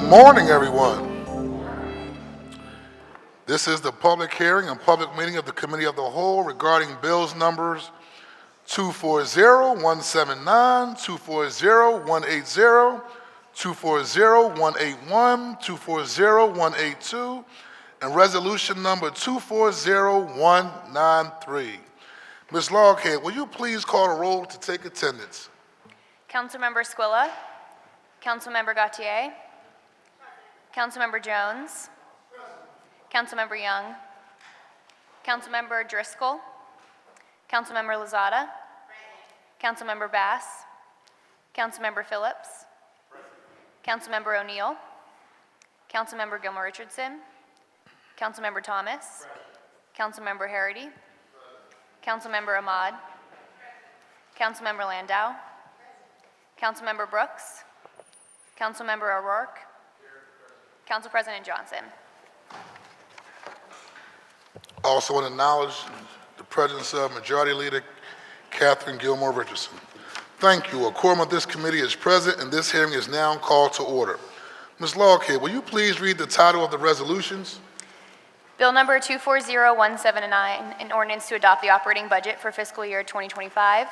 morning, everyone. This is the public hearing and public meeting of the Committee of the Whole regarding bills numbers 240-179, 240-180, 240-181, 240-182, and resolution number 240-193. Ms. Loghead, will you please call the roll to take attendance? Councilmember Squilla, Councilmember Gautier, Councilmember Jones, Councilmember Young, Councilmember Driscoll, Councilmember Lozada, Councilmember Bass, Councilmember Phillips, Councilmember O'Neill, Councilmember Gilmore Richardson, Councilmember Thomas, Councilmember Harity, Councilmember Ahmad, Councilmember Landau, Councilmember Brooks, Councilmember O'Rourke, Council President Johnson. Also want to acknowledge the presence of Majority Leader Catherine Gilmore Richardson. Thank you. A quorum of this committee is present, and this hearing is now called to order. Ms. Loghead, will you please read the title of the resolutions? Bill number 240179, an ordinance to adopt the operating budget for fiscal year 2025.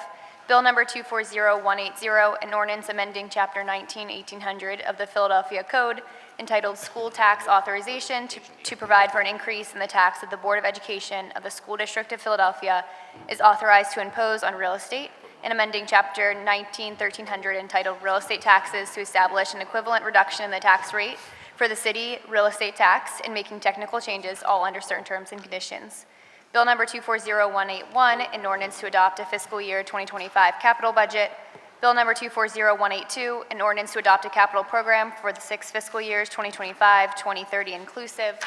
Bill number 240180, an ordinance amending Chapter 19, 1800 of the Philadelphia Code, entitled School Tax Authorization to provide for an increase in the tax that the Board of Education of the School District of Philadelphia is authorized to impose on real estate, and amending Chapter 19, 1300 entitled Real Estate Taxes to establish an equivalent reduction in the tax rate for the city real estate tax and making technical changes, all under certain terms and conditions. Bill number 240181, an ordinance to adopt a fiscal year 2025 capital budget. Bill number 240182, an ordinance to adopt a capital program for the 6 fiscal years 2025, 2030 inclusive.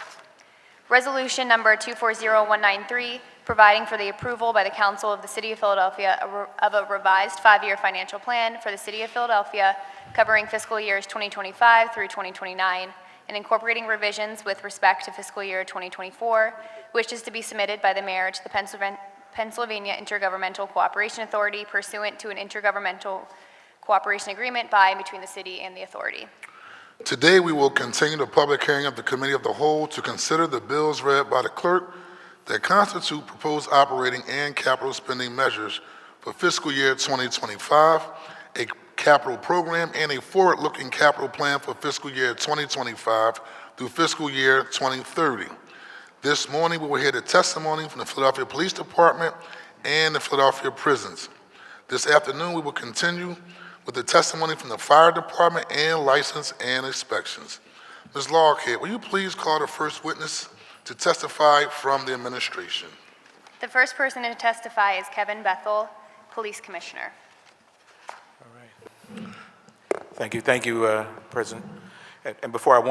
Resolution number 240193, providing for the approval by the Council of the City of Philadelphia of a revised 5-year financial plan for the City of Philadelphia covering fiscal years 2025 through 2029 and incorporating revisions with respect to fiscal year 2024, which is to be submitted by the mayor to the Pennsylvania Intergovernmental Cooperation Authority pursuant to an intergovernmental cooperation agreement by and between the city and the authority. Today, we will continue the public hearing of the Committee of the Whole to consider the bills read by the clerk that constitute proposed operating and capital spending measures for fiscal year 2025, a capital program, and a forward-looking capital plan for fiscal year 2025 through fiscal year 2030. This morning, we will hear the testimony from the Philadelphia Police Department and the Philadelphia prisons. This afternoon, we will continue with the testimony from the Fire Department and License and Inspections. Ms. Loghead, will you please call the first witness to testify from the administration? The first person to testify is Kevin Bethel, Police Commissioner. All right. Thank you, President. And before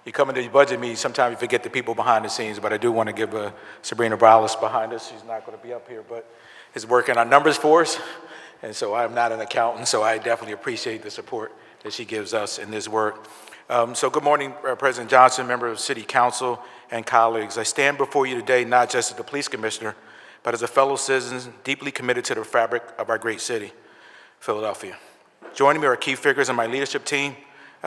you come into the budget meeting, sometimes you forget the people behind the scenes, but I do want to give Sabrina Browlis behind us. She's not going to be up here, but is working on numbers for us. And so I'm not an accountant, so I definitely appreciate the support that she gives us in this work. So good morning, President Johnson, members of City Council, and colleagues. I stand before you today not just as the police commissioner, but as a fellow citizen deeply committed to the fabric of our great city, Philadelphia. Joining me are key figures in my leadership team,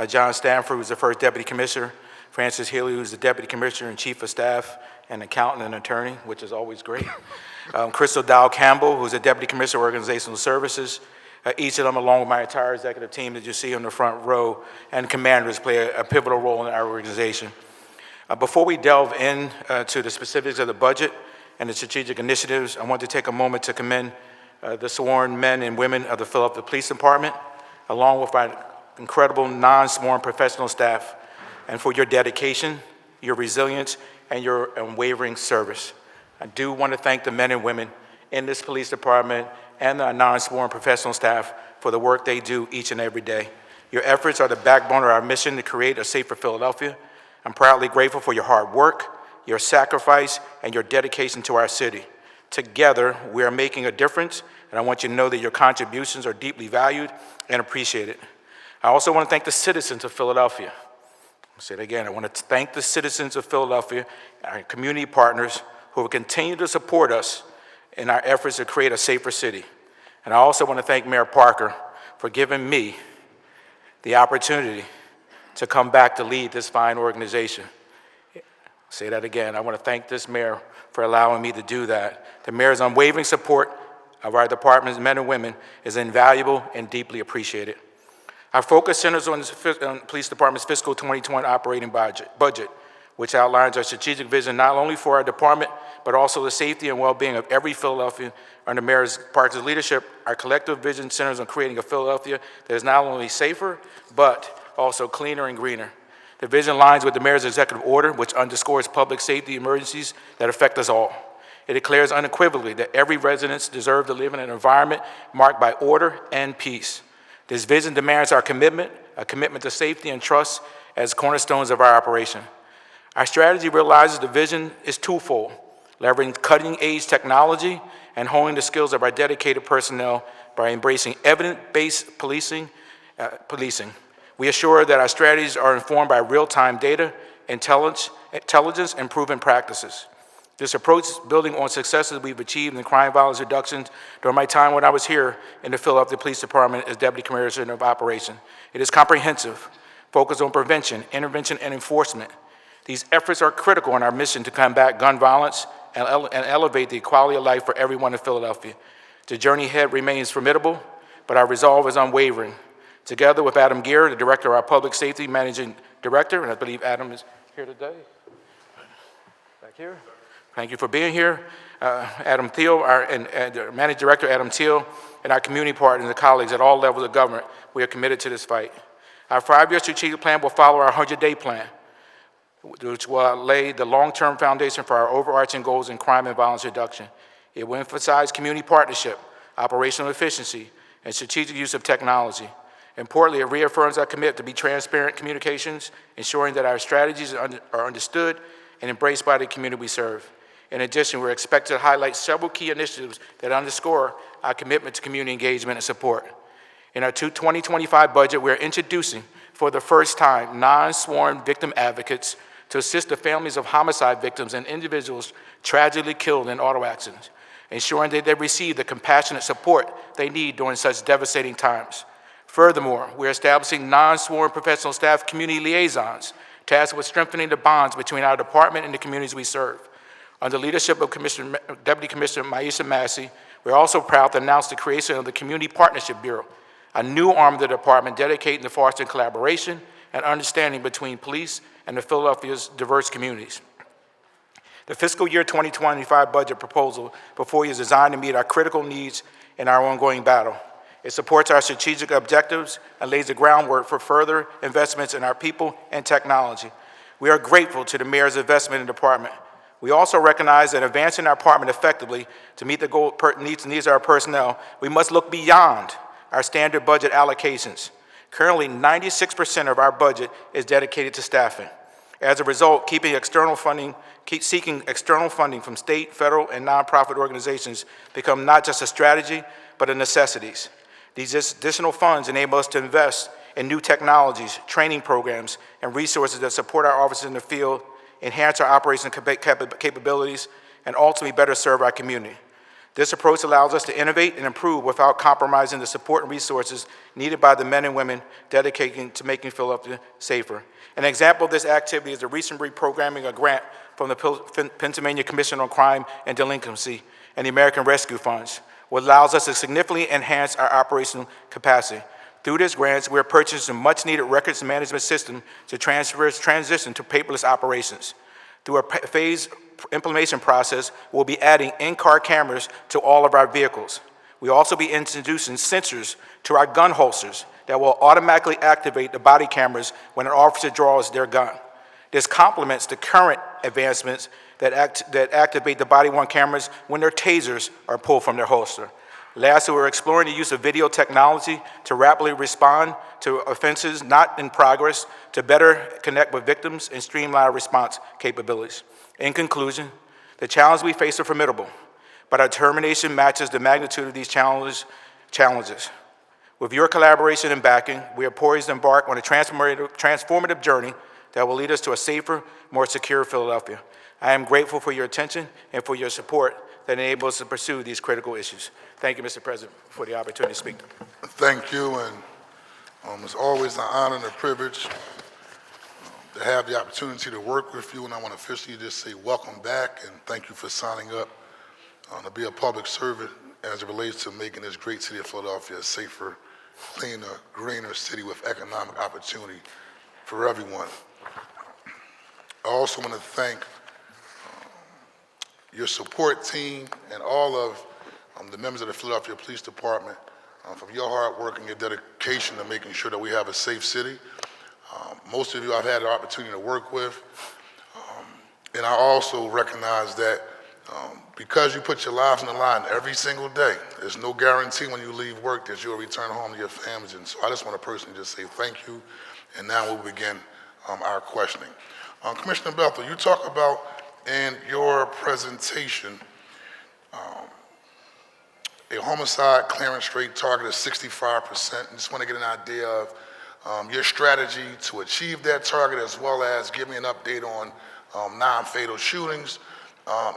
John Stanford, who's the first deputy commissioner, Francis Healy, who's the deputy commissioner and chief of staff, and accountant and attorney, which is always great. Crystal Dow Campbell, who's the deputy commissioner of organizational services. Each of them, along with my entire executive team that you see on the front row, and commanders play a pivotal role in our organization. Before we delve into the specifics of the budget and the strategic initiatives, I want to take a moment to commend the sworn men and women of the Philadelphia Police Department, along with our incredible non-sworn professional staff, and for your dedication, your resilience, and your unwavering service. I do want to thank the men and women in this police department and the non-sworn professional staff for the work they do each and every day. Your efforts are the backbone of our mission to create a safer Philadelphia. I'm proudly grateful for your hard work, your sacrifice, and your dedication to our city. Together, we are making a difference, and I want you to know that your contributions are deeply valued and appreciated. I also want to thank the citizens of Philadelphia. I'll say it again, I want to thank the citizens of Philadelphia, our community partners, who will continue to support us in our efforts to create a safer city. And I also want to thank Mayor Parker for giving me the opportunity to come back to lead this fine organization. Say that again. I want to thank this mayor for allowing me to do that. The mayor's unwavering support of our department's men and women is invaluable and deeply appreciated. Our focus centers on the police department's fiscal 2020 operating budget, which outlines our strategic vision not only for our department, but also the safety and well-being of every Philadelphian. Under Mayor Parks' leadership, our collective vision centers on creating a Philadelphia that is not only safer, but also cleaner and greener. The vision aligns with the mayor's executive order, which underscores public safety emergencies that affect us all. It declares unequivocally that every resident deserves to live in an environment marked by order and peace. This vision demands our commitment, a commitment to safety and trust as cornerstones of our operation. Our strategy realizes the vision is twofold: leveraging cutting-edge technology and honing the skills of our dedicated personnel by embracing evidence-based policing. We assure that our strategies are informed by real-time data, intelligence, and proven practices. This approach is building on successes we've achieved in crime violence reductions during my time when I was here in the Philadelphia Police Department as Deputy Commissioner of Operation. It is comprehensive, focused on prevention, intervention, and enforcement. These efforts are critical in our mission to combat gun violence and elevate the quality of life for everyone in Philadelphia. The journey ahead remains formidable, but our resolve is unwavering. Together with Adam Gear, the Director of our Public Safety Managing Director, and I believe Adam is here today, back here. Thank you for being here. Adam Thiel, and Managing Director Adam Thiel, and our community partners and colleagues at all levels of government, we are committed to this fight. Our 5-year strategic plan will follow our 100-day plan, which will lay the long-term foundation for our overarching goals in crime and violence reduction. It will emphasize community partnership, operational efficiency, and strategic use of technology. Importantly, it reaffirms our commitment to be transparent communications, ensuring that our strategies are understood and embraced by the community we serve. In addition, we're expected to highlight several key initiatives that underscore our commitment to community engagement and support. In our 2025 budget, we're introducing, for the first time, non-sworn victim advocates to assist the families of homicide victims and individuals tragically killed in auto accidents, ensuring that they receive the compassionate support they need during such devastating times. Furthermore, we're establishing non-sworn professional staff community liaisons tasked with strengthening the bonds between our department and the communities we serve. Under the leadership of Deputy Commissioner Maisha Massey, we're also proud to announce the creation of the Community Partnership Bureau, a new arm of the department dedicated to fostering collaboration and understanding between police and the Philadelphia's diverse communities. The fiscal year 2025 budget proposal before you is designed to meet our critical needs in our ongoing battle. It supports our strategic objectives and lays the groundwork for further investments in our people and technology. We are grateful to the mayor's investment in the department. We also recognize that advancing our department effectively to meet the needs of our personnel, we must look beyond our standard budget allocations. Currently, 96% of our budget is dedicated to staffing. As a result, seeking external funding from state, federal, and nonprofit organizations become not just a strategy, but a necessity. These additional funds enable us to invest in new technologies, training programs, and resources that support our officers in the field, enhance our operational capabilities, and ultimately better serve our community. This approach allows us to innovate and improve without compromising the support and resources needed by the men and women dedicated to making Philadelphia safer. An example of this activity is the recent reprogramming a grant from the Pennsylvania Commission on Crime and Delinquency and the American Rescue Funds, which allows us to significantly enhance our operational capacity. Through this grant, we are purchasing a much-needed records management system to transition to paperless operations. Through a phased implementation process, we'll be adding in-car cameras to all of our vehicles. We'll also be introducing sensors to our gun holsters that will automatically activate the body cameras when an officer draws their gun. This complements the current advancements that activate the body-worn cameras when their tasers are pulled from their holster. Lastly, we're exploring the use of video technology to rapidly respond to offenses not in progress, to better connect with victims and streamline response capabilities. In conclusion, the challenges we face are formidable, but our determination matches the magnitude of these challenges. With your collaboration and backing, we are poised to embark on a transformative journey that will lead us to a safer, more secure Philadelphia. I am grateful for your attention and for your support that enables us to pursue these critical issues. Thank you, Mr. President, for the opportunity to speak. Thank you, and it's always an honor and a privilege to have the opportunity to work with you, and I want to officially just say welcome back and thank you for signing up to be a public servant as it relates to making this great city of Philadelphia a safer, cleaner, greener city with economic opportunity for everyone. I also want to thank your support team and all of the members of the Philadelphia Police Department for your hard work and your dedication to making sure that we have a safe city. Most of you I've had the opportunity to work with, and I also recognize that because you put your lives on the line every single day, there's no guarantee when you leave work that you'll return home to your families, and so I just want to personally just say thank you, and now we'll begin our questioning. Commissioner Bethel, you talk about in your presentation a homicide clearance rate target of 65%. I just want to get an idea of your strategy to achieve that target, as well as give me an update on non-fatal shootings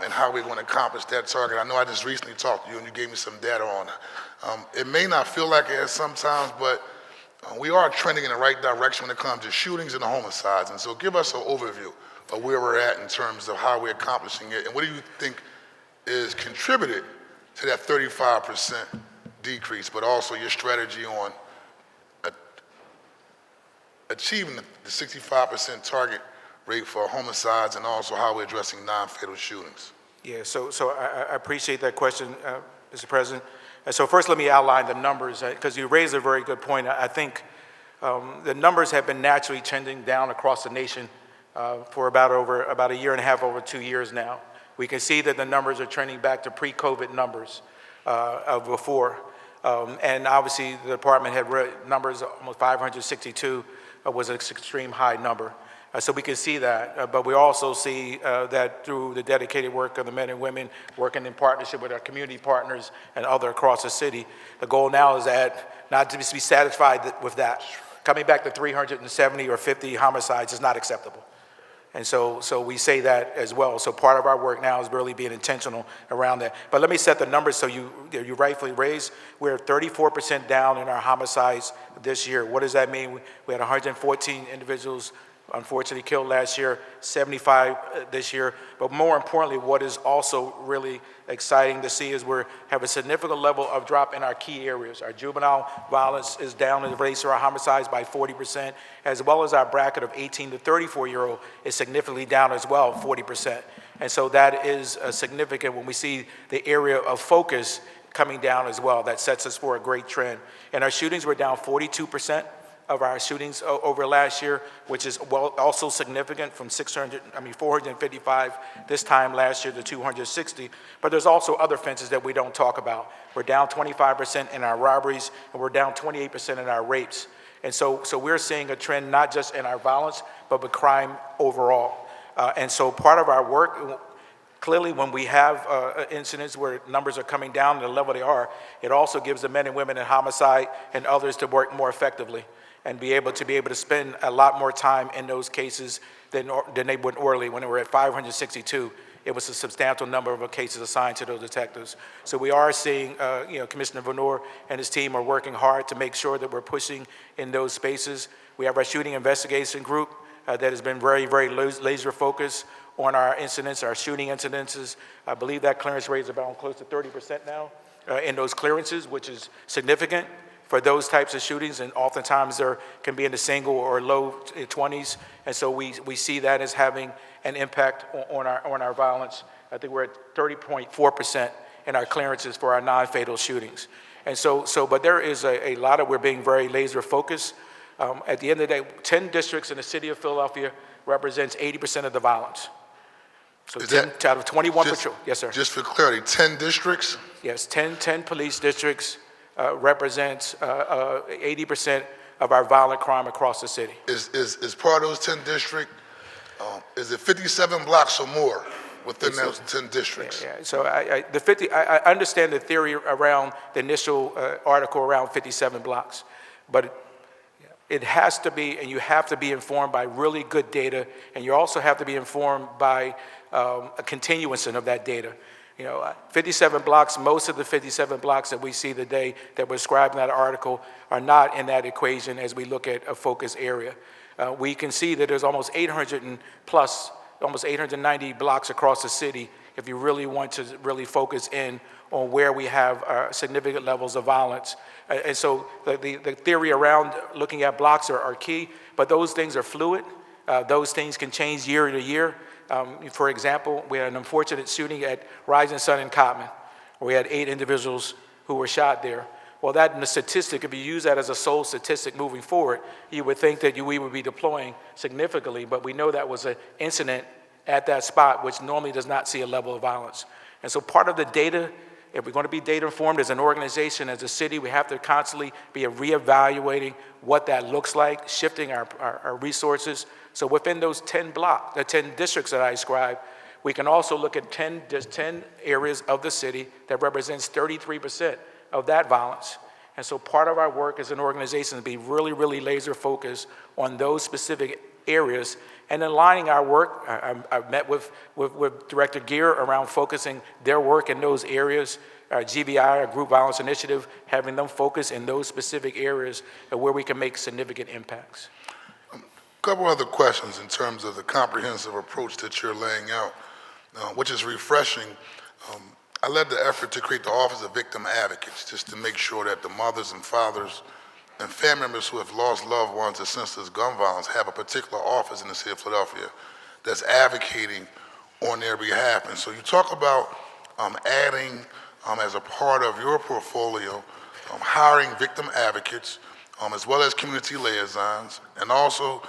and how we're going to accomplish that target. I know I just recently talked to you and you gave me some data on it. It may not feel like it sometimes, but we are trending in the right direction when it comes to shootings and the homicides. And so give us an overview of where we're at in terms of how we're accomplishing it, and what do you think is contributed to that 35% decrease, but also your strategy on achieving the 65% target rate for homicides, and also how we're addressing non-fatal shootings. Yeah, so I appreciate that question, Mr. President. And so first let me outline the numbers, because you raised a very good point. I think the numbers have been naturally trending down across the nation for about a year and a half, over 2 years now. We can see that the numbers are trending back to pre-COVID numbers of before. And obviously the department had numbers, almost 562 was an extreme high number. So we can see that, but we also see that through the dedicated work of the men and women working in partnership with our community partners and other across the city. The goal now is not to be satisfied with that. Coming back to 370 or 50 homicides is not acceptable. And so we say that as well. So part of our work now is really being intentional around that. But let me set the numbers so you rightfully raised. We're 34% down in our homicides this year. What does that mean? We had 114 individuals unfortunately killed last year, 75 this year. But more importantly, what is also really exciting to see is we have a significant level of drop in our key areas. Our juvenile violence is down in the rates of our homicides by 40%, as well as our bracket of 18 to 34-year-old is significantly down as well, 40%. And so that is significant when we see the area of focus coming down as well. That sets us for a great trend. And our shootings were down 42%. Of our shootings over last year, which is also significant from 455 this time last year to 260. But there's also other offenses that we don't talk about. We're down 25% in our robberies, and we're down 28% in our rapes. And so we're seeing a trend not just in our violence, but with crime overall. And so part of our work, clearly when we have incidents where numbers are coming down to the level they are, it also gives the men and women in homicide and others to work more effectively and be able to spend a lot more time in those cases than they would orally. When they were at 562, it was a substantial number of cases assigned to those detectives. So we are seeing, Commissioner Venor and his team are working hard to make sure that we're pushing in those spaces. We have our shooting investigation group that has been very, very laser focused on our incidents, our shooting incidences. I believe that clearance rate is about close to 30% now in those clearances, which is significant for those types of shootings, and oftentimes there can be in the single or low 20s, and so we see that as having an impact on our violence. I think we're at 30.4% in our clearances for our non-fatal shootings. And but there is a lot of, we're being very laser focused. At the end of the day, 10 districts in the city of Philadelphia represents 80% of the violence. So 10 out of 21 patrol. Yes, sir. Just for clarity, 10 districts? Yes, 10 police districts represents 80% of our violent crime across the city. Is part of those 10 districts, is it 57 blocks or more within those 10 districts? Yeah. So I understand the theory around the initial article around 57 blocks, but it has to be, and you have to be informed by really good data, and you also have to be informed by a continuance of that data. 57 blocks, most of the 57 blocks that we see today that were described in that article are not in that equation as we look at a focus area. we can see that there's almost 800 and plus, almost 890 blocks across the city if you really want to really focus in on where we have significant levels of violence. And so the theory around looking at blocks are key, but those things are fluid. Those things can change year to year. For example, we had an unfortunate shooting at Rising Sun in Cottman, where we had 8 individuals who were shot there. Well, that in the statistic, if you use that as a sole statistic moving forward, you would think that we would be deploying significantly, but we know that was an incident at that spot, which normally does not see a level of violence. And so part of the data, if we're going to be data informed as an organization, as a city, we have to constantly be reevaluating what that looks like, shifting our resources. So within those 10 the 10 districts that I described, we can also look at 10 areas of the city that represents 33% of that violence. And so part of our work as an organization is to be really, really laser focused on those specific areas and aligning our work. I've met with Director Gear around focusing their work in those areas. GVI, our Group Violence Initiative, having them focus in those specific areas where we can make significant impacts. A couple other questions in terms of the comprehensive approach that you're laying out, which is refreshing. I led the effort to create the Office of Victim Advocates, just to make sure that the mothers and fathers and family members who have lost loved ones to senseless gun violence have a particular office in the city of Philadelphia that's advocating on their behalf. And so you talk about adding, as a part of your portfolio, hiring victim advocates, as well as community liaisons, and also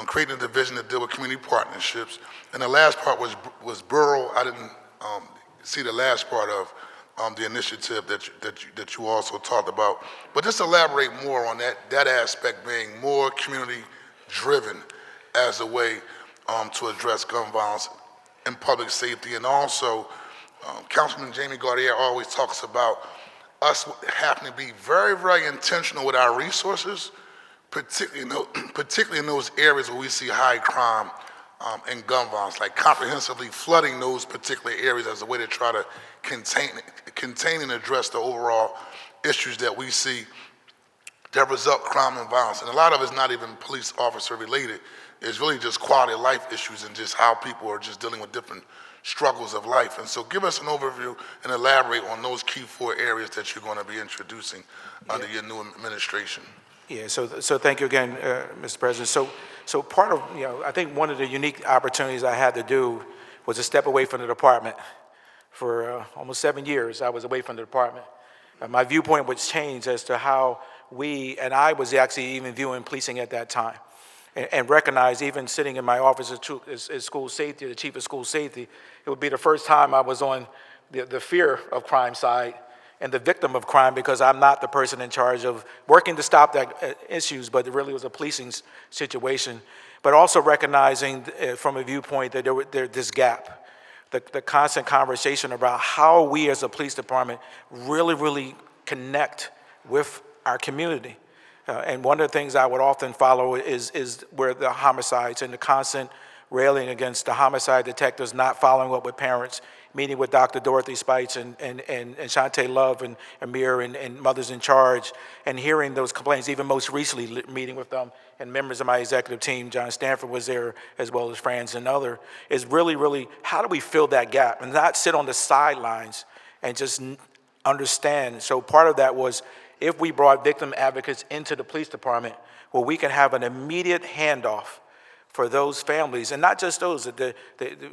creating a division to deal with community partnerships. And the last part was borough. I didn't see the last part of the initiative that you also talked about. But just elaborate more on that aspect being more community-driven as a way to address gun violence and public safety. And also, Councilman Jamie Gaudier always talks about us having to be very, very intentional with our resources, particularly in those areas where we see high crime and gun violence, like comprehensively flooding those particular areas as a way to try to contain and address the overall issues that we see that result crime and violence. And a lot of it's not even police officer related. It's really just quality of life issues and just how people are just dealing with different struggles of life. And so give us an overview and elaborate on those key 4 areas that you're going to be introducing under your new administration. Yeah, so thank you again, Mr. President. So part of, I think one of the unique opportunities I had to do was to step away from the department. For almost 7 years, I was away from the department. My viewpoint was changed as to how I was actually even viewing policing at that time. And recognize, even sitting in my office as school safety, the chief of school safety, it would be the first time I was on the fear of crime side and the victim of crime, because I'm not the person in charge of working to stop that issues, but it really was a policing situation. But also recognizing from a viewpoint that there this gap, the constant conversation about how we as a police department really, really connect with our community. And one of the things I would often follow is where the homicides and the constant railing against the homicide detectives not following up with parents, meeting with Dr. Dorothy Spites and Shantae Love and Amir and Mothers in Charge, and hearing those complaints, even most recently meeting with them, and members of my executive team, John Stanford was there, as well as Franz and other, is really, really, how do we fill that gap and not sit on the sidelines and just understand? So part of that was, if we brought victim advocates into the police department, well, we can have an immediate handoff for those families, and not just those.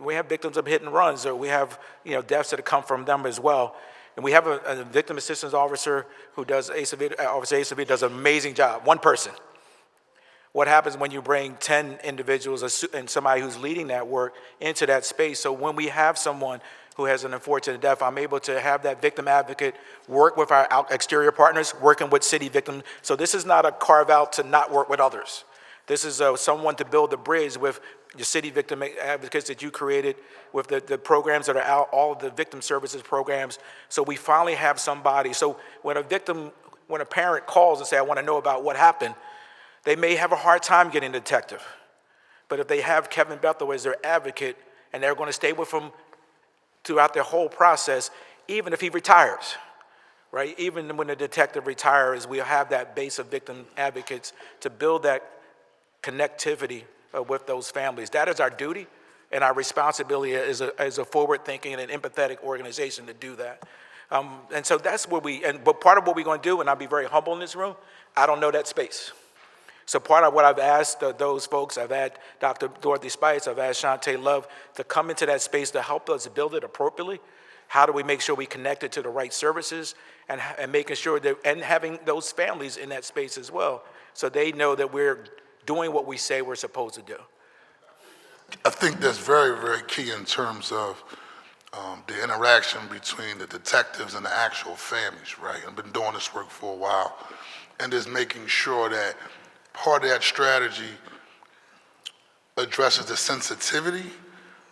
We have victims of hit and runs, or we have deaths that come from them as well. And we have a victim assistance officer who does Officer Ace does an amazing job. One person. What happens when you bring 10 individuals and somebody who's leading that work into that space? So when we have someone who has an unfortunate death, I'm able to have that victim advocate work with our exterior partners, working with city victims. So this is not a carve out to not work with others. This is someone to build the bridge with the city victim advocates that you created, with the programs that are out, all of the victim services programs. So we finally have somebody. So when a parent calls and say, I want to know about what happened, they may have a hard time getting a detective. But if they have Kevin Bethel as their advocate, and they're going to stay with him throughout the whole process, even if he retires, right? Even when the detective retires, we'll have that base of victim advocates to build that connectivity with those families. That is our duty and our responsibility as a forward-thinking and an empathetic organization to do that. And so that's what but part of what we're going to do, and I'll be very humble in this room, I don't know that space. So part of what I've asked those folks, I've had Dr. Dorothy Spice, I've asked Shantae Love to come into that space to help us build it appropriately. How do we make sure we connect it to the right services and making sure that, and having those families in that space as well, so they know that we're doing what we say we're supposed to do. I think that's very, very key in terms of the interaction between the detectives and the actual families, right? I've been doing this work for a while, and just making sure that part of that strategy addresses the sensitivity,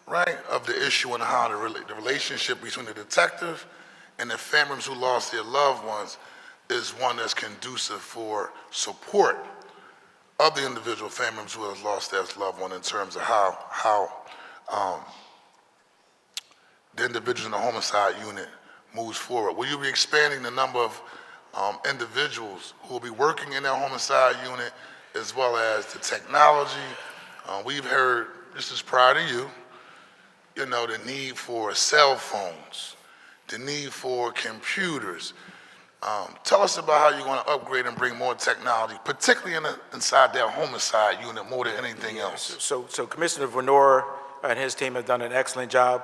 right, of the issue and how the relationship between the detective and the families who lost their loved ones is one that's conducive for support of the individual families who have lost their loved one in terms of how the individual in the homicide unit moves forward. Will you be expanding the number of individuals who will be working in that homicide unit, as well as the technology? We've heard, this is prior to you, the need for cell phones, the need for computers. Tell us about how you're going to upgrade and bring more technology, particularly inside that homicide unit more than anything else. So Commissioner Venora and his team have done an excellent job.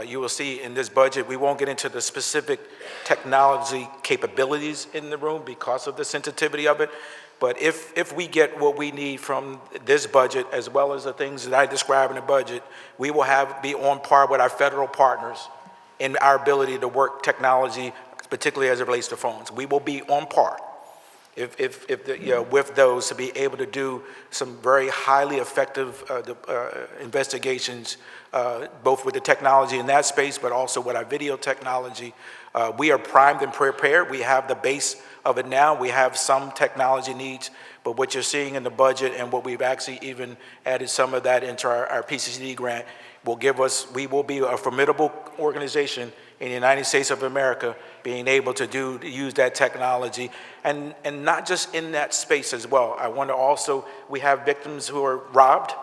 You will see in this budget, we won't get into the specific technology capabilities in the room because of the sensitivity of it. But if we get what we need from this budget, as well as the things that I describe in the budget, we will be on par with our federal partners in our ability to work technology, particularly as it relates to phones. We will be on par with those to be able to do some very highly effective investigations, both with the technology in that space, but also with our video technology. We are primed and prepared. We have the base of it now. We have some technology needs, but what you're seeing in the budget and what we've actually even added some of that into our PCCD grant will give us, we will be a formidable organization in the United States of America, being able to use that technology, and not just in that space as well. I want to also, we have victims who are robbed.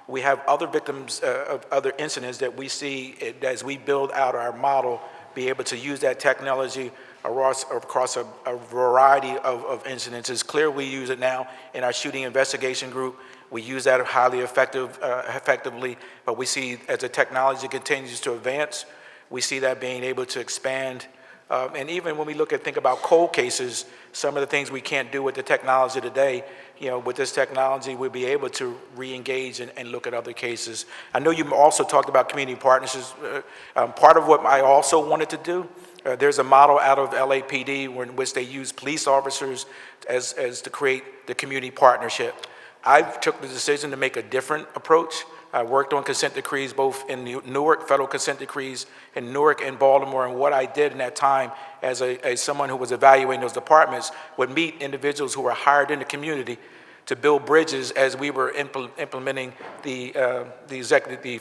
We have other victims of other incidents that we see as we build out our model, be able to use that technology across a variety of incidents. It's clear we use it now in our shooting investigation group. We use that highly effectively, but we see as the technology continues to advance, we see that being able to expand. And even when we think about cold cases, some of the things we can't do with the technology today, with this technology, we'll be able to re-engage and look at other cases. I know you also talked about community partnerships. Part of what I also wanted to do, there's a model out of LAPD in which they use police officers as to create the community partnership. I took the decision to make a different approach. I worked on consent decrees both in Newark, federal consent decrees in Newark and Baltimore, and what I did in that time as someone who was evaluating those departments would meet individuals who were hired in the community to build bridges as we were implementing the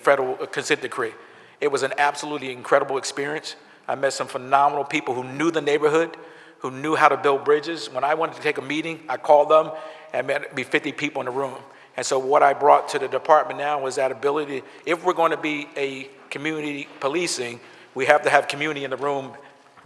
federal consent decree. It was an absolutely incredible experience. I met some phenomenal people who knew the neighborhood, who knew how to build bridges. When I wanted to take a meeting, I called them, and there'd be 50 people in the room. And so what I brought to the department now was that ability, if we're going to be a community policing, we have to have community in the room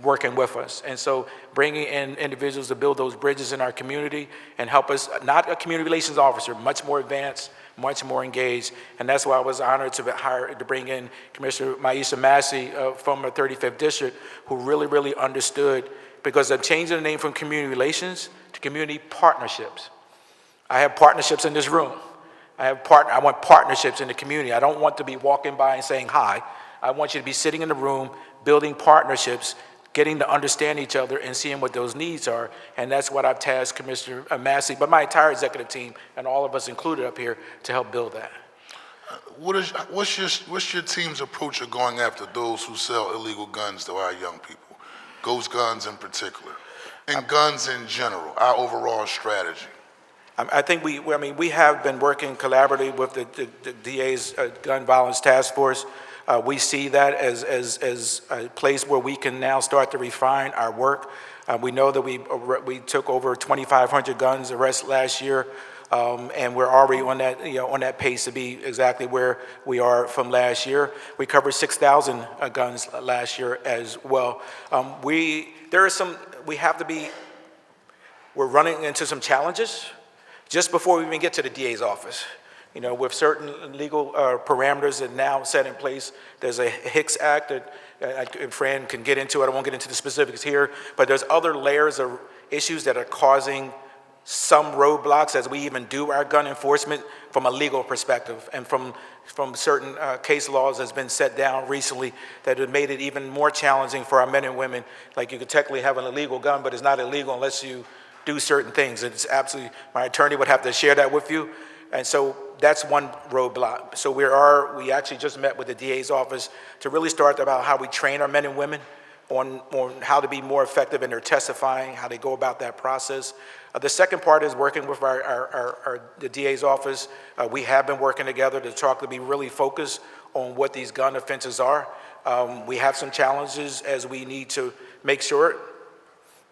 working with us. And so bringing in individuals to build those bridges in our community and help us, not a community relations officer, much more advanced, much more engaged. And that's why I was honored to bring in Commissioner Maisha Massey from the 35th District, who really understood, because of changing the name from community relations to community partnerships. I have partnerships in this room. I want partnerships in the community. I don't want to be walking by and saying hi. I want you to be sitting in the room, building partnerships, getting to understand each other and seeing what those needs are. And that's what I've tasked Commissioner Massey, but my entire executive team and all of us included up here to help build that. What's your team's approach of going after those who sell illegal guns to our young people? Ghost guns in particular, and guns in general, our overall strategy? I think we have been working collaboratively with the DA's Gun Violence Task Force. We see that as a place where we can now start to refine our work. We know that we took over 2,500 guns arrests last year. and we're already on that, on that pace to be exactly where we are from last year. We covered 6,000 guns last year as well. We have to be, we're running into some challenges just before we even get to the DA's office. With certain legal parameters that now set in place. There's a Hicks Act that Fran can get into. I won't get into the specifics here, but there's other layers of issues that are causing some roadblocks as we even do our gun enforcement from a legal perspective, and from certain case laws that's been set down recently that have made it even more challenging for our men and women. Like, you could technically have an illegal gun, but it's not illegal unless you do certain things. It's absolutely, my attorney would have to share that with you. And so that's one roadblock. So we actually just met with the DA's office to really start about how we train our men and women on how to be more effective in their testifying, how they go about that process. The second part is working with the DA's office. We have been working together to be really focused on what these gun offenses are. We have some challenges as we need to make sure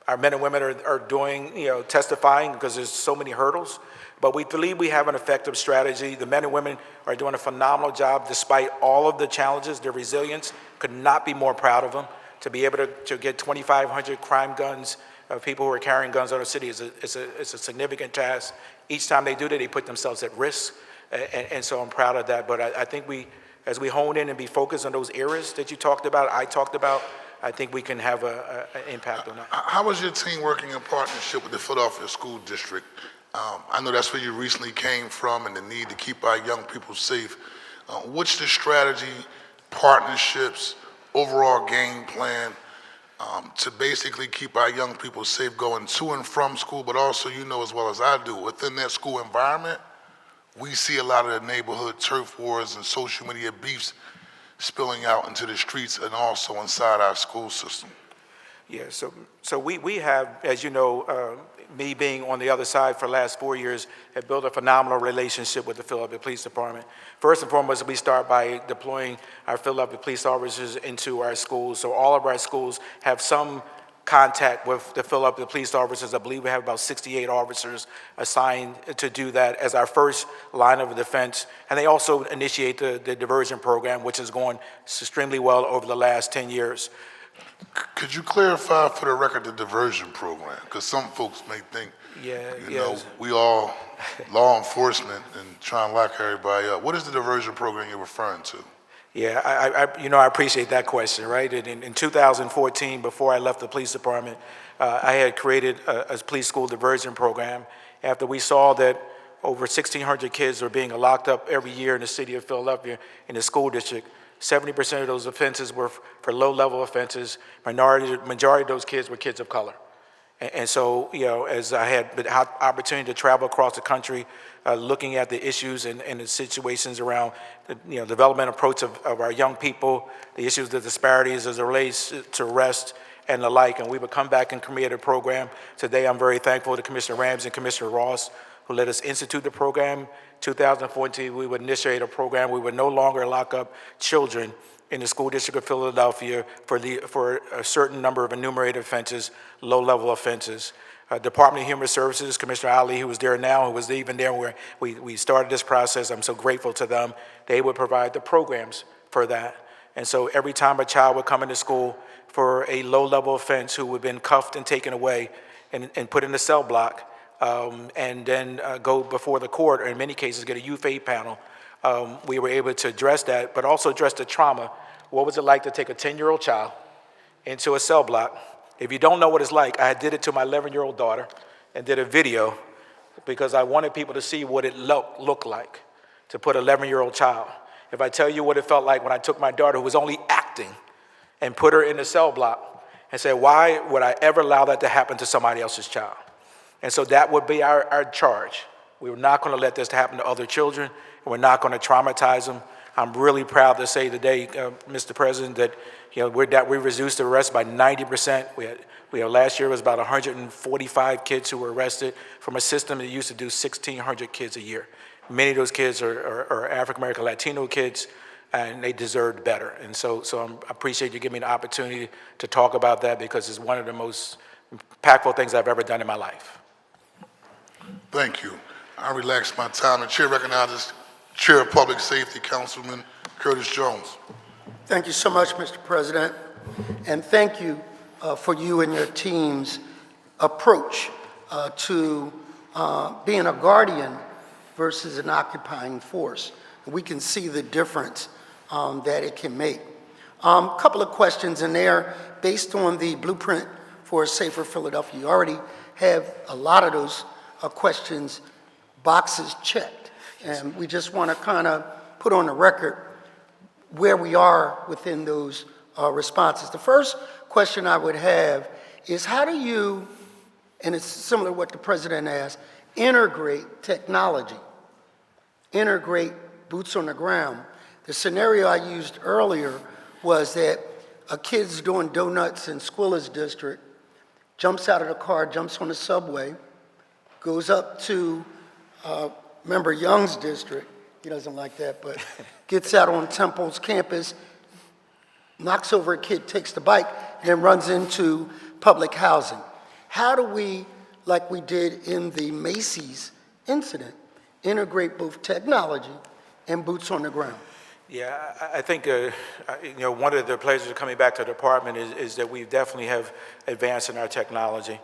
our men and women are doing, testifying, because there's so many hurdles. But we believe we have an effective strategy. The men and women are doing a phenomenal job despite all of the challenges. Their resilience, could not be more proud of them. To be able to get 2,500 crime guns, people who are carrying guns out of the city is a significant task. Each time they do that, they put themselves at risk. And so I'm proud of that. But I think as we hone in and be focused on those areas that you talked about, I talked about, I think we can have an impact on that. How was your team working in partnership with the Philadelphia School District? I know that's where you recently came from, and the need to keep our young people safe. What's the strategy, partnerships, overall game plan to basically keep our young people safe going to and from school, but also, as well as I do, within that school environment, we see a lot of the neighborhood turf wars and social media beefs spilling out into the streets and also inside our school system. Yeah, so we have, as you know, me being on the other side for the last 4 years, have built a phenomenal relationship with the Philadelphia Police Department. First and foremost, we start by deploying our Philadelphia police officers into our schools. So all of our schools have some contact with the Philadelphia police officers. I believe we have about 68 officers assigned to do that as our first line of defense. And they also initiate the diversion program, which has gone extremely well over the last 10 years. Could you clarify for the record the diversion program? Because some folks may think, we all law enforcement and trying to lock everybody up. What is the diversion program you're referring to? Yeah, I appreciate that question, right? In 2014, before I left the police department, I had created a police school diversion program after we saw that over 1,600 kids were being locked up every year in the city of Philadelphia in the school district. 70% of those offenses were for low-level offenses. Majority of those kids were kids of color. And so, as I had the opportunity to travel across the country, looking at the issues and the situations around the development approach of our young people, the issues, the disparities as it relates to arrest and the like, and we would come back and create a program. Today, I'm very thankful to Commissioner Ramsey and Commissioner Ross, who let us institute the program. 2014, we would initiate a program. We would no longer lock up children in the school district of Philadelphia for a certain number of enumerated offenses, low-level offenses. Department of Human Services, Commissioner Ali, who was there now, who was even there where we started this process. I'm so grateful to them. They would provide the programs for that. And so every time a child would come into school for a low-level offense who would have been cuffed and taken away and put in a cell block, and then go before the court, or in many cases get a youth aid panel, we were able to address that, but also address the trauma. What was it like to take a 10-year-old child into a cell block? If you don't know what it's like, I did it to my 11-year-old daughter and did a video because I wanted people to see what it looked like to put an 11-year-old child. If I tell you what it felt like when I took my daughter, who was only acting, and put her in a cell block and said, why would I ever allow that to happen to somebody else's child? And so that would be our charge. We were not going to let this happen to other children, and we're not going to traumatize them. I'm really proud to say today, Mr. President, that we reduced the arrests by 90%. We had last year was about 145 kids who were arrested from a system that used to do 1,600 kids a year. Many of those kids are African American Latino kids, and they deserved better. And so I appreciate you giving me the opportunity to talk about that because it's one of the most impactful things I've ever done in my life. Thank you. I relaxed my time. The chair recognizes Chair of Public Safety, Councilman Curtis Jones. Thank you so much, Mr. President, and thank you for you and your team's approach to being a guardian versus an occupying force. We can see the difference that it can make. A couple of questions in there based on the blueprint for a safer Philadelphia. You already have a lot of those questions, boxes checked, and we just want to kind of put on the record where we are within those responses. The first question I would have is how do you, and it's similar to what the president asked, integrate technology, integrate boots on the ground. The scenario I used earlier was that a kid's doing donuts in Squilla's district, jumps out of the car, jumps on the subway, goes up to Member Young's district, he doesn't like that, but gets out on Temple's campus, knocks over a kid, takes the bike, and then runs into public housing. How do we, like we did in the Macy's incident, integrate both technology and boots on the ground? Yeah, I think, one of the pleasures of coming back to the department is that we definitely have advanced in our technology.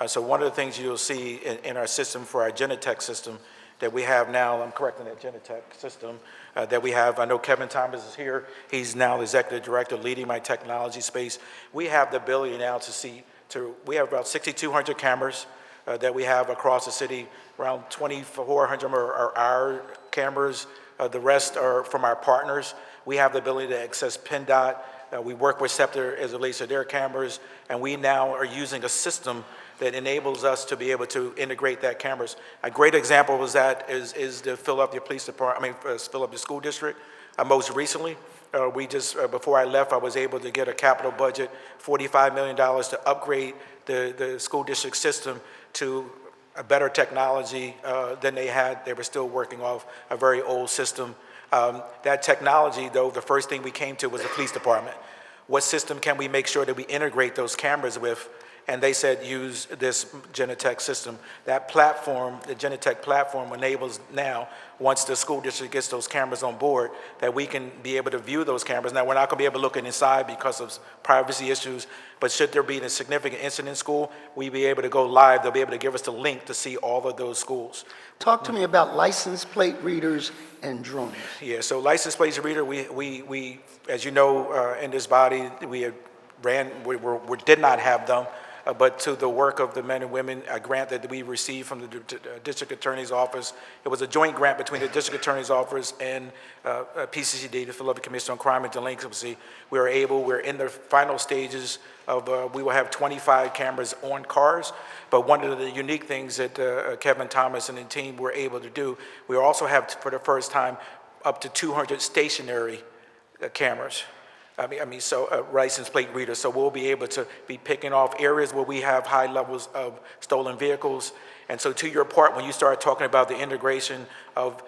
So one of the things you'll see in our system for our Genetech system that we have now, I'm correcting that Genetech system, that we have, I know Kevin Thomas is here, he's now the executive director leading my technology space. We have the ability now we have about 6,200 cameras that we have across the city, around 2,400 are our cameras, the rest are from our partners. We have the ability to access PennDOT. We work with Scepter as it relates to their cameras, and we now are using a system that enables us to be able to integrate that cameras. A great example of that is the Philadelphia Police Department, Philadelphia School District. Most recently, before I left, I was able to get a capital budget, $45 million to upgrade the school district system to a better technology than they had. They were still working off a very old system. That technology, though, the first thing we came to was the police department. What system can we make sure that we integrate those cameras with? And they said use this Genetech system. That platform, the Genetech platform, enables now, once the school district gets those cameras on board, that we can be able to view those cameras. Now, we're not going to be able to look inside because of privacy issues, but should there be a significant incident in school, we'll be able to go live. They'll be able to give us the link to see all of those schools. Talk to me about license plate readers and drones. Yeah, so license plate reader, we as you know, in this body, we did not have them. But to the work of the men and women, a grant that we received from the District Attorney's Office, it was a joint grant between the District Attorney's Office and PCCD, the Philadelphia Commission on Crime and Delinquency. We're in the final stages of, we will have 25 cameras on cars, but one of the unique things that Kevin Thomas and the team were able to do, we also have, for the first time, up to 200 stationary cameras. So license plate readers. So we'll be able to be picking off areas where we have high levels of stolen vehicles. And so to your part, when you start talking about the integration of,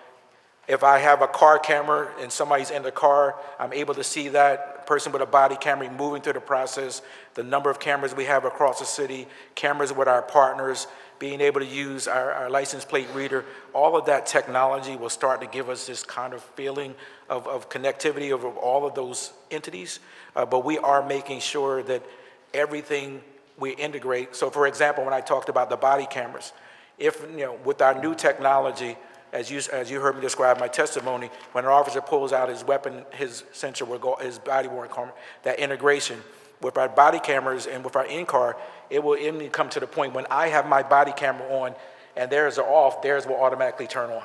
if I have a car camera and somebody's in the car, I'm able to see that person with a body camera moving through the process, the number of cameras we have across the city, cameras with our partners, being able to use our license plate reader, all of that technology will start to give us this kind of feeling of connectivity of all of those entities. But we are making sure that everything we integrate. So for example, when I talked about the body cameras, if, with our new technology, as you heard me describe my testimony, when an officer pulls out his weapon, his sensor will go, his body worn camera, that integration with our body cameras and with our in-car, it will even come to the point when I have my body camera on and theirs are off, theirs will automatically turn on.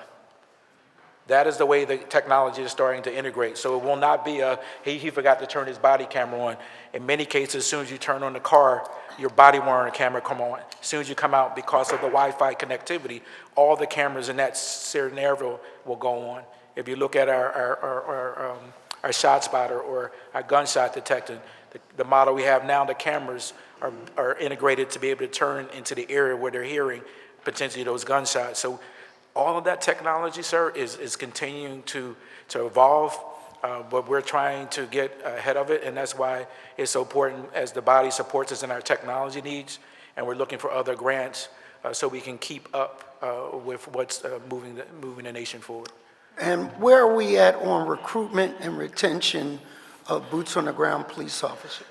That is the way the technology is starting to integrate. So it will not be he forgot to turn his body camera on. In many cases, as soon as you turn on the car, your body worn camera come on. As soon as you come out, because of the Wi-Fi connectivity, all the cameras in that scenario will go on. If you look at our shot spotter or our gunshot detector, the model we have now, the cameras are integrated to be able to turn into the area where they're hearing potentially those gunshots. So all of that technology, sir, is continuing to evolve, but we're trying to get ahead of it, and that's why it's so important as the body supports us in our technology needs, and we're looking for other grants so we can keep up with what's moving the nation forward. And where are we at on recruitment and retention of boots-on-the-ground police officers?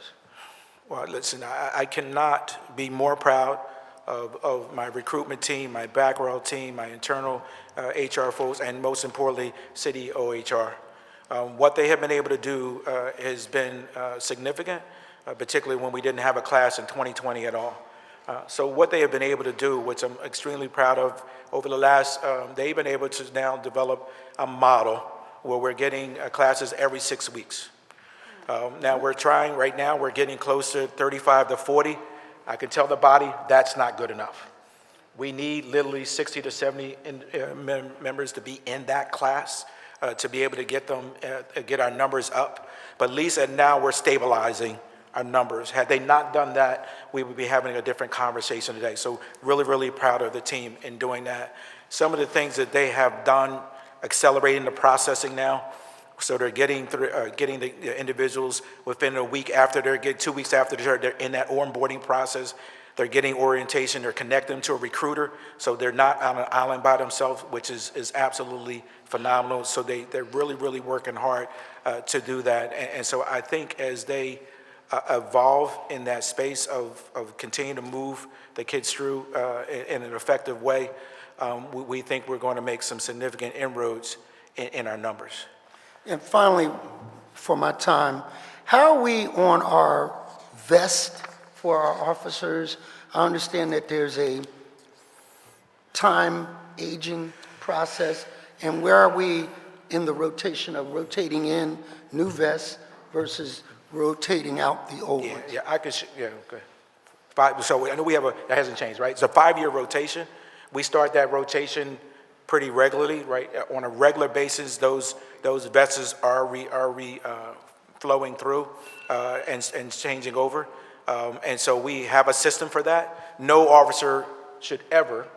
Well, listen, I cannot be more proud of my recruitment team, my background team, my internal HR folks, and most importantly, city OHR. What they have been able to do has been significant, particularly when we didn't have a class in 2020 at all. So what they have been able to do, which I'm extremely proud of, over the last, they've been able to now develop a model where we're getting classes every 6 weeks. Now we're trying, right now we're getting closer, 35 to 40. I can tell the body that's not good enough. We need literally 60 to 70 members to be in that class to be able to get them, get our numbers up. But at least now we're stabilizing our numbers. Had they not done that, we would be having a different conversation today. So really, really proud of the team in doing that. Some of the things that they have done, accelerating the processing now, so they're getting through, getting the individuals within a week after they're 2 weeks after they're in that onboarding process. They're getting orientation. They're connecting them to a recruiter, so they're not on an island by themselves, which is absolutely phenomenal. So they're really, really working hard to do that. And so I think as they evolve in that space of continuing to move the kids through in an effective way, we think we're going to make some significant inroads in our numbers. And finally, for my time, how are we on our vest for our officers? I understand that there's a time aging process, and where are we in the rotation of rotating in new vests versus rotating out the old ones? Yeah, I could, okay. So I know we have that hasn't changed, right? It's a 5-year rotation. We start that rotation pretty regularly, right? On a regular basis, those vests are flowing through and changing over. And so we have a system for that. No officer should ever,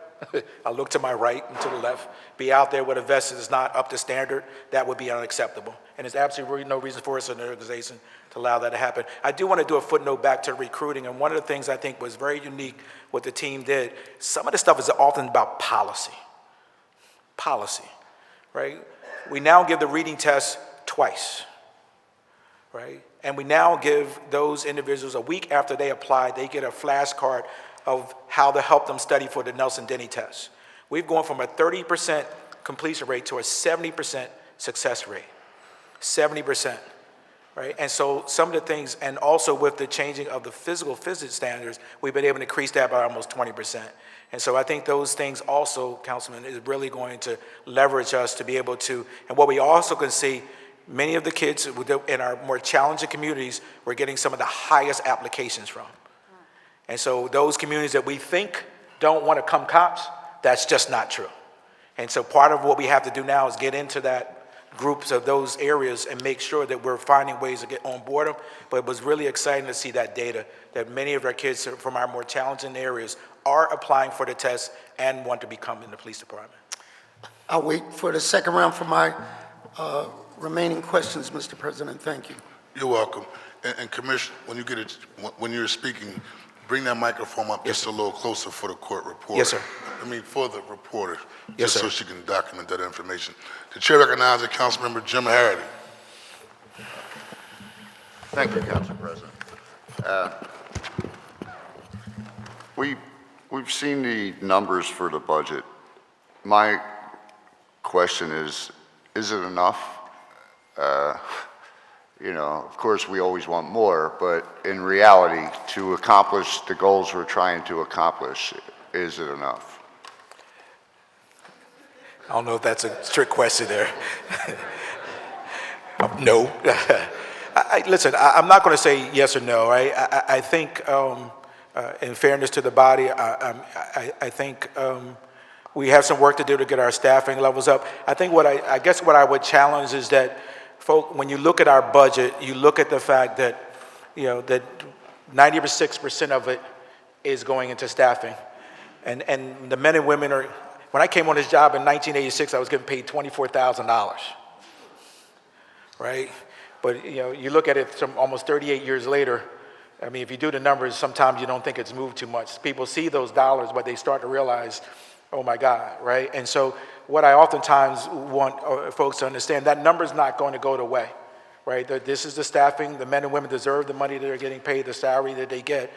I look to my right and to the left, be out there with a vest that is not up to standard. That would be unacceptable. And there's absolutely no reason for us in the organization to allow that to happen. I do want to do a footnote back to recruiting, and one of the things I think was very unique what the team did, some of the stuff is often about policy, right? We now give the reading test twice, right? And we now give those individuals a week after they apply, they get a flashcard of how to help them study for the Nelson-Denny test. We've gone from a 30% completion rate to a 70% success rate, 70%, right? And so some of the things, and also with the changing of the physics standards, we've been able to increase that by almost 20%. And so I think those things also, Councilman, is really going to leverage us to be able to, and what we also can see, many of the kids in our more challenging communities, we're getting some of the highest applications from. And so those communities that we think don't want to come cops, that's just not true. And so part of what we have to do now is get into that groups of those areas and make sure that we're finding ways to get on board them. But it was really exciting to see that data, that many of our kids from our more challenging areas are applying for the test and want to become in the police department. I'll wait for the second round for my remaining questions, Mr. President. Thank you. You're welcome. And Commissioner, when you're speaking, bring that microphone up just a little closer for the court reporter. Yes, sir. I mean, for the reporter, Yes, just sir. so she can document that information. The chair recognizes Councilmember Jim Harity. Thank you, Council President. We've seen the numbers for the budget. My question is it enough? You know, of course, we always want more, but in reality, to accomplish the goals we're trying to accomplish, is it enough? I don't know if that's a trick question there. No. Listen, I'm not going to say yes or no. Right? I think, in fairness to the body, I think we have some work to do to get our staffing levels up. I think I guess what I would challenge is that, folk, when you look at our budget, you look at the fact that, you know, that 96% of it is going into staffing, and the men and women are. When I came on this job in 1986, I was getting paid $24,000, right? But you know, you look at it from almost 38 years later, I mean, if you do the numbers, sometimes you don't think it's moved too much. People see those dollars, but they start to realize, oh my God, right? And so what I oftentimes want folks to understand, that number's not going to go away, right? This is the staffing. The men and women deserve the money they're getting paid, the salary that they get.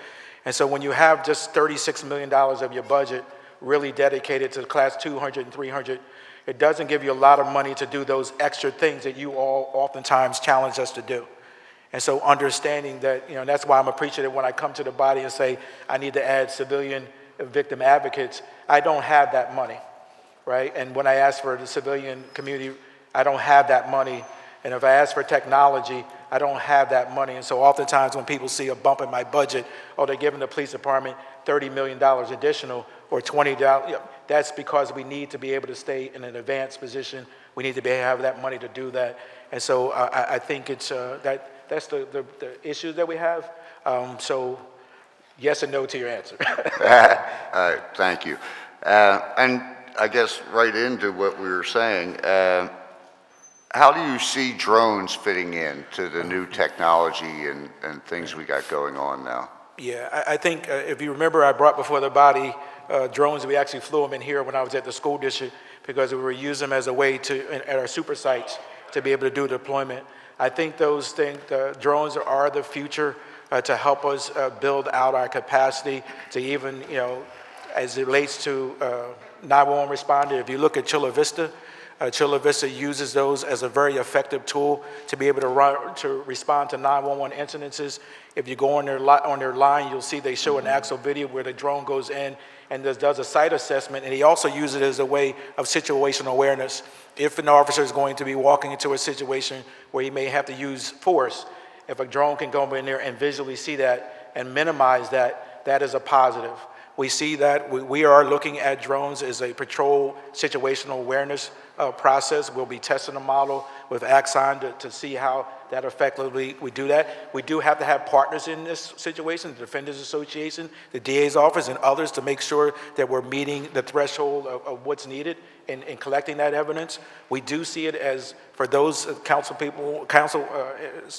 And so when you have just $36 million of your budget really dedicated to class 200 and 300, it doesn't give you a lot of money to do those extra things that you all oftentimes challenge us to do. And so understanding that, that's why I'm appreciative when I come to the body and say, I need to add civilian victim advocates. I don't have that money, right? And when I ask for the civilian community, I don't have that money. And if I ask for technology, I don't have that money. And so oftentimes when people see a bump in my budget, or they're giving the police department $30 million additional or $20, that's because we need to be able to stay in an advanced position. We need to be able to have that money to do that. And so I think it's that's the issue that we have. So yes and no to your answer. Thank you. And I guess right into what we were saying, how do you see drones fitting in to the new technology and things we got going on now? Yeah, I think if you remember, I brought before the body drones. We actually flew them in here when I was at the school district because we were using them as a way to, at our super sites, to be able to do deployment. I think those things, the drones are the future to help us build out our capacity to even, as it relates to 911 responder. If you look at Chula Vista uses those as a very effective tool to be able to respond to 911 incidences. If you go on their line, you'll see they show an actual video where the drone goes in and does a site assessment, and he also uses it as a way of situational awareness. If an officer is going to be walking into a situation where he may have to use force, if a drone can go in there and visually see that and minimize that, that is a positive. We see that we are looking at drones as a patrol situational awareness process. We'll be testing a model with Axon to see how that effectively we do that. We do have to have partners in this situation, the Defenders Association, the DA's office, and others to make sure that we're meeting the threshold of what's needed in collecting that evidence. We do see it as, for those council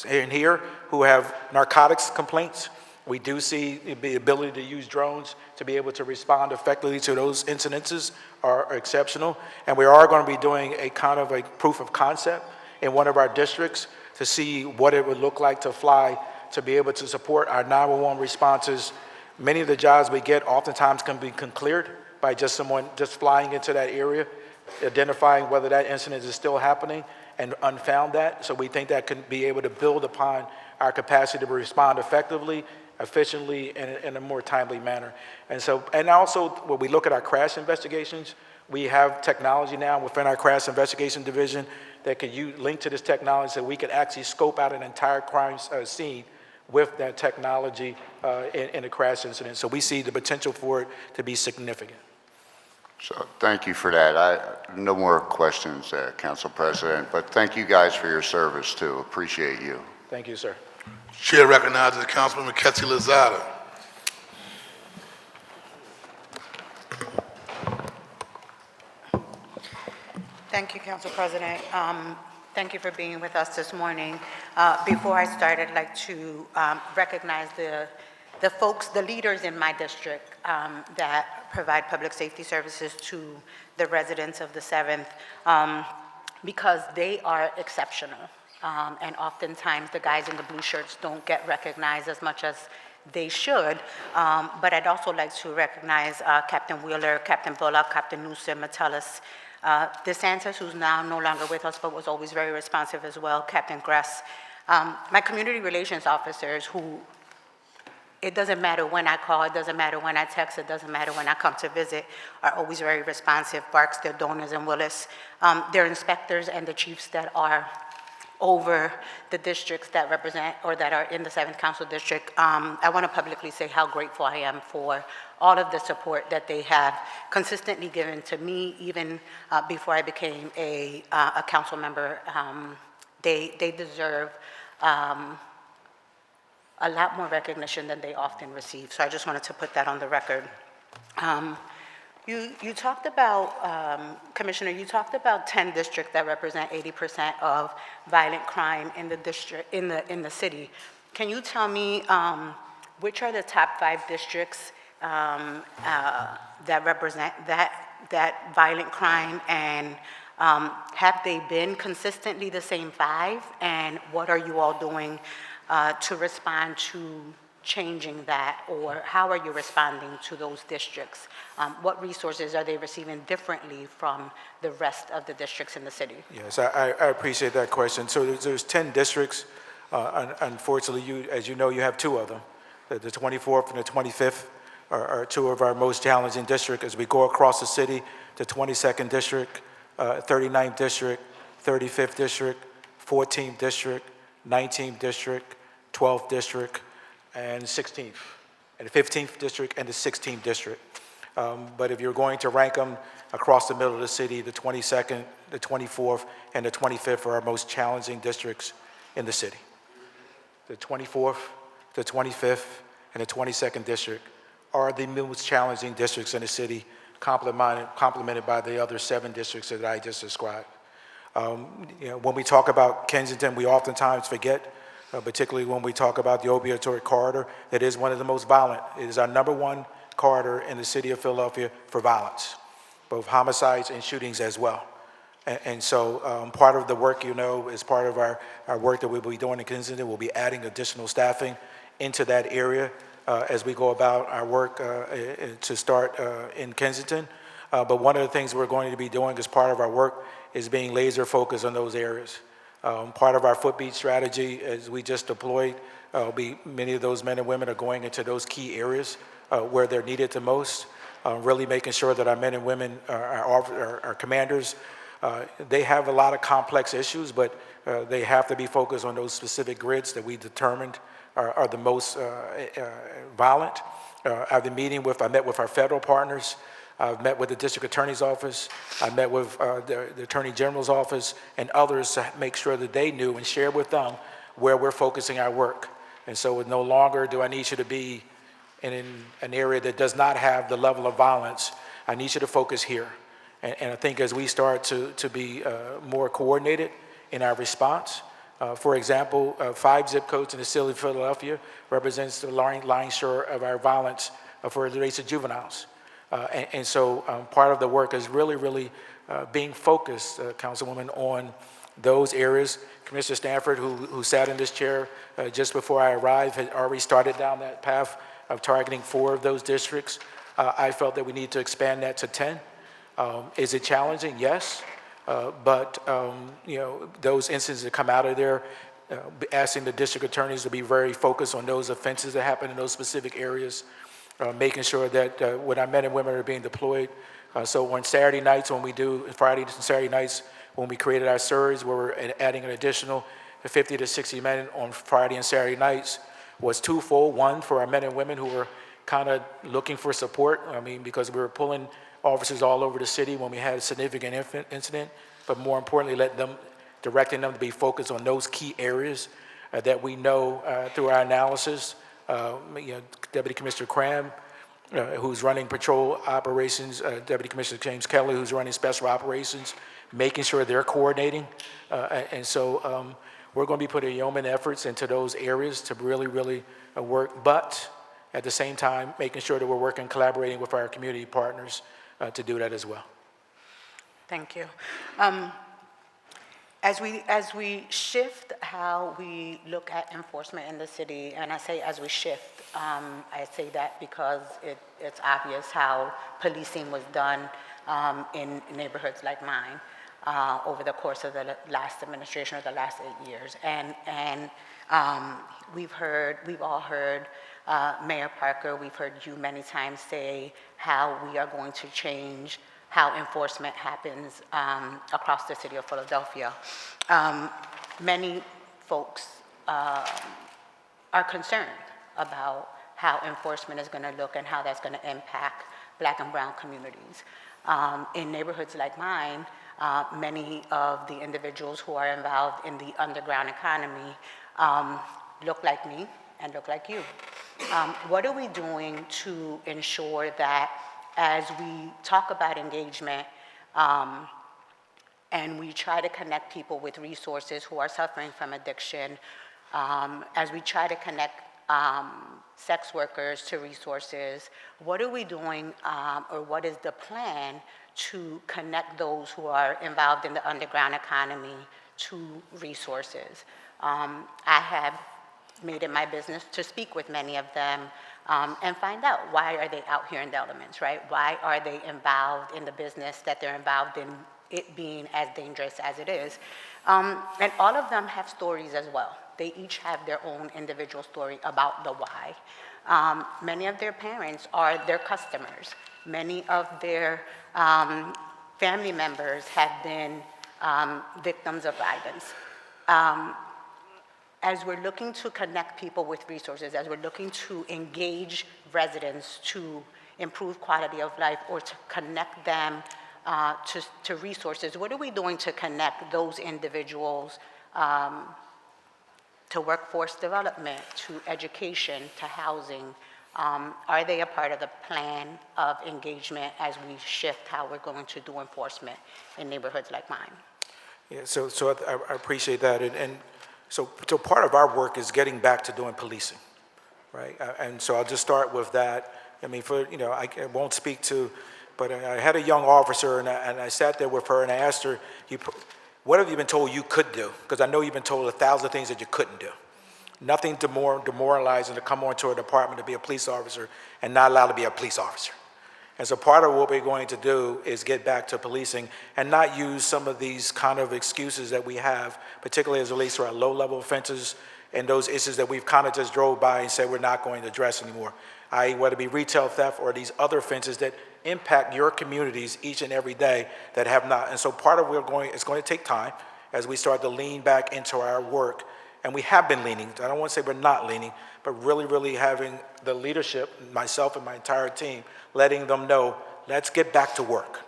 in here who have narcotics complaints, we do see the ability to use drones to be able to respond effectively to those incidences are exceptional. And we are going to be doing a kind of a proof of concept in one of our districts to see what it would look like to fly to be able to support our 911 responses. Many of the jobs we get oftentimes can be cleared by just someone just flying into that area, identifying whether that incident is still happening and unfound that. So we think that can be able to build upon our capacity to respond effectively, efficiently, and in a more timely manner. And also when we look at our crash investigations, we have technology now within our crash investigation division that could link to this technology so we could actually scope out an entire crime scene with that technology in a crash incident. So we see the potential for it to be significant. So thank you for that. No more questions, Council President, but thank you guys for your service too. Appreciate you. Thank you, sir. Chair recognizes Councilman Ketty Lozada. Thank you, Council President. Thank you for being with us this morning. Before I start, I'd like to recognize the folks, the leaders in my district that provide public safety services to the residents of the 7th because they are exceptional. And oftentimes the guys in the blue shirts don't get recognized as much as they should. But I'd also like to recognize Captain Wheeler, Captain Bullock, Captain Nuisance, Metellus, DeSantis, who's now no longer with us, but was always very responsive as well, Captain Gress, my community relations officers who, it doesn't matter when I call, it doesn't matter when I text, it doesn't matter when I come to visit, are always very responsive, Barksdale, Donors, and Willis. Their inspectors and the chiefs that are over the districts that represent or that are in the 7th Council District. I want to publicly say how grateful I am for all of the support that they have consistently given to me, even before I became a council member. They deserve a lot more recognition than they often receive. So I just wanted to put that on the record. You talked about, Commissioner, you talked about 10 districts that represent 80% of violent crime in the district, in the city. Can you tell me which are the top 5 districts that represent that violent crime, and have they been consistently the same 5? And what are you all doing to respond to changing that, or how are you responding to those districts? What resources are they receiving differently from the rest of the districts in the city? Yes, I appreciate that question. So there's 10 districts. Unfortunately, as you know, you have 2 of them. The 24th and the 25th are 2 of our most challenging districts. As we go across the city, the 22nd district, 39th district, 35th district, 14th district, 19th district, 12th district, and 16th, and the 15th district and the 16th district. But if you're going to rank them across the middle of the city, the 22nd, the 24th, and the 25th are our most challenging districts in the city. The 24th, the 25th, and the 22nd district are the most challenging districts in the city, complemented by the other 7 districts that I just described. When we talk about Kensington, we oftentimes forget, particularly when we talk about the opioid corridor, that is one of the most violent. It is our #1 corridor in the city of Philadelphia for violence, both homicides and shootings as well. And so part of the work, is part of our work that we'll be doing in Kensington. We'll be adding additional staffing into that area as we go about our work to start in Kensington. But one of the things we're going to be doing as part of our work is being laser focused on those areas. Part of our footbeat strategy, as we just deployed, many of those men and women are going into those key areas where they're needed the most, really making sure that our men and women, our commanders, they have a lot of complex issues, but they have to be focused on those specific grids that we determined are the most violent. I met with our federal partners. I've met with the district attorney's office. I met with the attorney general's office and others to make sure that they knew and share with them where we're focusing our work. And so no longer do I need you to be in an area that does not have the level of violence. I need you to focus here. And I think as we start to be more coordinated in our response, for example, 5 zip codes in the city of Philadelphia represents the lion's share of our violence for the race of juveniles. And so part of the work is really being focused, Councilwoman, on those areas. Commissioner Stanford, who sat in this chair just before I arrived, had already started down that path of targeting 4 of those districts. I felt that we need to expand that to 10. Is it challenging? Yes. But those incidents that come out of there, asking the district attorneys to be very focused on those offenses that happen in those specific areas, making sure that when our men and women are being deployed. So on Saturday nights, Friday and Saturday nights, when we created our surge, where we're adding an additional 50 to 60 men on Friday and Saturday nights, was twofold. One, for our men and women who were kind of looking for support. Because we were pulling officers all over the city when we had a significant incident, but more importantly, directing them to be focused on those key areas that we know through our analysis. Deputy Commissioner Cram, who's running patrol operations, Deputy Commissioner James Kelly, who's running special operations, making sure they're coordinating. And so we're going to be putting yeoman efforts into those areas to really work, but at the same time, making sure that we're working, collaborating with our community partners to do that as well. Thank you. As we shift how we look at enforcement in the city, and I say as we shift, I say that because it's obvious how policing was done in neighborhoods like mine over the course of the last administration or the last 8 years. And we've all heard Mayor Parker, we've heard you many times say how we are going to change how enforcement happens across the city of Philadelphia. Many folks are concerned about how enforcement is going to look and how that's going to impact Black and brown communities. In neighborhoods like mine, many of the individuals who are involved in the underground economy look like me and look like you. What are we doing to ensure that as we talk about engagement and we try to connect people with resources who are suffering from addiction, as we try to connect sex workers to resources. What are we doing, or what is the plan to connect those who are involved in the underground economy to resources? I have made it my business to speak with many of them and find out, why are they out here in the elements, right? Why are they involved in the business that they're involved in, it being as dangerous as it is? And all of them have stories as well. They each have their own individual story about the why. Many of their parents are their customers. Many of their family members have been victims of violence. As we're looking to connect people with resources, as we're looking to engage residents to improve quality of life or to connect them to resources, what are we doing to connect those individuals to workforce development, to education, to housing? Are they a part of the plan of engagement as we shift how we're going to do enforcement in neighborhoods like mine? Yeah, so I appreciate that. And so part of our work is getting back to doing policing, right? And so I'll just start with that. I mean, I won't speak to, but I had a young officer, and I sat there with her, and I asked her, what have you been told you could do? Because I know you've been told 1,000 things that you couldn't do. Nothing demoralizing to come onto a department to be a police officer and not allowed to be a police officer. And so part of what we're going to do is get back to policing and not use some of these kind of excuses that we have, particularly as it relates to our low-level offenses and those issues that we've kind of just drove by and said we're not going to address anymore, i.e. whether it be retail theft or these other offenses that impact your communities each and every day that have not. And so part of it's going to take time as we start to lean back into our work. And we have been leaning. I don't want to say we're not leaning, but really, really having the leadership, myself and my entire team, letting them know, let's get back to work.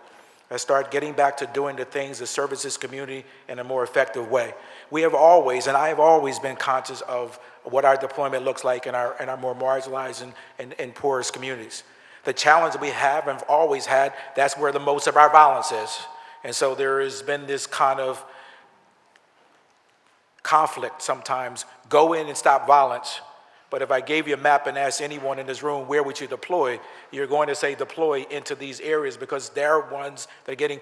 Let's start getting back to doing the things that service this community in a more effective way. We have always, and I have always been conscious of what our deployment looks like in our more marginalized and poorest communities. The challenge that we have and have always had, that's where the most of our violence is. And so there has been this kind of conflict sometimes, go in and stop violence. But if I gave you a map and asked anyone in this room, where would you deploy? You're going to say deploy into these areas because they're ones that are getting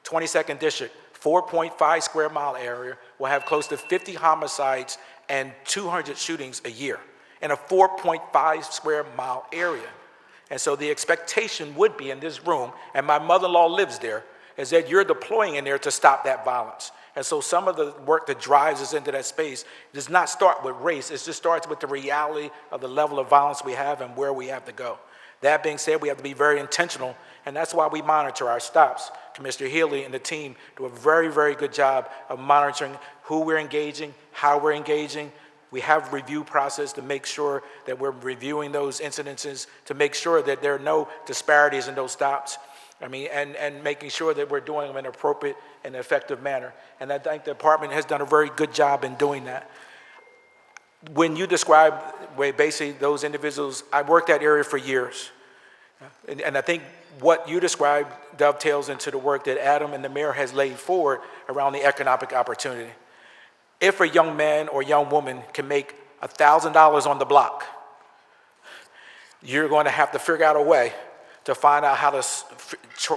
22nd district, 4.5 square mile area, will have close to 50 homicides and 200 shootings a year in a 4.5 square mile area. And so the expectation would be in this room, and my mother-in-law lives there, is that you're deploying in there to stop that violence. And so some of the work that drives us into that space does not start with race. It just starts with the reality of the level of violence we have and where we have to go. That being said, we have to be very intentional, and that's why we monitor our stops. Commissioner Healy and the team do a very, very good job of monitoring who we're engaging, how we're engaging. We have a review process to make sure that we're reviewing those incidences, to make sure that there are no disparities in those stops. I mean, and making sure that we're doing them in an appropriate and effective manner. And I think the department has done a very good job in doing that. When you describe basically those individuals, I worked that area for years. And I think what you described dovetails into the work that Adam and the mayor has laid forward around the economic opportunity. If a young man or young woman can make $1,000 on the block, you're going to have to figure out a way to find out how to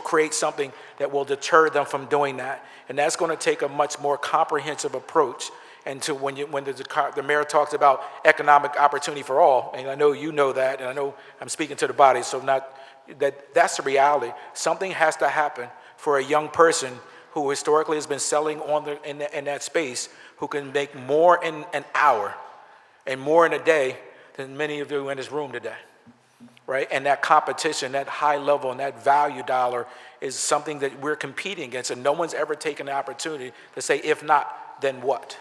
create something that will deter them from doing that. And that's going to take a much more comprehensive approach. And to when the mayor talks about economic opportunity for all, and I know you know that, and I know I'm speaking to the body, so that's the reality. Something has to happen for a young person who historically has been selling in that space, who can make more in an hour and more in a day than many of you in this room today. Right? And that competition, that high level, and that value dollar is something that we're competing against, and no one's ever taken the opportunity to say, if not, then what?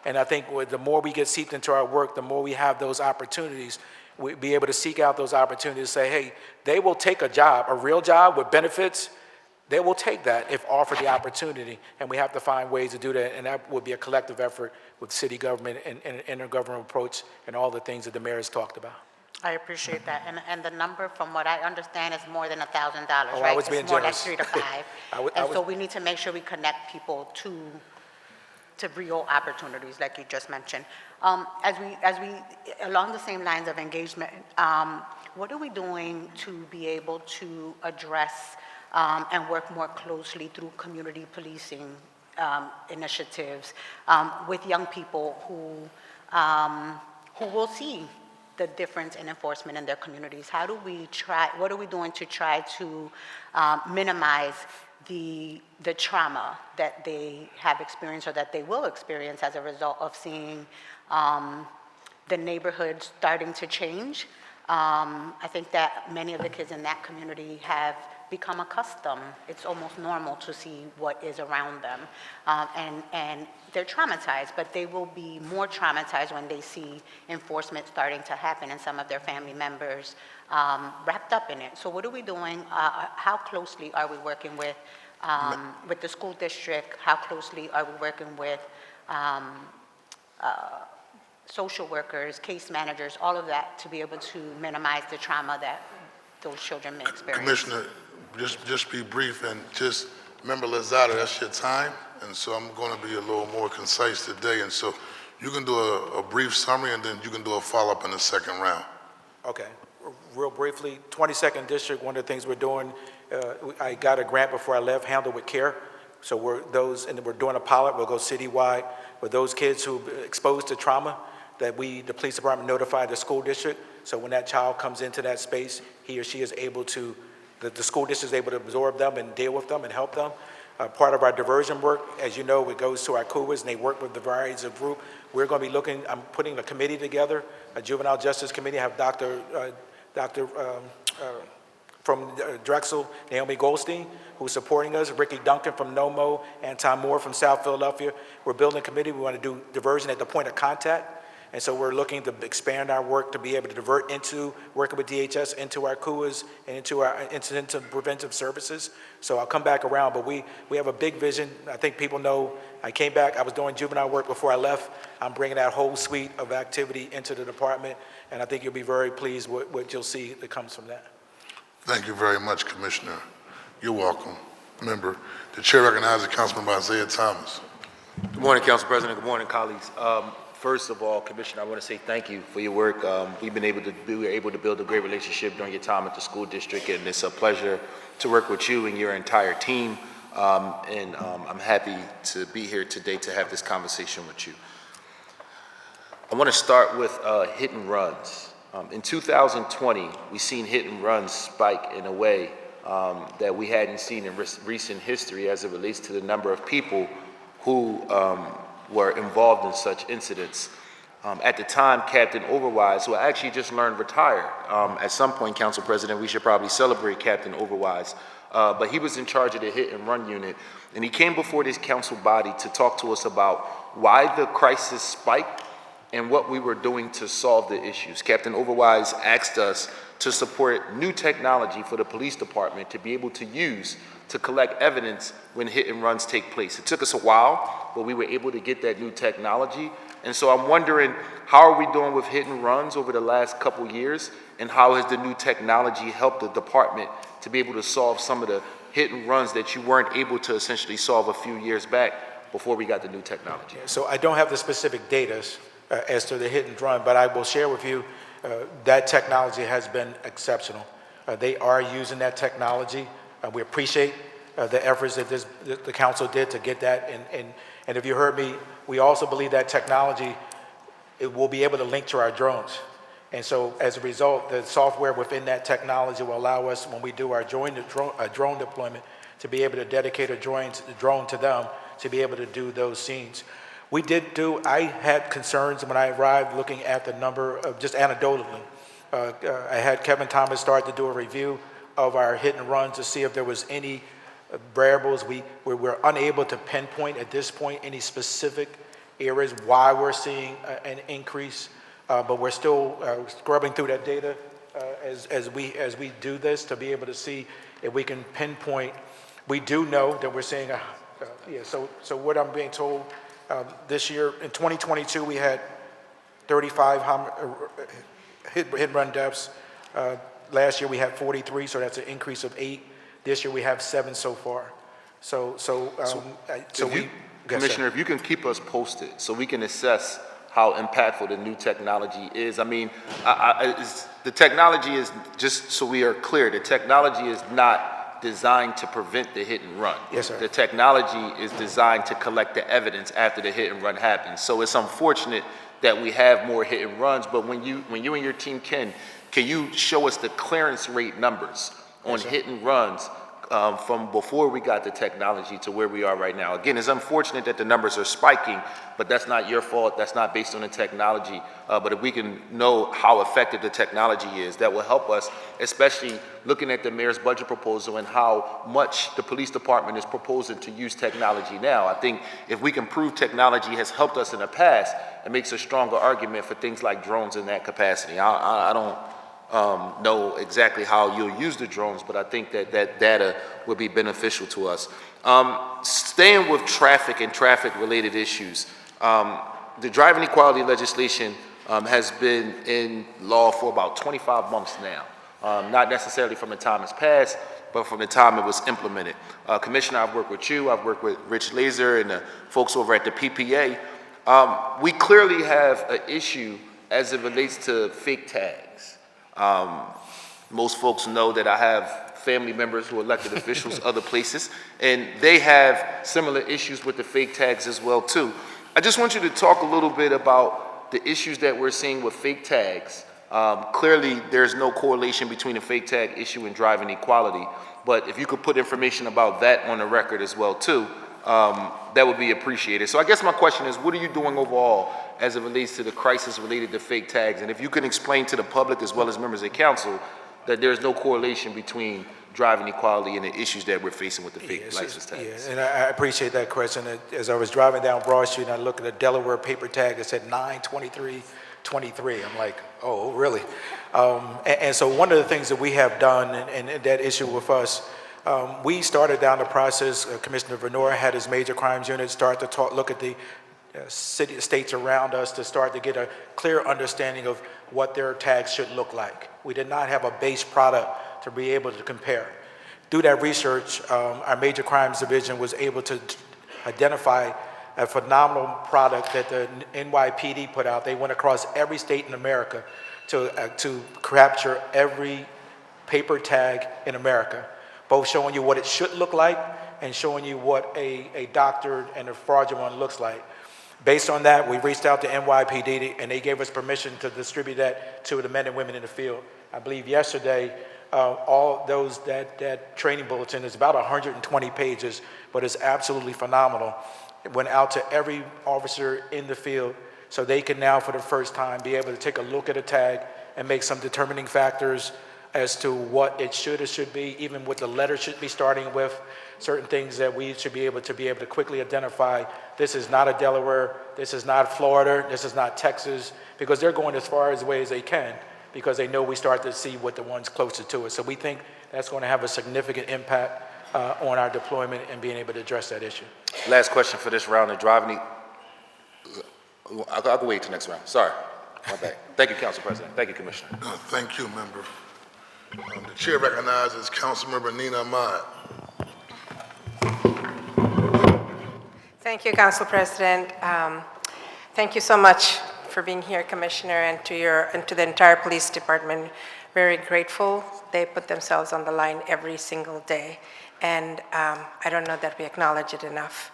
And I think the more we get seeped into our work, the more we have those opportunities, we'll be able to seek out those opportunities to say, hey, they will take a job, a real job with benefits. They will take that if offered the opportunity, and we have to find ways to do that, and that would be a collective effort with city government and intergovernmental approach and all the things that the mayor has talked about. I appreciate that, and the number, from what I understand, is more than $1,000, Oh, right? I was being it's more generous. like 3 to 5, I and was- so we need to make sure we connect people to to real opportunities, like you just mentioned. As we, along the same lines of engagement, what are we doing to be able to address and work more closely through community policing initiatives with young people who will see the difference in enforcement in their communities? What are we doing to try to minimize the trauma that they have experienced or that they will experience as a result of seeing the neighborhood starting to change? I think that many of the kids in that community have become accustomed. It's almost normal to see what is around them. And they're traumatized, but they will be more traumatized when they see enforcement starting to happen and some of their family members wrapped up in it. So what are we doing? How closely are we working with the school district? How closely are we working with social workers, case managers, all of that, to be able to minimize the trauma that those children may experience? Commissioner, just be brief and just remember, Lizada, that's your time, and so I'm going to be a little more concise today, and so you can do a brief summary and then you can do a follow-up in the second round. Okay, real briefly, 22nd District, one of the things we're doing, I got a grant before I left, Handle with Care. So we're doing a pilot, we'll go citywide with those kids who are exposed to trauma, that the police department notify the school district. So when that child comes into that space, he or she is able to, the school district is able to absorb them and deal with them and help them. Part of our diversion work, as you know, it goes to our CUAs and they work with the varieties of group. We're going to be looking, I'm putting a committee together, a juvenile justice committee. I have Dr. From Drexel, Naomi Goldstein, who's supporting us, Ricky Duncan from NOMO, Anton Moore from South Philadelphia. We're building a committee. We want to do diversion at the point of contact. And so we're looking to expand our work to be able to divert into working with DHS, into our CUAs, and into our incident and preventive services. So I'll come back around, but we have a big vision. I think people know I came back, I was doing juvenile work before I left. I'm bringing that whole suite of activity into the department, and I think you'll be very pleased with what you'll see that comes from that. Thank you very much, Commissioner. You're welcome. Member, the chair recognizes Councilman Isaiah Thomas. Good morning, Council President. Good morning, colleagues. First of all, Commissioner, I want to say thank you for your work. We were able to build a great relationship during your time at the school district, and it's a pleasure to work with you and your entire team. I'm happy to be here today to have this conversation with you. I want to start with hit and runs. In 2020, we've seen hit and runs spike in a way that we hadn't seen in recent history as it relates to the number of people who were involved in such incidents. At the time, Captain Overwise, who I actually just learned retired. At some point, Council President, we should probably celebrate Captain Overwise. But he was in charge of the hit and run unit. And he came before this council body to talk to us about why the crisis spiked and what we were doing to solve the issues. Captain Overwise asked us to support new technology for the police department to be able to use to collect evidence when hit and runs take place. It took us a while, but we were able to get that new technology. And so I'm wondering, how are we doing with hit and runs over the last couple years, and how has the new technology helped the department to be able to solve some of the hit and runs that you weren't able to essentially solve a few years back before we got the new technology? So I don't have the specific data as to the hit and run, but I will share with you that technology has been exceptional. They are using that technology. We appreciate the efforts that the council did to get that. And if you heard me, we also believe that technology, it will be able to link to our drones. And so as a result, the software within that technology will allow us, when we do our drone deployment, to be able to dedicate a drone to them to be able to do those scenes. I had concerns when I arrived looking at the number of, just anecdotally, I had Kevin Thomas start to do a review of our hit and runs to see if there was any variables. We were unable to pinpoint at this point any specific areas why we're seeing an increase, but we're still scrubbing through that data as we do this to be able to see if we can pinpoint. We do know that we're seeing so what I'm being told, this year in 2022 we had 35 hit and run deaths. Last year we had 43, so that's an increase of 8. This year we have 7 so far. Commissioner, if you can keep us posted so we can assess how impactful the new technology is. I mean, the technology is, just so we are clear, the technology is not designed to prevent the hit and run. Yes, sir. The technology is designed to collect the evidence after the hit and run happens. So it's unfortunate that we have more hit and runs, but when you and your team can you show us the clearance rate numbers on hit and runs from before we got the technology to where we are right now? Again, it's unfortunate that the numbers are spiking, but that's not your fault. That's not based on the technology. But if we can know how effective the technology is, that will help us, especially looking at the mayor's budget proposal and how much the police department is proposing to use technology now. I think if we can prove technology has helped us in the past, it makes a stronger argument for things like drones in that capacity. I don't know exactly how you'll use the drones, but I think that that data would be beneficial to us. Staying with traffic and traffic-related issues, the driving equality legislation has been in law for about 25 months now, not necessarily from the time it's passed, but from the time it was implemented. Commissioner, I've worked with you, I've worked with Rich Laser and the folks over at the PPA. We clearly have an issue as it relates to fake tags. Most folks know that I have family members who are elected officials other places, and they have similar issues with the fake tags as well too. I just want you to talk a little bit about the issues that we're seeing with fake tags. Clearly, there's no correlation between the fake tag issue and driving equality, but if you could put information about that on the record as well too, that would be appreciated. So I guess my question is, what are you doing overall as it relates to the crisis related to fake tags? And if you can explain to the public as well as members of council that there's no correlation between driving equality and the issues that we're facing with the fake license tags. Yeah, and I appreciate that question. As I was driving down Broad Street and I looked at a Delaware paper tag that said 9/23/23. I'm like, oh, really? And so one of the things that we have done, and that issue with us, we started down the process. Commissioner Venora had his major crimes unit start to look at the states around us to start to get a clear understanding of what their tags should look like. We did not have a base product to be able to compare. Through that research, our major crimes division was able to identify a phenomenal product that the NYPD put out. They went across every state in America to capture every paper tag in America, both showing you what it should look like and showing you what a doctored and a fraudulent one looks like. Based on that, we reached out to NYPD and they gave us permission to distribute that to the men and women in the field. I believe yesterday, all those, that training bulletin is about 120 pages, but it's absolutely phenomenal. It went out to every officer in the field so they can now for the first time be able to take a look at a tag and make some determining factors as to what it should be, even what the letter should be starting with, certain things that we should be able to quickly identify. This is not a Delaware, this is not Florida, this is not Texas, because they're going as far away as they can because they know we start to see what the ones closer to us. So we think that's going to have a significant impact on our deployment and being able to address that issue. Last question for this round of driving. I'll wait till next round. Sorry, my bad. Thank you, Council President. Thank you, Commissioner. Thank you, member. The chair recognizes Councilmember Nina Ahmad. Thank you, Council President. Thank you so much for being here, Commissioner, and to the entire police department. Very grateful. They put themselves on the line every single day, and I don't know that we acknowledge it enough.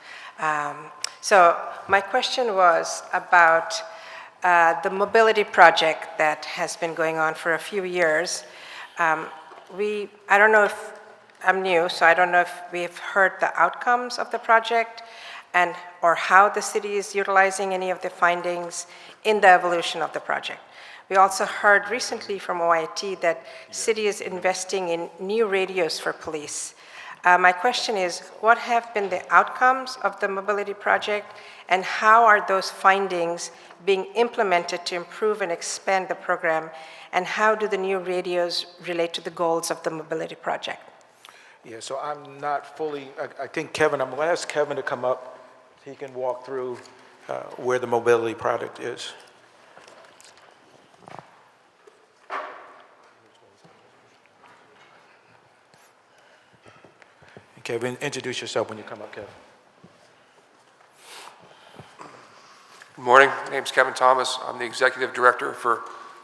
So my question was about the mobility project that has been going on for a few years. I don't know if I'm new, so I don't know if we've heard the outcomes of the project or how the city is utilizing any of the findings in the evolution of the project. We also heard recently from OIT that city is investing in new radios for police. My question is, what have been the outcomes of the mobility project, and how are those findings being implemented to improve and expand the program, and how do the new radios relate to the goals of the mobility project? Yeah, so I'm not fully, I think Kevin, I'm going to ask Kevin to come up. He can walk through where the mobility product is. Kevin, introduce yourself when you come up, Kevin. Morning. My name's Kevin Thomas. I'm the Executive Director for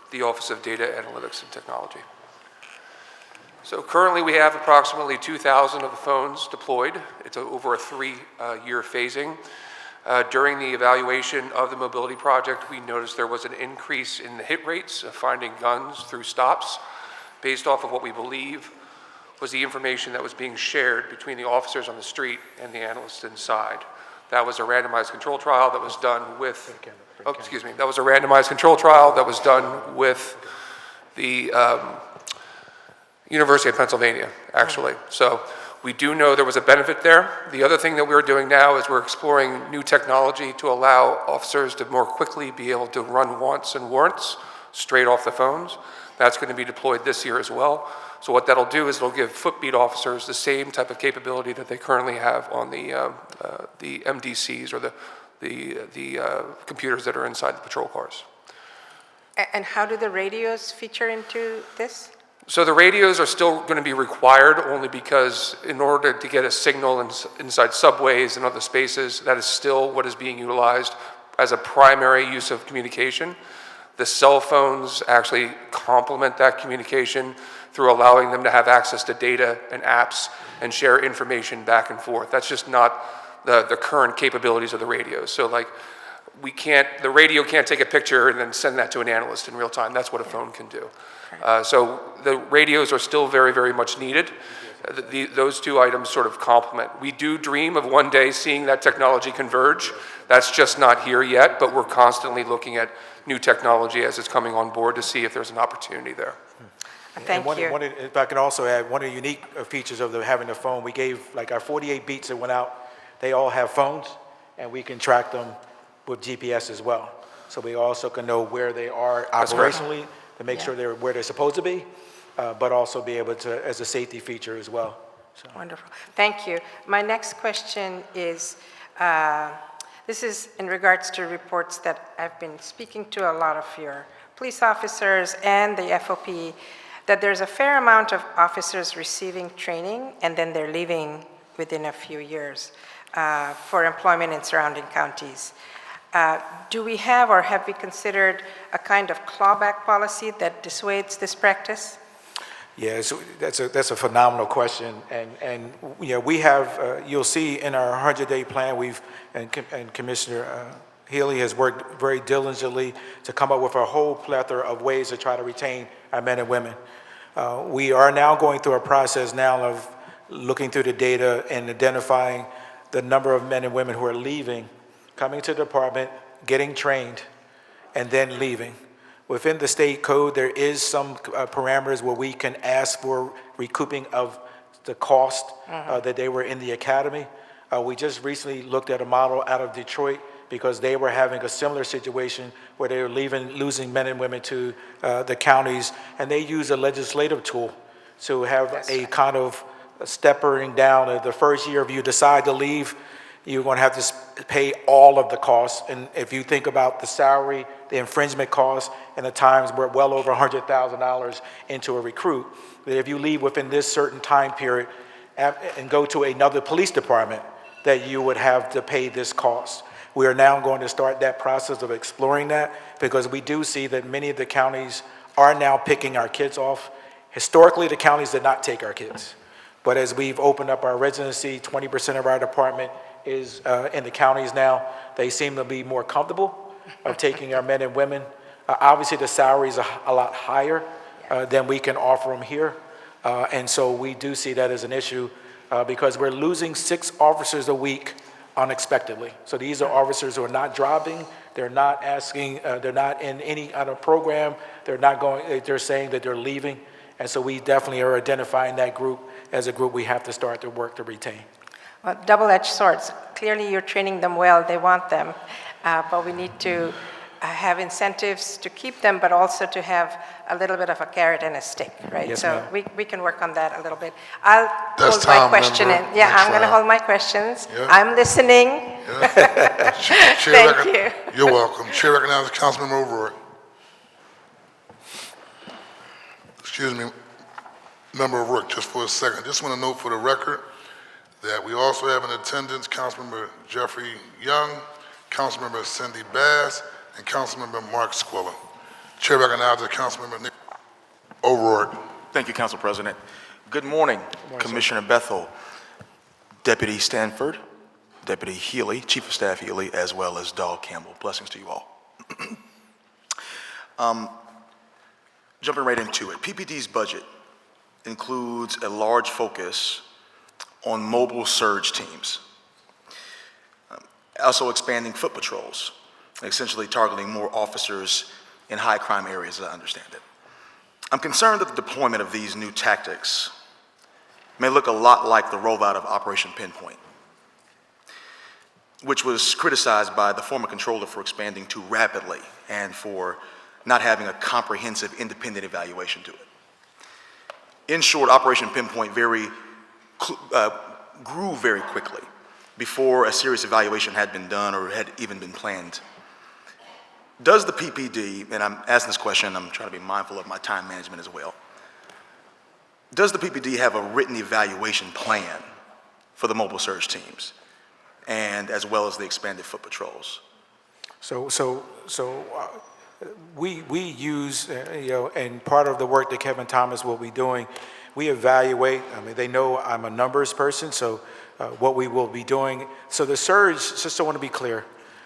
the Office of Data Analytics and Technology. So currently we have approximately 2,000 of the phones deployed. It's over a three-year phasing. During the evaluation of the mobility project, we noticed there was an increase in the hit rates of finding guns through stops based off of what we believe was the information that was being shared between the officers on the street and the analysts inside. That was a randomized control trial that was done with, that was a randomized control trial that was done with the University of Pennsylvania, actually. So we do know there was a benefit there. The other thing that we're doing now is we're exploring new technology to allow officers to more quickly be able to run wants and warrants straight off the phones. That's going to be deployed this year as well. So what that'll do is it'll give footbeat officers the same type of capability that they currently have on the MDCs or the computers that are inside the patrol cars. And how do the radios feature into this? So the radios are still going to be required only because in order to get a signal inside subways and other spaces, that is still what is being utilized as a primary use of communication. The cell phones actually complement that communication through allowing them to have access to data and apps and share information back and forth. That's just not the current capabilities of the radios. So like the radio can't take a picture and then send that to an analyst in real time. That's what a phone can do. So the radios are still very, very much needed. Those two items sort of complement. We do dream of one day seeing that technology converge. That's just not here yet, but we're constantly looking at new technology as it's coming on board to see if there's an opportunity there. Thank you. If I can also add, one of the unique features of having the phone, we gave like our 48 beats that went out, they all have phones, and we can track them with GPS as well. So we also can know where they are operationally to make sure they're where they're supposed to be, but also be able to, as a safety feature as well. So. Wonderful. Thank you. My next question is, this is in regards to reports that I've been speaking to a lot of your police officers and the FOP, that there's a fair amount of officers receiving training and then they're leaving within a few years for employment in surrounding counties. Do we have or have we considered a kind of clawback policy that dissuades this practice? Yeah, so that's a phenomenal question, and you know, we have you'll see in our 100-day plan and Commissioner Healy has worked very diligently to come up with a whole plethora of ways to try to retain our men and women. We are now going through a process now of looking through the data and identifying the number of men and women who are leaving, coming to the department, getting trained, and then leaving. Within the state code, there is some parameters where we can ask for recouping of the cost that they were in the academy. We just recently looked at a model out of Detroit because they were having a similar situation where they were losing men and women to the counties, and they use a legislative tool to have a kind of stepping down. The first year, if you decide to leave, you're going to have to pay all of the costs. And if you think about the salary, the infringement costs, and the times we're well over $100,000 into a recruit, that if you leave within this certain time period and go to another police department, that you would have to pay this cost. We are now going to start that process of exploring that because we do see that many of the counties are now picking our kids off. Historically, the counties did not take our kids. But as we've opened up our residency, 20% of our department is in the counties now. They seem to be more comfortable of taking our men and women. Obviously, the salaries are a lot higher than we can offer them here. And so we do see that as an issue because we're losing 6 officers a week unexpectedly. So these are officers who are not dropping. They're not asking, they're not in any kind of program. They're saying that they're leaving. And so we definitely are identifying that group as a group we have to start to work to retain. Well, double-edged swords. Clearly, you're training them well. They want them. But we need to have incentives to keep them, but also to have a little bit of a carrot and a stick, right? Yes, so ma'am. we can work on that a little bit. I'll That's hold my time, question member. in. Yeah, Next I'm going to round. hold my questions. Yeah. I'm listening. Thank you. You're welcome. Chair recognizes Councilmember O'Rourke. Excuse me, Member O'Rourke, just for a second. Just want to note for the record that we also have in attendance Councilmember Jeffrey Young Councilmember Cindy Bass, and Councilmember Mark Squilla. Chair recognizes Councilmember Nick O'Rourke. Thank you, Council President. Good morning, Commissioner Bethel, Deputy Stanford, Deputy Healy, Chief of Staff Healy, as well as Dog Campbell. Blessings to you all. Jumping right into it, PPD's budget includes a large focus on mobile surge teams, also expanding foot patrols, essentially targeting more officers in high crime areas, as I understand it. I'm concerned that the deployment of these new tactics may look a lot like the rollout of Operation Pinpoint, which was criticized by the former controller for expanding too rapidly and for not having a comprehensive independent evaluation to it. In short, Operation Pinpoint grew very quickly before a serious evaluation had been done or had even been planned. Does the PPD, and I'm asking this question, I'm trying to be mindful of my time management as well, does the PPD have a written evaluation plan for the mobile surge teams and as well as the expanded foot patrols? We use, and part of the work that Kevin Thomas will be doing, we evaluate, they know I'm a numbers person, so what we will be doing. So the surge, just I want to be clear,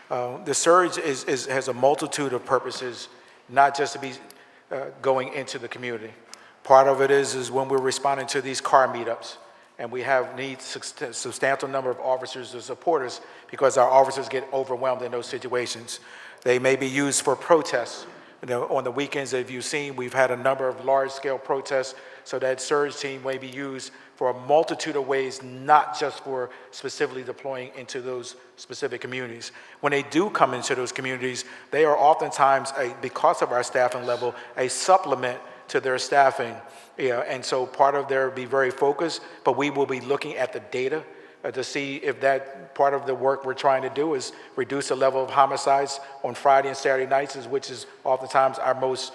the surge has a multitude of purposes, not just to be going into the community. Part of it is when we're responding to these car meetups, and we need substantial number of officers to support us because our officers get overwhelmed in those situations. They may be used for protests. On the weekends, if you've seen, we've had a number of large-scale protests, so that surge team may be used for a multitude of ways, not just for specifically deploying into those specific communities. When they do come into those communities, they are oftentimes, because of our staffing level, a supplement to their staffing. And so part of their be very focused, but we will be looking at the data to see if that part of the work we're trying to do is reduce the level of homicides on Friday and Saturday nights, which is oftentimes our most,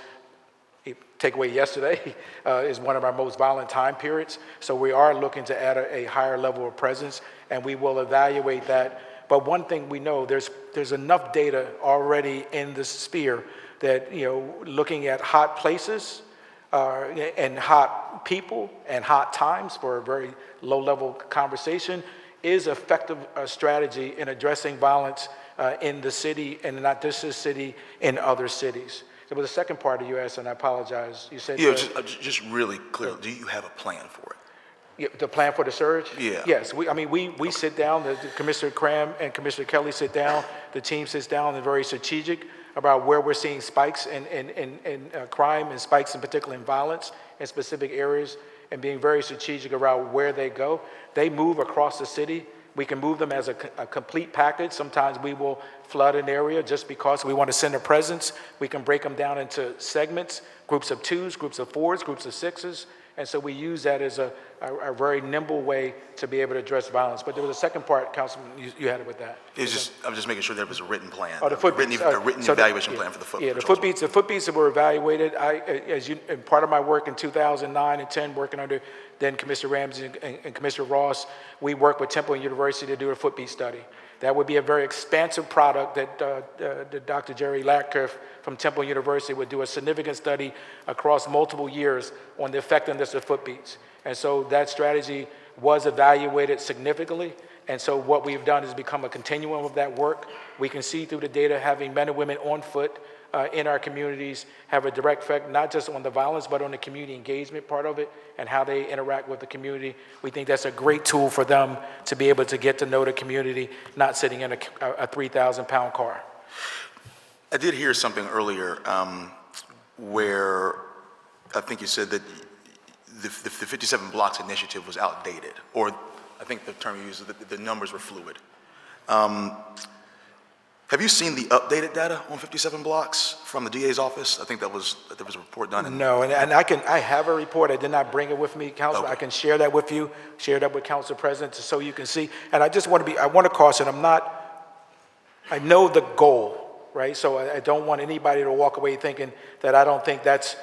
takeaway yesterday, is one of our most violent time periods. So we are looking to add a higher level of presence, and we will evaluate that. But one thing we know, there's enough data already in the sphere that, looking at hot places, and hot people and hot times for a very low-level conversation is effective strategy in addressing violence in the city, and not just this city, in other cities. There was a second part of you asked, and I apologize. You said just really clear. Do you have a plan for it? The plan for the surge? Yeah. Yes. We sit down. The Commissioner Cram and Commissioner Kelly sit down. The team sits down and very strategic about where we're seeing spikes in crime and spikes in particular in violence in specific areas, and being very strategic around where they go. They move across the city. We can move them as a complete package. Sometimes we will flood an area just because we want to send a presence. We can break them down into segments, groups of 2s, groups of 4s, groups of 6s. And so we use that as a very nimble way to be able to address violence. But there was a second part, Councilman, you had it with that. I'm just making sure there was a written plan. Oh, the foot beats. A written evaluation plan for the foot. Yeah, the foot beats that were evaluated. In part of my work in 2009 and 10, working under then Commissioner Ramsey and Commissioner Ross, we worked with Temple University to do a footbeat study. That would be a very expansive product that Dr. Jerry Latcliffe from Temple University would do a significant study across multiple years on the effectiveness of footbeats. And so that strategy was evaluated significantly. And so what we've done is become a continuum of that work. We can see through the data having men and women on foot in our communities have a direct effect, not just on the violence, but on the community engagement part of it and how they interact with the community. We think that's a great tool for them to be able to get to know the community, not sitting in a 3,000-pound car. I did hear something earlier where I think you said that the 57 blocks initiative was outdated, or I think the term you used, that the numbers were fluid. Have you seen the updated data on 57 blocks from the DA's office? I think there was a report done. No, and I have a report. I did not bring it with me, Council. Okay. I can share that with you, share that with Council President so you can see. And I just want to caution, I know the goal, right? So I don't want anybody to walk away thinking that I don't think that's,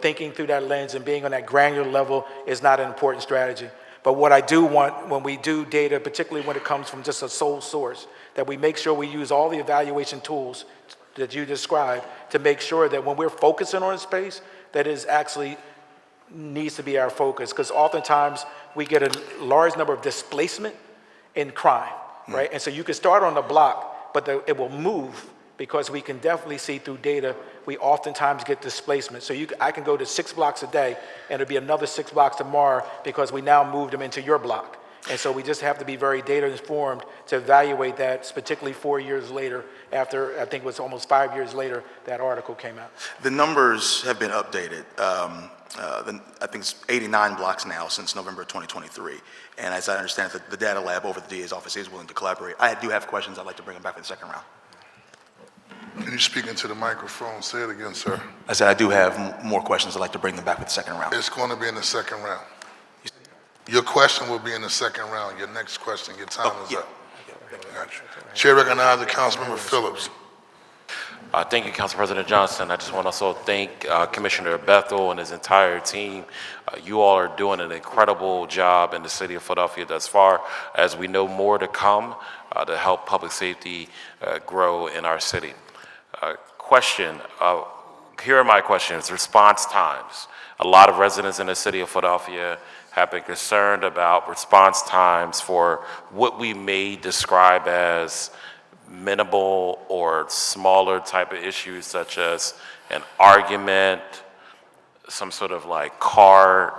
thinking through that lens and being on that granular level is not an important strategy. But what I do want when we do data, particularly when it comes from just a sole source, that we make sure we use all the evaluation tools that you described to make sure that when we're focusing on a space, that is actually needs to be our focus. Because oftentimes we get a large number of displacement in crime, right? And so you can start on the block, but it will move because we can definitely see through data, we oftentimes get displacement. So I can go to 6 blocks a day and it'll be another 6 blocks tomorrow because we now moved them into your block. And so we just have to be very data informed to evaluate that, particularly 4 years later, after I think it was almost 5 years later, that article came out. The numbers have been updated. I think it's 89 blocks now since November 2023. And as I understand it, the data lab over the DA's office is willing to collaborate. I do have questions. I'd like to bring them back for the second round. Can you speak into the microphone? Say it again, sir. I said I do have more questions. I'd like to bring them back for the second round. It's going to be in the second round. Your question will be in the second round. Your next question, your time is up. Gotcha. Chair recognizes Councilmember Phillips. Thank you, Council President Johnson. I just want to also thank Commissioner Bethel and his entire team. You all are doing an incredible job in the city of Philadelphia thus far, as we know more to come to help public safety grow in our city. Here are my questions. Response times. A lot of residents in the city of Philadelphia have been concerned about response times for what we may describe as minimal or smaller type of issues, such as an argument, some sort of car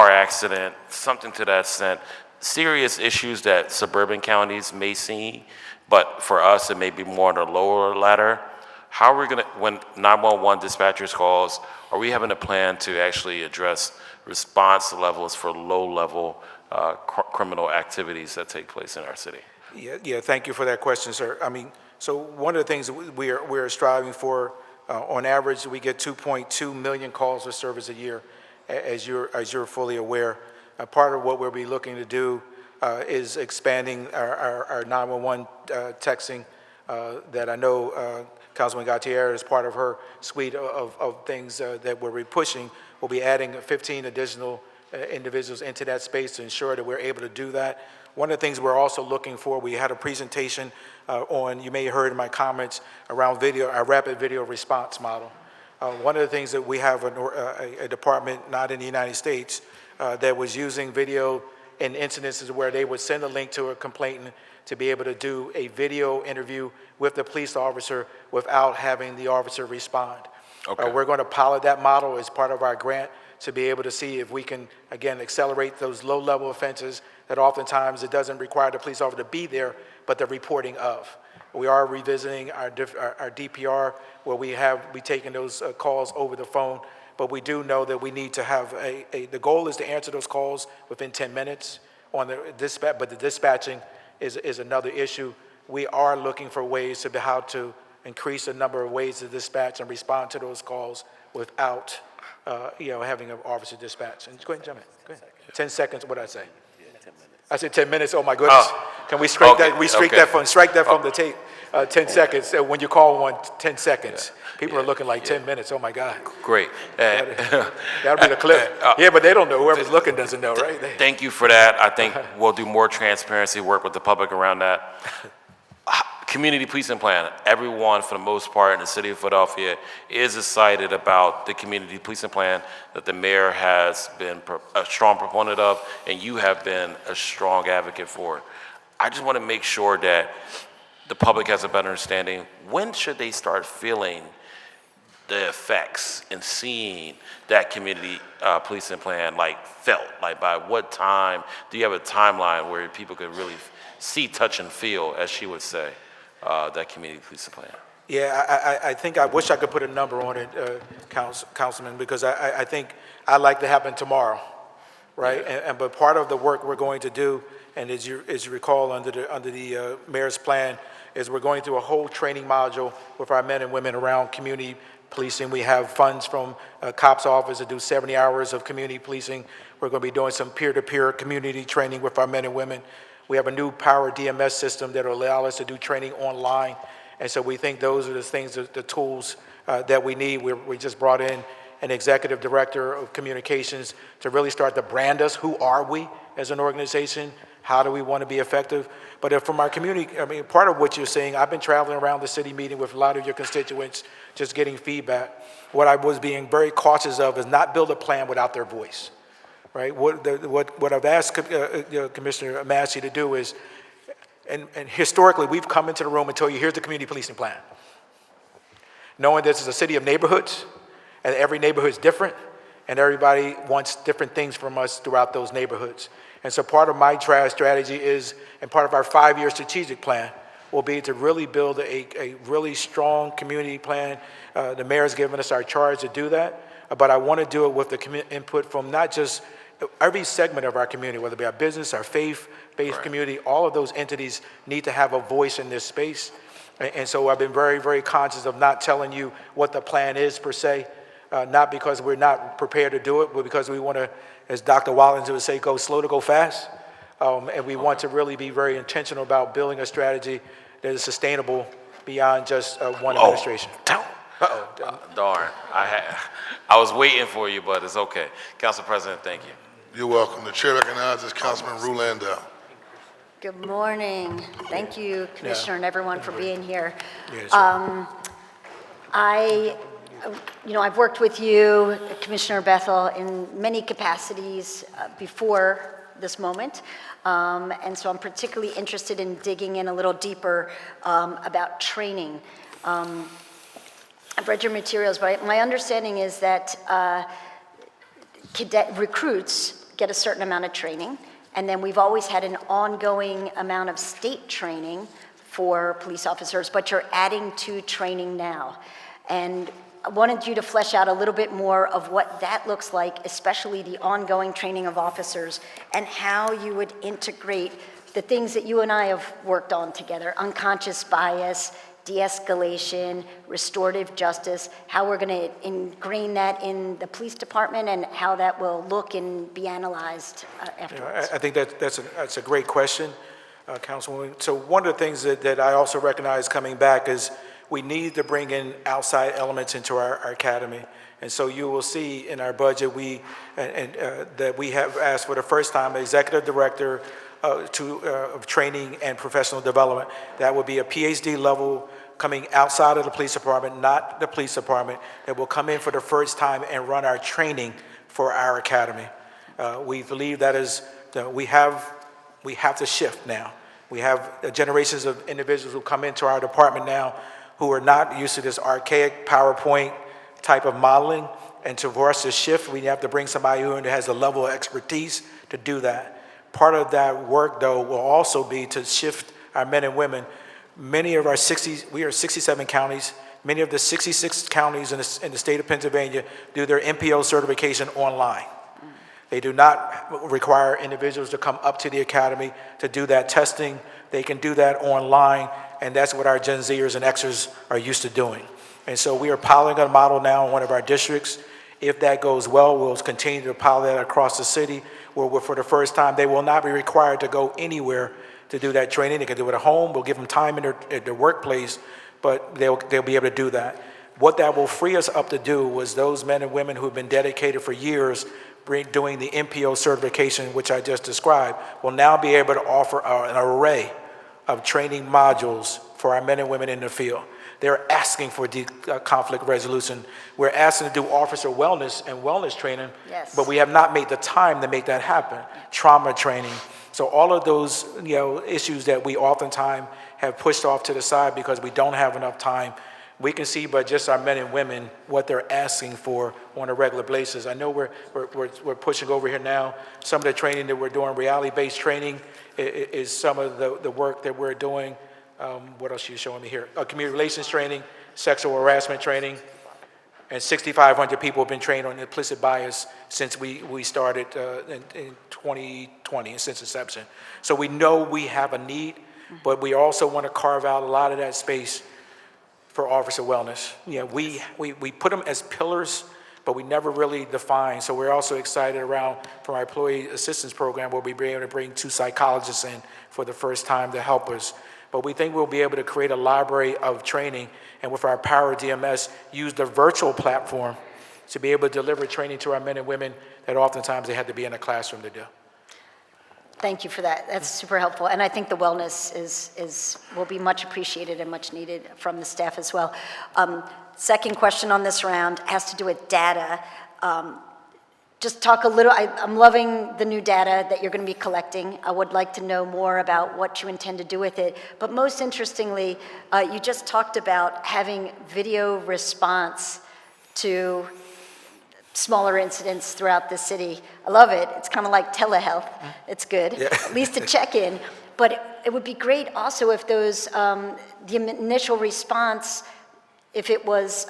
accident, something to that extent. Serious issues that suburban counties may see, but for us it may be more on the lower ladder. How are we going to, when 911 dispatchers calls, are we having a plan to actually address response levels for low-level criminal activities that take place in our city? Yeah, thank you for that question, sir. I mean, so one of the things that we're striving for, on average, we get 2.2 million calls for service a year, as you're fully aware. Part of what we'll be looking to do is expanding our 911 texting that I know Councilman Gautier, as part of her suite of things that we're pushing, will be adding 15 additional individuals into that space to ensure that we're able to do that. One of the things we're also looking for, we had a presentation on, you may have heard in my comments, around our rapid video response model. One of the things that we have a department, not in the United States, that was using video in incidences where they would send a link to a complainant to be able to do a video interview with the police officer without having the officer respond. Okay. We're going to pilot that model as part of our grant to be able to see if we can, again, accelerate those low-level offenses that oftentimes it doesn't require the police officer to be there, but the reporting of. We are revisiting our DPR, where we taking those calls over the phone, but we do know that we need to have the goal is to answer those calls within 10 minutes on the dispatch, but the dispatching is another issue. We are looking for ways to how to increase the number of ways to dispatch and respond to those calls without, having an officer dispatch. And go ahead and jump in. Go ahead. 10 seconds. What did I say? I said 10 minutes. Oh my goodness. Can we strike that? We strike that from the tape. 10 seconds. When you call one, 10 seconds. People are looking like 10 minutes. Oh my God. Great. That'll be the clip. Yeah, but they don't know. Whoever's looking doesn't know, right? Thank you for that. I think we'll do more transparency work with the public around that. Community policing plan. Everyone, for the most part, in the city of Philadelphia is excited about the community policing plan that the mayor has been a strong proponent of, and you have been a strong advocate for. I just want to make sure that the public has a better understanding. When should they start feeling the effects and seeing that community policing plan felt? By what time? Do you have a timeline where people could really see, touch, and feel, as she would say, that community policing plan? Yeah, I think I wish I could put a number on it, Councilman, because I think I'd like to happen tomorrow, right? Yeah. But part of the work we're going to do, and as you recall under the mayor's plan, is we're going through a whole training module with our men and women around community policing. We have funds from COPS office to do 70 hours of community policing. We're going to be doing some peer-to-peer community training with our men and women. We have a new power DMS system that will allow us to do training online. And so we think those are the things, the tools that we need. We just brought in an executive director of communications to really start to brand us. Who are we as an organization? How do we want to be effective? But if from our community, I mean, part of what you're saying, I've been traveling around the city meeting with a lot of your constituents, just getting feedback. What I was being very cautious of is not build a plan without their voice, right? What I've asked Commissioner Massey to do is, and historically, we've come into the room and told you, here's the community policing plan. Knowing this is a city of neighborhoods, and every neighborhood is different, and everybody wants different things from us throughout those neighborhoods. And so part of my strategy is, and part of our 5-year strategic plan, will be to really build a really strong community plan. The mayor's given us our charge to do that, but I want to do it with the input from not just every segment of our community, whether it be our business, our faith-based community, all of those entities need to have a voice in this space. And so I've been very, very conscious of not telling you what the plan is per se, not because we're not prepared to do it, but because we want to, as Dr. Watkins would say, go slow to go fast. And we want to really be very intentional about building a strategy that is sustainable beyond just one administration. Darn, I was waiting for you, but it's okay. Council President, thank you. You're welcome. The chair recognizes Councilman Rulandell. Good morning. Thank you, Commissioner, and everyone for being here. I've worked with you, Commissioner Bethel, in many capacities before this moment, and so I'm particularly interested in digging in a little deeper about training. I've read your materials, but my understanding is that cadet recruits get a certain amount of training, and then we've always had an ongoing amount of state training for police officers, but you're adding to training now. And I wanted you to flesh out a little bit more of what that looks like, especially the ongoing training of officers, and how you would integrate the things that you and I have worked on together: unconscious bias, de-escalation, restorative justice, how we're going to ingrain that in the police department, and how that will look and be analyzed afterwards. I think that's a great question, Councilwoman. So one of the things that I also recognize coming back is we need to bring in outside elements into our academy. And so you will see in our budget that we have asked for the first time an executive director of training and professional development. That will be a PhD level coming outside of the police department, not the police department, that will come in for the first time and run our training for our academy. We believe that is, we have to shift now. We have generations of individuals who come into our department now who are not used to this archaic PowerPoint type of modeling. And so for us to shift, we have to bring somebody who has a level of expertise to do that. Part of that work, though, will also be to shift our men and women. Many of our we are 67 counties. Many of the 66 counties in the state of Pennsylvania do their NPO certification online. They do not require individuals to come up to the academy to do that testing. They can do that online, and that's what our Gen Zers and Xers are used to doing. And so we are piloting a model now in one of our districts. If that goes well, we'll continue to pilot that across the city, where for the first time, they will not be required to go anywhere to do that training. They can do it at home. We'll give them time in their workplace, but they'll be able to do that. What that will free us up to do was those men and women who have been dedicated for years doing the NPO certification, which I just described, will now be able to offer an array of training modules for our men and women in the field. They're asking for conflict resolution. We're asking to do officer wellness and wellness training, but we have not made the time to make that happen. Trauma training. So all of those issues that we oftentimes have pushed off to the side because we don't have enough time, we can see by just our men and women what they're asking for on a regular basis. I know we're pushing over here now. Some of the training that we're doing, reality-based training, is some of the work that we're doing. What else are you showing me here? Community relations training, sexual harassment training, and 6,500 people have been trained on implicit bias since we started in 2020, since inception. So we know we have a need, but we also want to carve out a lot of that space for officer wellness. We put them as pillars, but we never really define. So we're also excited around, from our employee assistance program, we'll be able to bring 2 psychologists in for the first time to help us. But we think we'll be able to create a library of training, and with our Power DMS, use the virtual platform to be able to deliver training to our men and women that oftentimes they had to be in a classroom to do. Thank you for that. That's super helpful. And I think the wellness will be much appreciated and much needed from the staff as well. Second question on this round has to do with data. Just talk a little, I'm loving the new data that you're going to be collecting. I would like to know more about what you intend to do with it. But most interestingly, you just talked about having video response to smaller incidents throughout the city. I love it. It's kind of like telehealth. It's good, at least a check-in. But it would be great also if those, the initial response, if it was,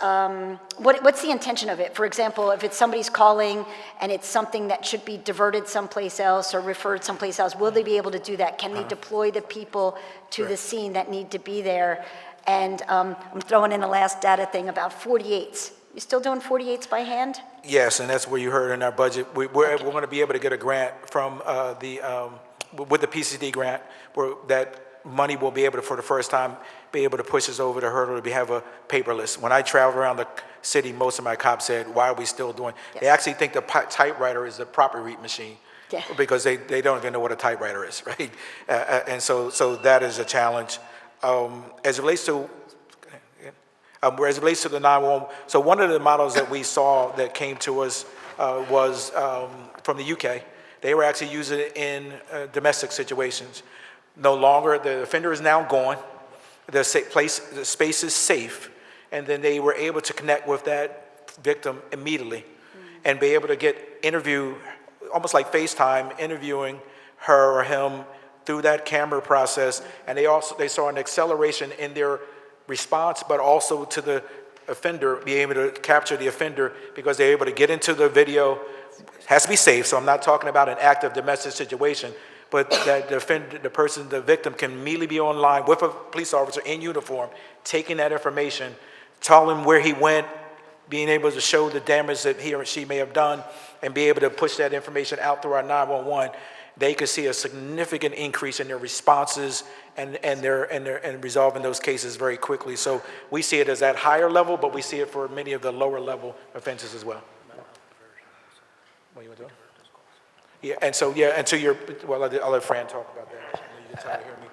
what's the intention of it? For example, if it's somebody's calling and it's something that should be diverted someplace else or referred someplace else, will they be able to do that? Can they deploy the people to the scene that need to be there? And I'm throwing in a last data thing about 48s. You still doing 48s by hand? Yes, and that's where you heard in our budget. We're going to be able to get a grant from with the PCD grant, where that money will be able to, for the first time, be able to push us over the hurdle to have a paperless. When I travel around the city, most of my cops said, why are we still doing? Yes. They actually think the typewriter is the proper read machine. Yeah. Because they don't even know what a typewriter is, right? And so that is a challenge. As it relates to the 911, so one of the models that we saw that came to us was from the UK. They were actually using it in domestic situations. No longer, the offender is now gone, the space is safe, and then they were able to connect with that victim immediately and be able to interview, almost like FaceTime, interviewing her or him through that camera process. And they saw an acceleration in their response, but also to the offender, be able to capture the offender because they're able to get into the video. It has to be safe, so I'm not talking about an active domestic situation, but that the victim can immediately be online with a police officer in uniform, taking that information, telling him where he went, being able to show the damage that he or she may have done, and be able to push that information out through our 911. They could see a significant increase in their responses and resolving those cases very quickly. So we see it as that higher level, but we see it for many of the lower level offenses as well. What you want to do? Yeah, and to your, well, I'll let Fran talk about that. You can hear me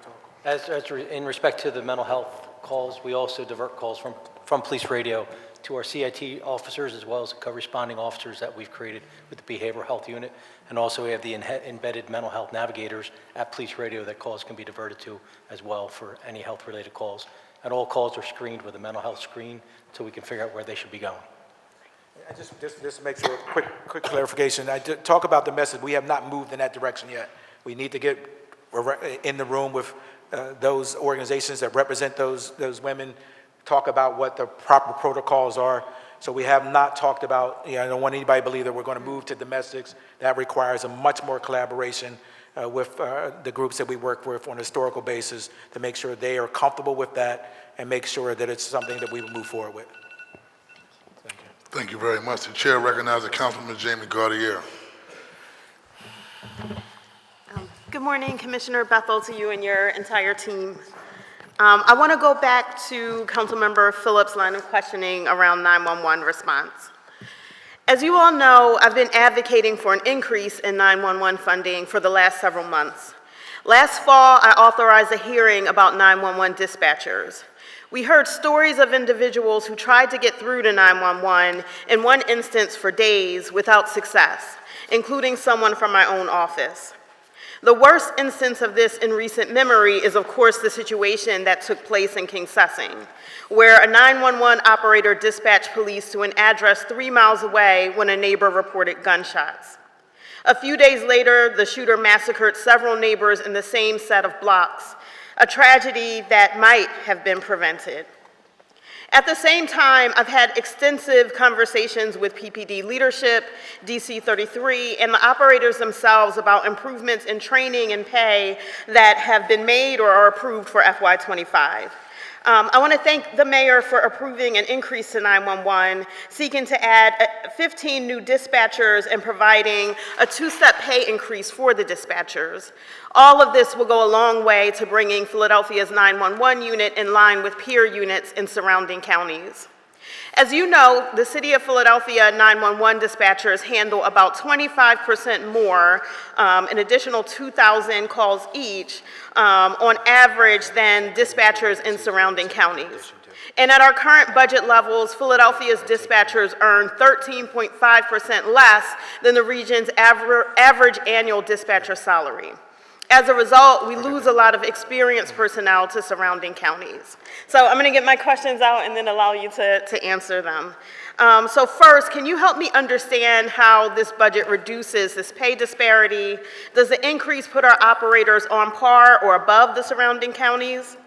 talk. In respect to the mental health calls, we also divert calls from police radio to our CIT officers as well as the co-responding officers that we've created with the behavioral health unit. And also we have the embedded mental health navigators at police radio that calls can be diverted to as well for any health-related calls. And all calls are screened with a mental health screen so we can figure out where they should be going. Just makes a quick clarification. I did talk about the message. We have not moved in that direction yet. We need to get in the room with those organizations that represent those women, talk about what the proper protocols are. So we have not talked about, I don't want anybody to believe that we're going to move to domestics. That requires a much more collaboration with the groups that we work with on a historical basis to make sure they are comfortable with that and make sure that it's something that we will move forward with. Thank you. Thank you very much. The chair recognizes Councilman Jamie Gaudier. Good morning, Commissioner Bethel, to you and your entire team. I want to go back to Councilmember Phillips' line of questioning around 911 response. As you all know, I've been advocating for an increase in 911 funding for the last several months. Last fall, I authorized a hearing about 911 dispatchers. We heard stories of individuals who tried to get through to 911, in one instance for days, without success, including someone from my own office. The worst instance of this in recent memory is, of course, the situation that took place in King Sessing, where a 911 operator dispatched police to an address 3 miles away when a neighbor reported gunshots. A few days later, the shooter massacred several neighbors in the same set of blocks, a tragedy that might have been prevented. At the same time, I've had extensive conversations with PPD leadership, DC 33, and the operators themselves about improvements in training and pay that have been made or are approved for FY25. I want to thank the mayor for approving an increase to 911, seeking to add 15 new dispatchers and providing a 2-step pay increase for the dispatchers. All of this will go a long way to bringing Philadelphia's 911 unit in line with peer units in surrounding counties. As you know, the City of Philadelphia 911 dispatchers handle about 25% more, an additional 2,000 calls each, on average than dispatchers in surrounding counties. And at our current budget levels, Philadelphia's dispatchers earn 13.5% less than the region's average annual dispatcher salary. As a result, we lose a lot of experienced personnel to surrounding counties. So I'm going to get my questions out and then allow you to answer them. So first, can you help me understand how this budget reduces this pay disparity? Does the increase put our operators on par or above the surrounding counties?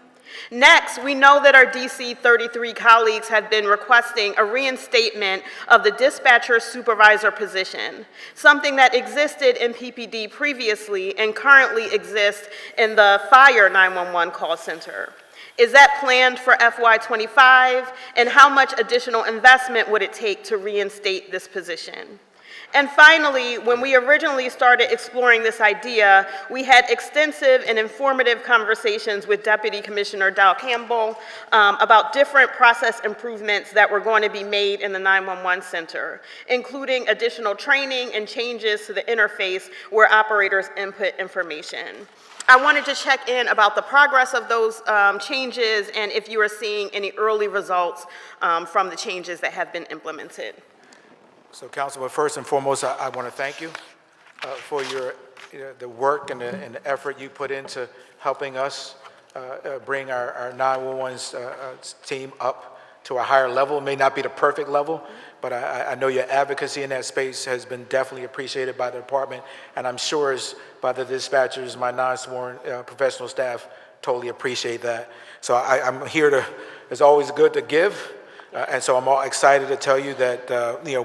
Next, we know that our DC 33 colleagues have been requesting a reinstatement of the dispatcher supervisor position, something that existed in PPD previously and currently exists in the fire 911 call center. Is that planned for FY25, and how much additional investment would it take to reinstate this position? And finally, when we originally started exploring this idea, we had extensive and informative conversations with Deputy Commissioner Dow Campbell about different process improvements that were going to be made in the 911 center, including additional training and changes to the interface where operators input information. I wanted to check in about the progress of those changes and if you are seeing any early results from the changes that have been implemented. So, Councilman, first and foremost, I want to thank you for the work and the effort you put into helping us bring our 911 team up to a higher level. It may not be the perfect level, but I know your advocacy in that space has been definitely appreciated by the department, and I'm sure as by the dispatchers, my non-sworn professional staff totally appreciate that. So I'm here to, it's always good to give. And so I'm all excited to tell you that,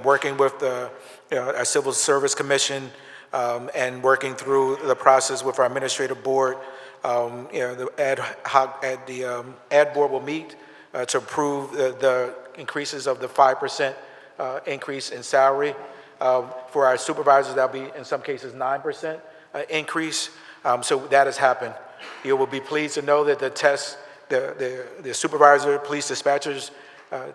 working with our Civil Service Commission and working through the process with our administrative board, the ad board will meet to approve the increases of the 5% increase in salary. For our supervisors, that'll be in some cases 9% increase. So that has happened. You will be pleased to know that the test, the supervisor, police dispatchers,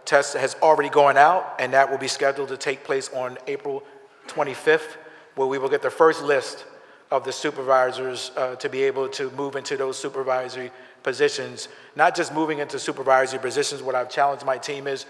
test has already gone out, and that will be scheduled to take place on April 25th, where we will get the first list of the supervisors to be able to move into those supervisory positions. Not just moving into supervisory positions, what I've challenged my team is,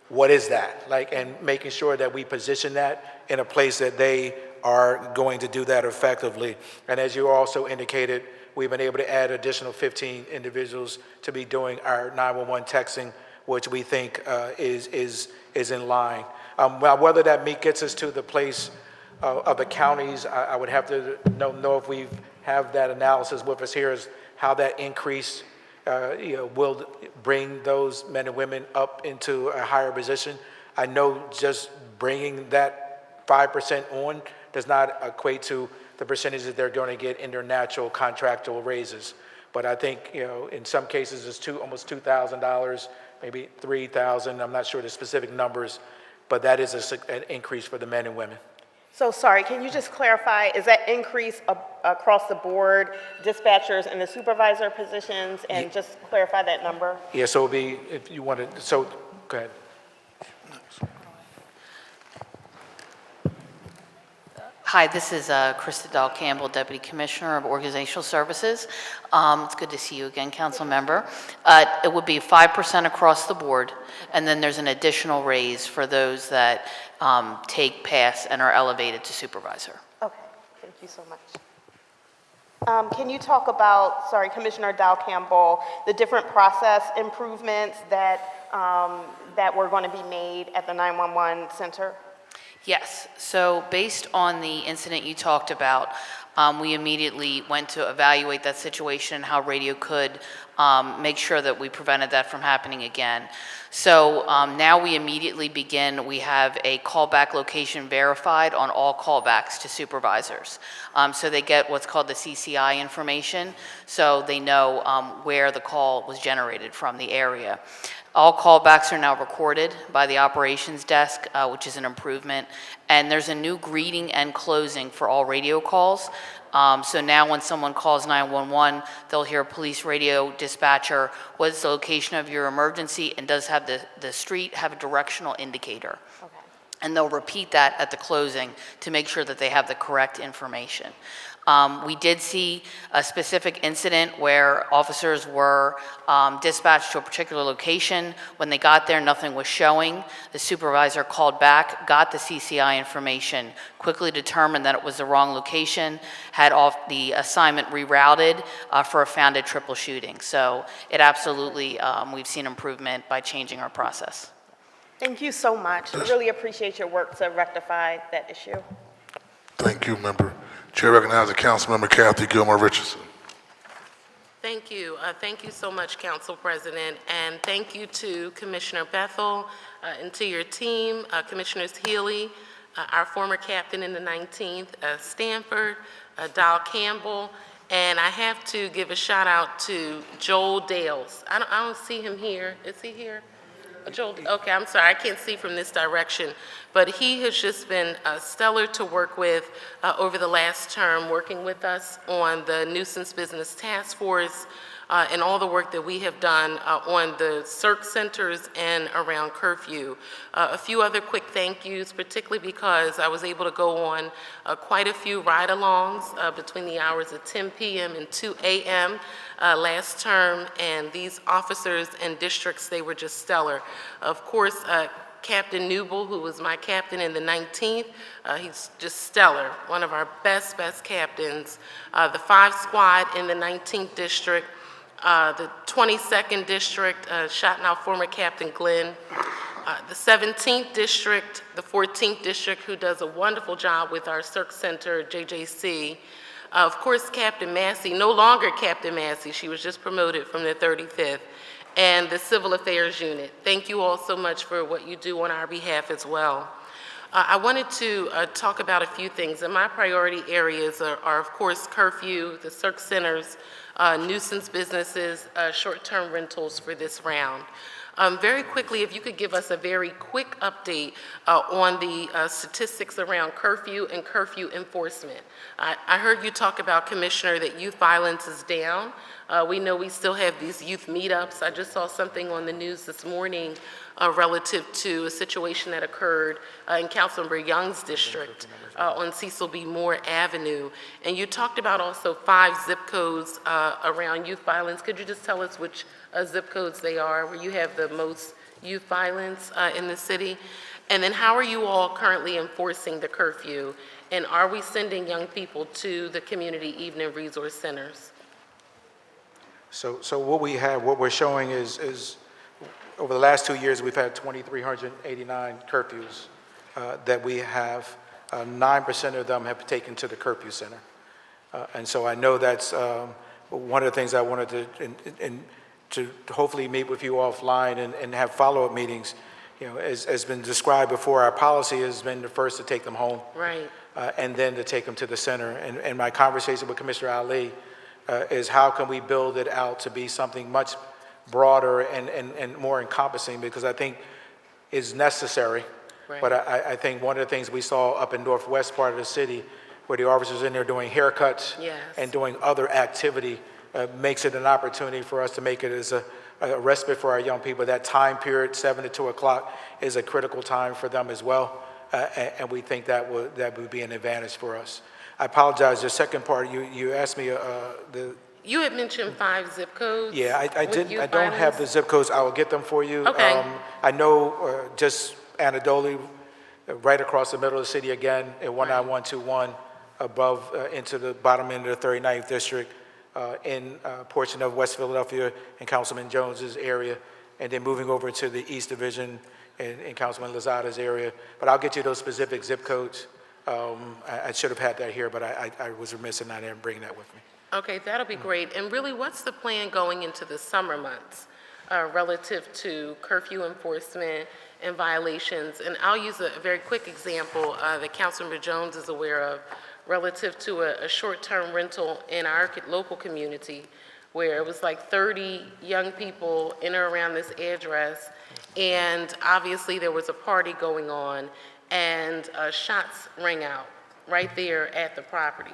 what is that? And making sure that we position that in a place that they are going to do that effectively. And as you also indicated, we've been able to add additional 15 individuals to be doing our 911 texting, which we think is in line. Well, whether that gets us to the place of the counties, I would have to know if we have that analysis with us here, is how that increase will bring those men and women up into a higher position. I know just bringing that 5% on does not equate to the percentages they're going to get in their natural contractual raises. But I think, in some cases it's almost $2,000, maybe $3,000. I'm not sure the specific numbers, but that is an increase for the men and women. So sorry, can you just clarify, is that increase across the board, dispatchers and the supervisor positions, and just clarify that number? Yeah, so it'll be, if you wanted, so go ahead. Hi, this is Krista Dahl Campbell, Deputy Commissioner of Organizational Services. It's good to see you again, Council Member. It would be 5% across the board, and then there's an additional raise for those that take pass and are elevated to supervisor. Okay, thank you so much. Can you talk about, sorry, Commissioner Dow Campbell, the different process improvements that, that were going to be made at the 911 center? Yes, so based on the incident you talked about, we immediately went to evaluate that situation, how radio could make sure that we prevented that from happening again. So now we immediately begin, we have a callback location verified on all callbacks to supervisors. So they get what's called the CCI information, so they know where the call was generated from, the area. All callbacks are now recorded by the operations desk, which is an improvement. And there's a new greeting and closing for all radio calls. So now when someone calls 911, they'll hear police radio dispatcher, what's the location of your emergency, and does have the street have a directional indicator. And they'll repeat that at the closing to make sure that they have the correct information. We did see a specific incident where officers were dispatched to a particular location. When they got there, nothing was showing. The supervisor called back, got the CCI information, quickly determined that it was the wrong location, had the assignment rerouted for a founded triple shooting. So it absolutely, we've seen improvement by changing our process. Thank you so much. I really appreciate your work to rectify that issue. Thank you, member. Chair recognizes Councilmember Kathy Gilmore Richardson. Thank you. Thank you so much, Council President, and thank you to Commissioner Bethel and to your team, Commissioners Healy, our former captain in the 19th, Stanford, Dal Campbell, and I have to give a shout out to Joel Dales. I don't see him here. Is he here? Joel, okay, I'm sorry, I can't see from this direction, but he has just been stellar to work with over the last term, working with us on the Nuisance Business Task Force and all the work that we have done on the CERC centers and around Curfew. A few other quick thank yous, particularly because I was able to go on quite a few ride-alongs between the hours of 10 p.m. and 2 a.m. Last term, and these officers and districts, they were just stellar. Of course, Captain Newble, who was my captain in the 19th, he's just stellar, one of our best captains. The 5 squad in the 19th district, the 22nd district, shouting out former Captain Glenn, the 17th district, the 14th district, who does a wonderful job with our CERC Center, JJC. Of course, Captain Massey, no longer Captain Massey, she was just promoted from the 35th, and the Civil Affairs Unit. Thank you all so much for what you do on our behalf as well. I wanted to talk about a few things, and my priority areas are of course, Curfew, the CERC centers, nuisance businesses, short-term rentals for this round. Very quickly, if you could give us a very quick update on the statistics around curfew and curfew enforcement. I heard you talk about, Commissioner, that youth violence is down. We know we still have these youth meetups. I just saw something on the news this morning relative to a situation that occurred in Councilmember Young's district on Cecil B. Moore Avenue. And you talked about also 5 zip codes around youth violence. Could you just tell us which zip codes they are, where you have the most youth violence in the city? And then how are you all currently enforcing the curfew? And are we sending young people to the community evening resource centers? So what we're showing is over the last 2 years, we've had 2,389 curfews that we have. 9% of them have taken to the curfew center. And so I know that's one of the things I wanted to hopefully meet with you offline and have follow-up meetings. You know, as been described before, our policy has been the first to take them home. Right. And then to take them to the center. And my conversation with Commissioner Ali is how can we build it out to be something much broader and more encompassing, because I think is necessary. Right. But I think one of the things we saw up in northwest part of the city, where the officers in there doing haircuts and doing other activity, makes it an opportunity for us to make it as a respite for our young people. That time period, 7 to 2 o'clock, is a critical time for them as well, and we think that would be an advantage for us. I apologize, the second part, you asked me You had mentioned 5 zip codes. Yeah, I don't have the zip codes. I will get them for you. Okay. I know just anecdotally, right across the middle of the city again, at 19121, above into the bottom end of the 39th district, in a portion of West Philadelphia and Councilman Jones's area, and then moving over to the East Division in Councilman Lozada's area. But I'll get you those specific zip codes. I should have had that here, but I was remiss in not bringing that with me. Okay, that'll be great. And really, what's the plan going into the summer months relative to curfew enforcement and violations? And I'll use a very quick example that Councilmember Jones is aware of relative to a short-term rental in our local community. where it was like 30 young people in or around this address, and obviously there was a party going on, and shots rang out right there at the property.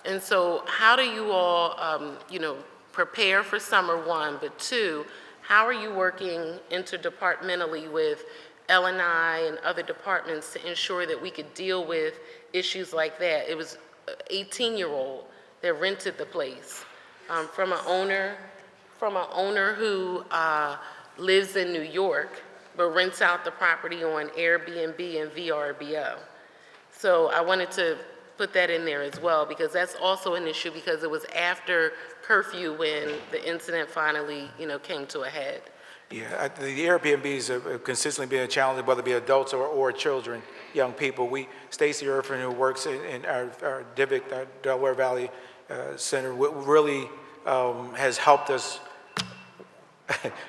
And so how do you all, prepare for summer, one, but two, how are you working interdepartmentally with L&I and other departments to ensure that we could deal with issues like that? It was an 18-year-old that rented the place from an owner who lives in New York, but rents out the property on Airbnb and VRBO. So I wanted to put that in there as well, because that's also an issue, because it was after curfew when the incident finally, came to a head. Yeah, the Airbnbs have consistently been a challenge, whether it be adults or children, young people. Stacy Irfin, who works in our DIVIC, our Delaware Valley Center, really has helped us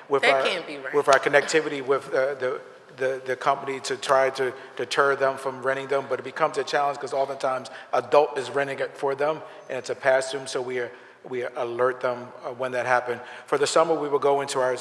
with That can't be right. with our connectivity with the company to try to deter them from renting them, but it becomes a challenge because oftentimes adult is renting it for them, and it's a pass-through, so we alert them when that happened. For the summer, we will go into our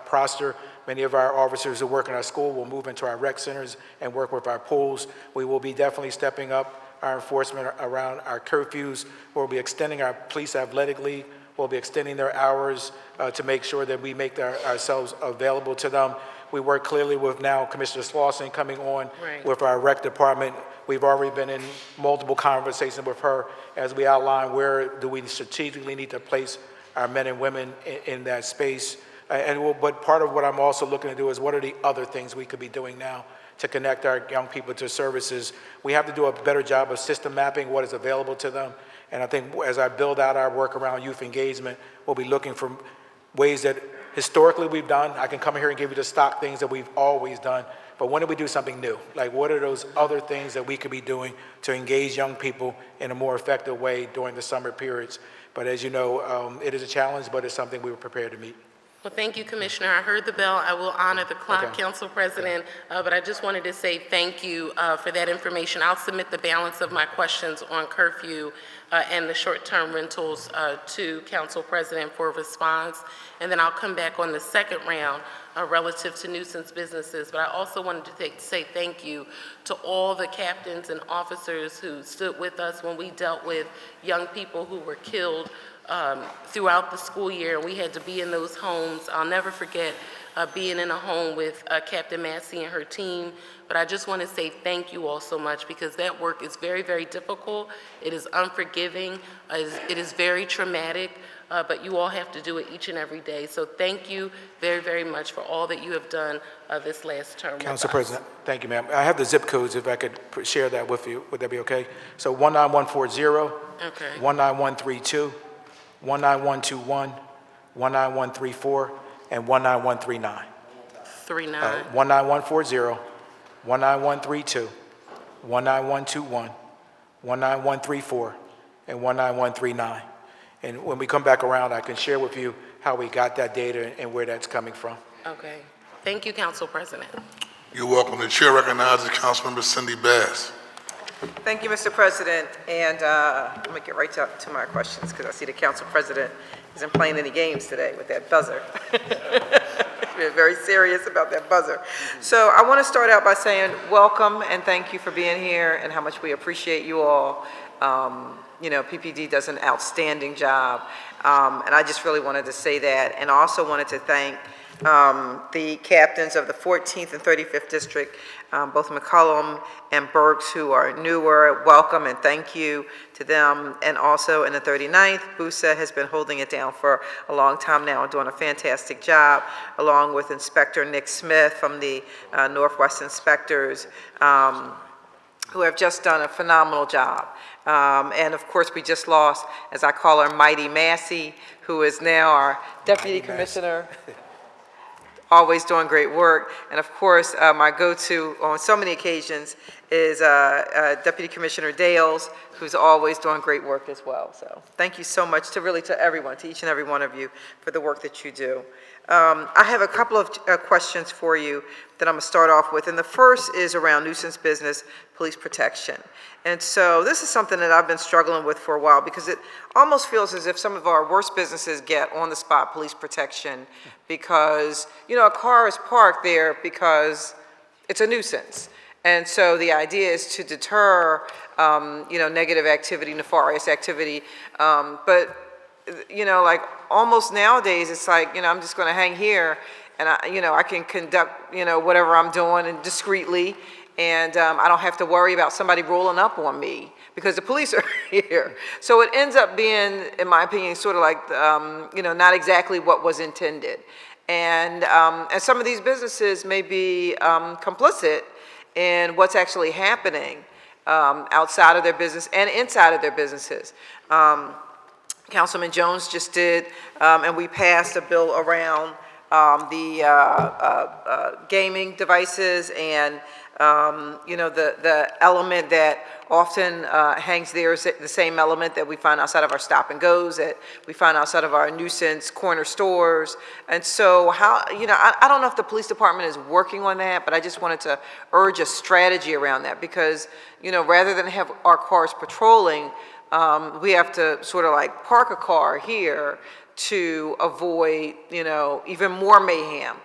proster. Many of our officers who work in our school will move into our rec centers and work with our pools. We will be definitely stepping up our enforcement around our curfews. We'll be extending our police athletic league. We'll be extending their hours to make sure that we make ourselves available to them. We work clearly with now Commissioner Slauson coming on with our rec department. We've already been in multiple conversations with her as we outline where do we strategically need to place our men and women in that space. But part of what I'm also looking to do is what are the other things we could be doing now to connect our young people to services. We have to do a better job of system mapping what is available to them. And I think as I build out our work around youth engagement, we'll be looking for ways that historically we've done. I can come here and give you the stock things that we've always done, but when do we do something new? Like, what are those other things that we could be doing to engage young people in a more effective way during the summer periods? But as you know, it is a challenge, but it's something we were prepared to meet. Well, thank you, Commissioner. I heard the bell. I will honor the clock, Okay. Council President, but I just wanted to say thank you for that information. I'll submit the balance of my questions on curfew and the short-term rentals to Council President for a response, and then I'll come back on the second round relative to nuisance businesses. But I also wanted to say thank you to all the captains and officers who stood with us when we dealt with young people who were killed throughout the school year, and we had to be in those homes. I'll never forget being in a home with Captain Massey and her team, but I just want to say thank you all so much, because that work is very, very difficult. It is unforgiving. It is very traumatic, but you all have to do it each and every day. So thank you very, very much for all that you have done this last term. Council President, thank you, ma'am. I have the zip codes, if I could share that with you. Would that be okay? So 19140, Okay. 19132, 19121, 19134, and 19139. 19140, 19132, 19121, 19134, and 19139. And when we come back around, I can share with you how we got that data and where that's coming from. Okay. Thank you, Council President. You're welcome. The chair recognizes Councilmember Cindy Bass. Thank you, Mr. President, and I'm going to get right to my questions because I see the Council President isn't playing any games today with that buzzer. We're very serious about that buzzer. So I want to start out by saying welcome and thank you for being here and how much we appreciate you all. PPD does an outstanding job, and I just really wanted to say that, and I also wanted to thank the captains of the 14th and 35th District, both McCollum and Berks, who are newer. Welcome and thank you to them. And also in the 39th, Busa has been holding it down for a long time now and doing a fantastic job, along with Inspector Nick Smith from the Northwest Inspectors, who have just done a phenomenal job. And of course, we just lost, as I call her, Mighty Massey, who is now our Deputy Commissioner. Always doing great work. And of course, my go-to on so many occasions is Deputy Commissioner Dales, who's always doing great work as well. So thank you so much to everyone, to each and every one of you for the work that you do. I have a couple of questions for you that I'm going to start off with. And the first is around nuisance business, police protection. And so this is something that I've been struggling with for a while because it almost feels as if some of our worst businesses get on-the-spot police protection because, you know, a car is parked there because it's a nuisance. And so the idea is to deter, you know, negative activity, nefarious activity. But, you know, like almost nowadays, it's like, you know, I'm just going to hang here and, you know, I can conduct, you know, whatever I'm doing and discreetly. And I don't have to worry about somebody rolling up on me because the police are here. So it ends up being, in my opinion, sort of like, you know, not exactly what was intended. And some of these businesses may be complicit in what's actually happening outside of their business and inside of their businesses. Councilman Jones just did, and we passed a bill around the gaming devices and you know, the element that often hangs there is the same element that we find outside of our stop and goes, that we find outside of our nuisance corner stores. And so how, you know, I don't know if the police department is working on that, but I just wanted to urge a strategy around that because, you know, rather than have our cars patrolling, we have to sort of like park a car here to avoid, you know, even more mayhem.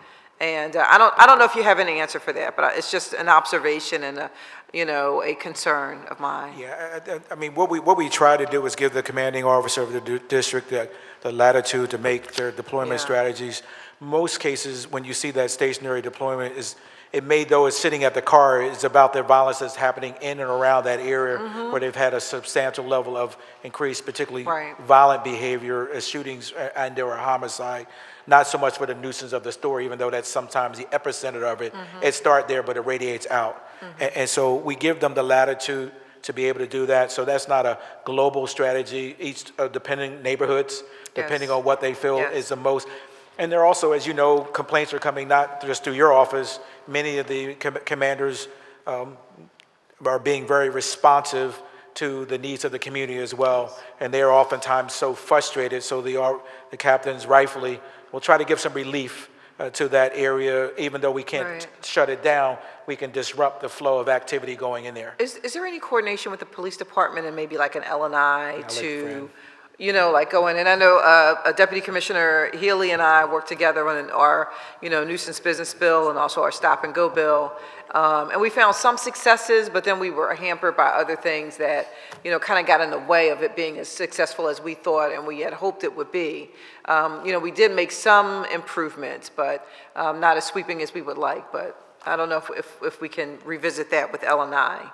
And I don't know if you have any answer for that, but it's just an observation and a, you know, a concern of mine. Yeah, I mean, what we try to do is give the commanding officer of the district the latitude to make their deployment strategies. Most cases, when you see that stationary deployment, it may, though it's sitting at the car, it's about the violence that's happening in and around that area where they've had a substantial level of increase, particularly violent behavior, shootings and/or homicide. Not so much for the nuisance of the story, even though that's sometimes the epicenter of it. It starts there, but it radiates out. And so we give them the latitude to be able to do that. So that's not a global strategy. Each depending neighborhoods, depending on what they feel is the most. And there are also, as you know, complaints are coming not just through your office. Many of the commanders are being very responsive to the needs of the community as well. And they are oftentimes so frustrated, so the captains rightfully will try to give some relief to that area. Even though we can't shut it down, we can disrupt the flow of activity going in there. Is there any coordination with the police department and maybe like an L&I to, you know, like go in? And I know Deputy Commissioner Healy and I work together on our, you know, nuisance business bill and also our stop and go bill. And we found some successes, but then we were hampered by other things that, you know, kind of got in the way of it being as successful as we thought and we had hoped it would be. You know, we did make some improvements, but not as sweeping as we would like. But I don't know if we can revisit that with L&I.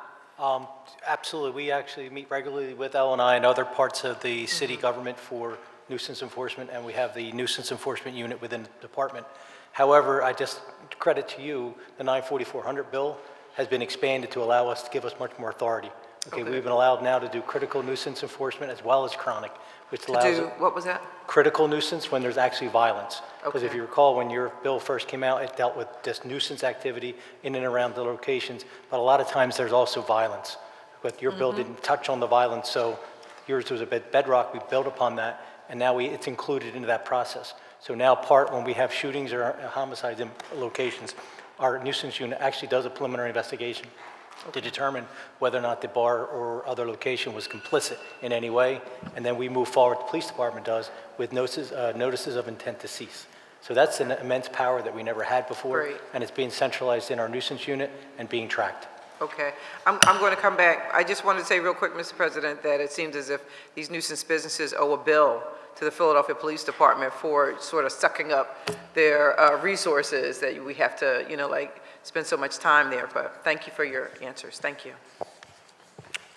Absolutely. We actually meet regularly with L&I and other parts of the city government for nuisance enforcement, and we have the nuisance enforcement unit within the department. However, I just credit to you, the 94400 bill has been expanded to allow us to give us much more authority. Okay, we've been allowed now to do critical nuisance enforcement as well as chronic, which allows what was that? Critical nuisance when there's actually violence. Because if you recall, when your bill first came out, it dealt with just nuisance activity in and around the locations, but a lot of times there's also violence. But your bill didn't touch on the violence, so yours was a bit bedrock. We built upon that, and now it's included into that process. So now when we have shootings or homicides in locations, our nuisance unit actually does a preliminary investigation to determine whether or not the bar or other location was complicit in any way, and then we move forward, the police department does, with notices of intent to cease. So that's an immense power that we never had before, and it's being centralized in our nuisance unit and being tracked. Okay, I'm going to come back. I just wanted to say real quick, Mr. President, that it seems as if these nuisance businesses owe a bill to the Philadelphia Police Department for sort of sucking up their resources that we have to, you know, like spend so much time there. But thank you for your answers. Thank you.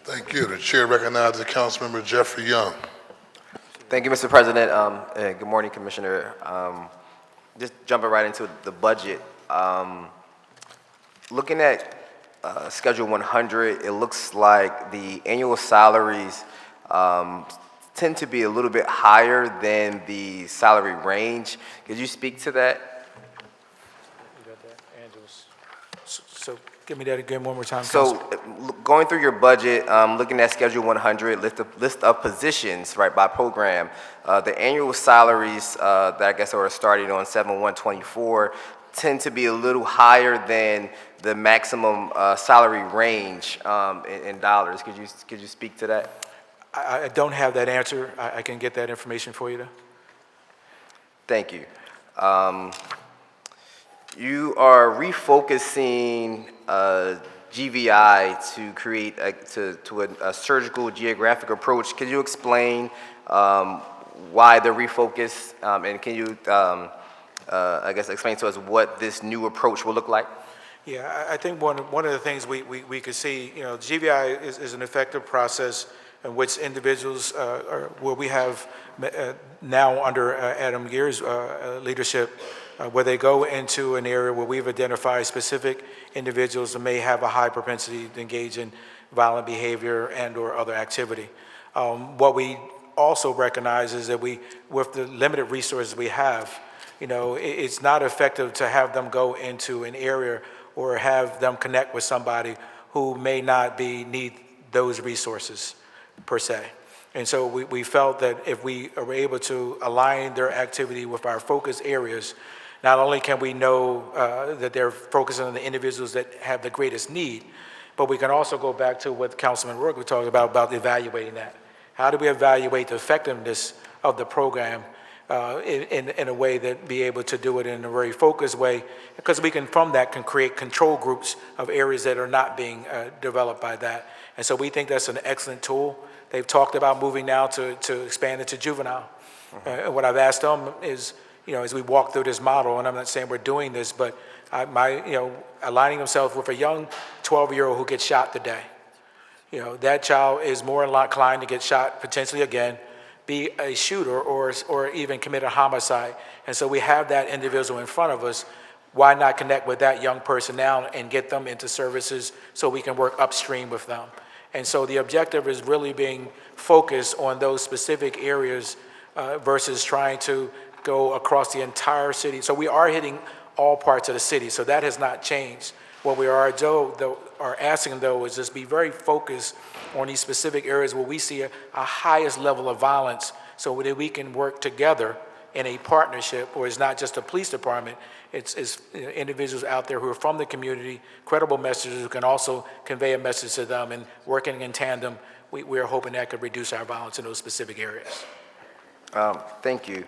Thank you. The chair recognizes Councilmember Jeffrey Young. Thank you, Mr. President. And good morning, Commissioner. Just jumping right into the budget. Looking at Schedule 100, it looks like the annual salaries tend to be a little bit higher than the salary range. Could you speak to that? You got that, Angela's. So Give me that again one more time, So, Council. going through your budget, looking at Schedule 100, list of positions, right, by program, the annual salaries that I guess are starting on 7/1/24 tend to be a little higher than the maximum salary range in dollars. Could you speak to that? I don't have that answer. I can get that information for you, though. Thank you. You are refocusing GVI to create a surgical geographic approach. Could you explain why the refocus, and can you, I guess, explain to us what this new approach will look like? Yeah, I think one of the things we could see, GVI is an effective process in which individuals, where we have now under Adam Gear's leadership, where they go into an area where we've identified specific individuals that may have a high propensity to engage in violent behavior and or other activity. What we also recognize is that with the limited resources we have, it's not effective to have them go into an area or have them connect with somebody who may not need those resources per se. And so we felt that if we are able to align their activity with our focus areas, not only can we know that they're focusing on the individuals that have the greatest need, but we can also go back to what Councilman Rourke was talking about evaluating that. How do we evaluate the effectiveness of the program in a way that be able to do it in a very focused way, because we can, from that, can create control groups of areas that are not being developed by that. And so we think that's an excellent tool. They've talked about moving now to expand it to juvenile. What I've asked them is, as we walk through this model, and I'm not saying we're doing this, but aligning themselves with a young 12-year-old who gets shot today. That child is more inclined to get shot potentially again, be a shooter, or even commit a homicide. And so we have that individual in front of us. Why not connect with that young person now and get them into services so we can work upstream with them? And so the objective is really being focused on those specific areas versus trying to go across the entire city. So we are hitting all parts of the city, so that has not changed. What we are asking, though, is just be very focused on these specific areas where we see a highest level of violence so that we can work together in a partnership, or it's not just a police department, it's individuals out there who are from the community, credible messages who can also convey a message to them, and working in tandem, we are hoping that could reduce our violence in those specific areas. Thank you.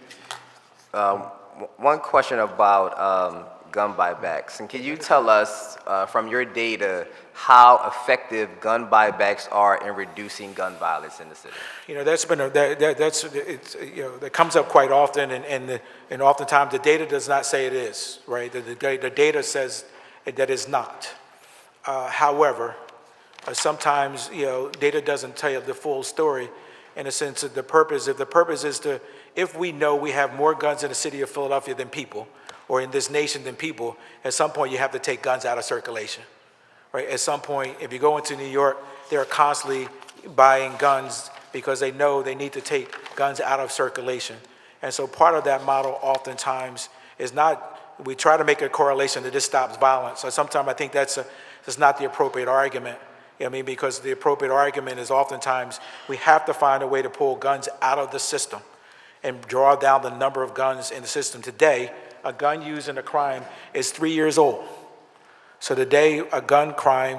One question about gun buybacks, and can you tell us from your data how effective gun buybacks are in reducing gun violence in the city? That's been that comes up quite often, and oftentimes the data does not say it is, right? The data says that it's not. However, sometimes data doesn't tell you the full story, in a sense that the purpose is to, if we know we have more guns in the city of Philadelphia than people, or in this nation than people, at some point you have to take guns out of circulation, right? At some point, if you go into New York, they're constantly buying guns because they know they need to take guns out of circulation. And so part of that model oftentimes is not, we try to make a correlation that this stops violence. So sometimes I think that's not the appropriate argument. Because the appropriate argument is oftentimes we have to find a way to pull guns out of the system and draw down the number of guns in the system. Today, a gun used in a crime is 3 years old. So today, a gun crime,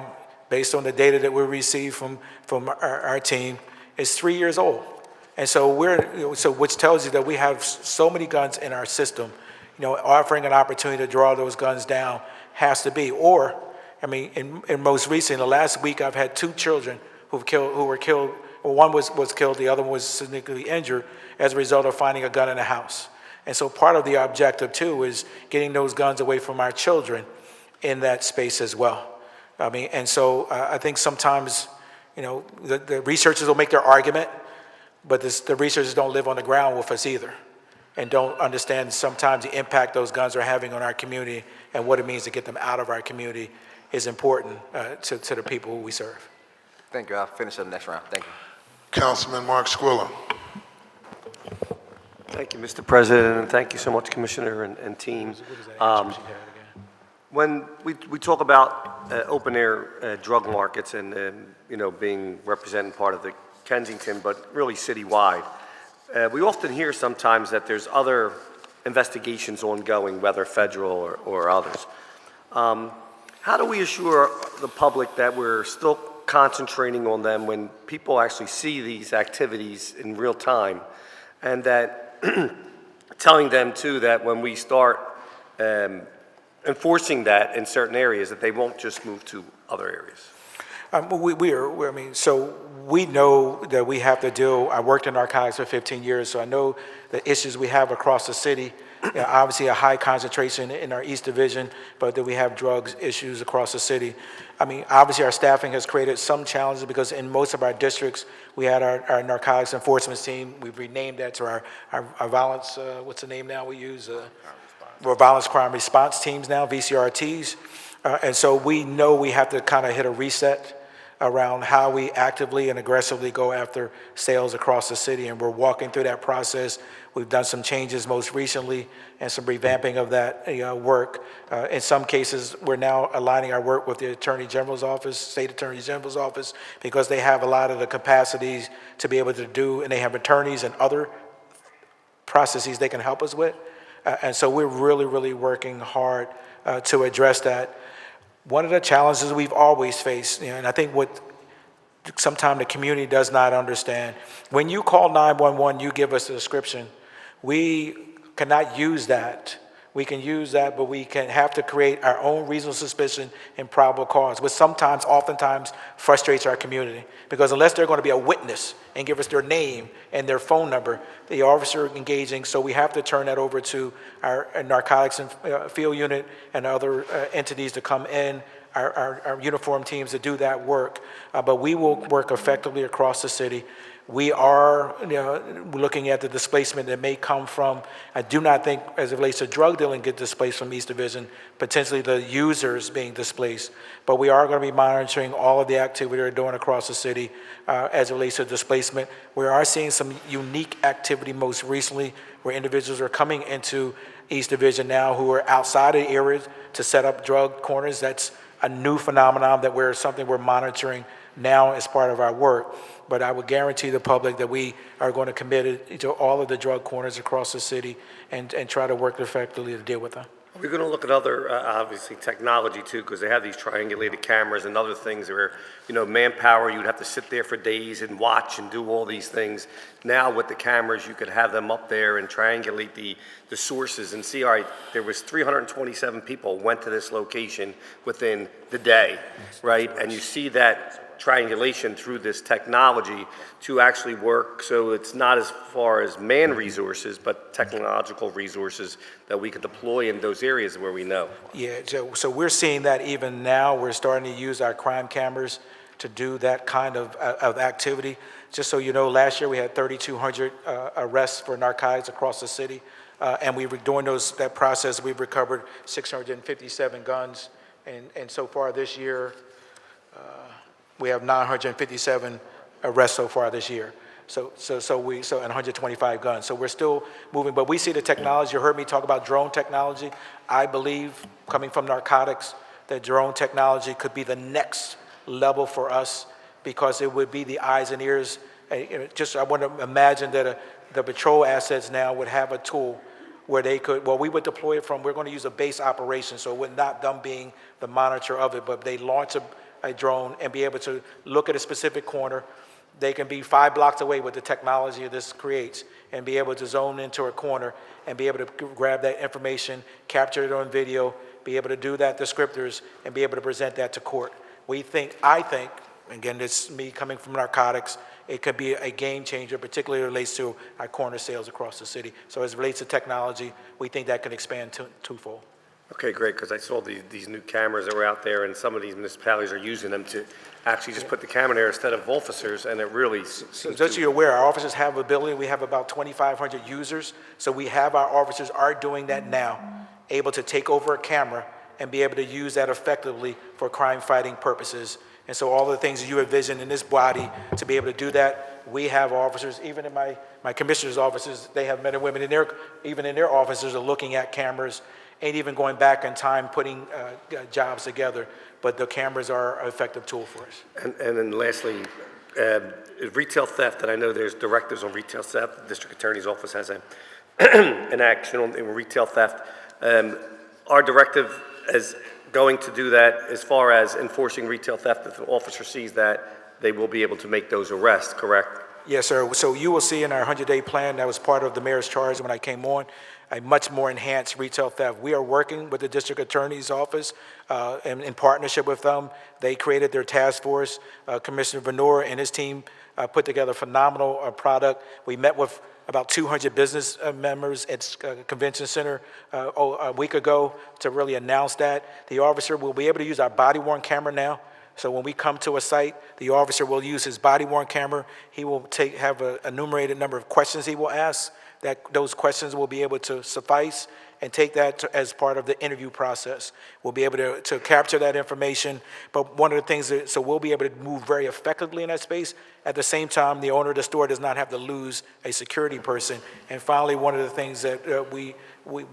based on the data that we receive from our team, is 3 years old. And so which tells you that we have so many guns in our system, offering an opportunity to draw those guns down has to be. Or, in most recent, the last week, I've had 2 children who were killed. Well, one was killed, the other one was significantly injured as a result of finding a gun in a house. And so part of the objective, too, is getting those guns away from our children in that space as well. And so I think sometimes, the researchers will make their argument, but the researchers don't live on the ground with us either, and don't understand sometimes the impact those guns are having on our community and what it means to get them out of our community is important to the people who we serve. Thank you. I'll finish up the next round. Thank you. Councilman Mark Squilla. Thank you, Mr. President, and thank you so much, Commissioner and team. When we talk about open-air drug markets and, being representing part of the Kensington, but really citywide, we often hear sometimes that there's other investigations ongoing, whether federal or others. How do we assure the public that we're still concentrating on them when people actually see these activities in real time, and that telling them too that when we start enforcing that in certain areas, that they won't just move to other areas? So we know that we have to deal, I worked in narcotics for 15 years, so I know the issues we have across the city. Obviously a high concentration in our East Division, but that we have drugs issues across the city. Obviously our staffing has created some challenges because in most of our districts, we had our narcotics enforcement team. We've renamed that to our violence, what's the name now we use? We're violence crime response teams now, VCRTs. And so we know we have to kind of hit a reset around how we actively and aggressively go after sales across the city, and we're walking through that process. We've done some changes most recently and some revamping of that work. In some cases, we're now aligning our work with the Attorney General's office, State Attorney General's office, because they have a lot of the capacities to be able to do, and they have attorneys and other processes they can help us with. And so we're really, really working hard to address that. One of the challenges we've always faced, and I think what sometimes the community does not understand, when you call 911, you give us a description. We cannot use that. We can use that, but we can have to create our own reasonable suspicion and probable cause, which oftentimes frustrates our community. Because unless they're going to be a witness and give us their name and their phone number, the officer engaging, so we have to turn that over to our narcotics and field unit and other entities to come in, our uniform teams to do that work. But we will work effectively across the city. We are looking at the displacement that may come from, I do not think as it relates to drug dealing get displaced from East Division, potentially the users being displaced. But we are going to be monitoring all of the activity we're doing across the city as it relates to displacement. We are seeing some unique activity most recently where individuals are coming into East Division now who are outside of the areas to set up drug corners. That's a new phenomenon that we're monitoring now as part of our work. But I would guarantee the public that we are going to commit to all of the drug corners across the city and try to work effectively to deal with them. We're going to look at other, obviously, technology too, because they have these triangulated cameras and other things where, manpower, you'd have to sit there for days and watch and do all these things. Now with the cameras, you could have them up there and triangulate the sources and see, all right, there was 327 people went to this location within the day, right? And you see that triangulation through this technology to actually work, so it's not as far as man resources, but technological resources that we could deploy in those areas where we know. Yeah, so we're seeing that even now. We're starting to use our crime cameras to do that kind of activity. Just so you know, last year we had 3,200 arrests for narcotics across the city, and we were doing that process. We've recovered 657 guns, and so far this year, we have 957 arrests so far this year. So and 125 guns. So we're still moving, but we see the technology. You heard me talk about drone technology. I believe, coming from narcotics, that drone technology could be the next level for us because it would be the eyes and ears. I want to imagine that the patrol assets now would have a tool where they could, we would deploy it from, we're going to use a base operation, so it would not them being the monitor of it, but they launch a drone and be able to look at a specific corner. They can be 5 blocks away with the technology this creates and be able to zone into a corner and be able to grab that information, capture it on video, be able to do that descriptors and be able to present that to court. I think, again, this is me coming from narcotics, it could be a game changer, particularly relates to our corner sales across the city. So as it relates to technology, we think that can expand twofold. Okay, great, because I saw these new cameras that were out there, and some of these municipalities are using them to actually just put the camera there instead of officers, and it really So just so you're aware, our officers have ability. We have about 2,500 users, so we have our officers are doing that now, able to take over a camera and be able to use that effectively for crime-fighting purposes. And so all the things that you envision in this body to be able to do that, we have officers, even in my commissioner's offices, they have men and women even in their offices are looking at cameras ain't even going back in time putting jobs together, but the cameras are an effective tool for us. And then lastly, retail theft, and I know there's directives on retail theft. The district attorney's office has an action on retail theft. Our directive is going to do that as far as enforcing retail theft. If the officer sees that, they will be able to make those arrests, correct? Yes, sir. So you will see in our 100-day plan, that was part of the mayor's charge when I came on, a much more enhanced retail theft. We are working with the district attorney's office in partnership with them. They created their task force. Commissioner Venora and his team put together a phenomenal product. We met with about 200 business members at Convention Center a week ago to really announce that. The officer will be able to use our body-worn camera now. So when we come to a site, the officer will use his body-worn camera. He will have an enumerated number of questions he will ask. Those questions will be able to suffice and take that as part of the interview process. We'll be able to capture that information. But one of the things so we'll be able to move very effectively in that space. At the same time, the owner of the store does not have to lose a security person. And finally, one of the things that we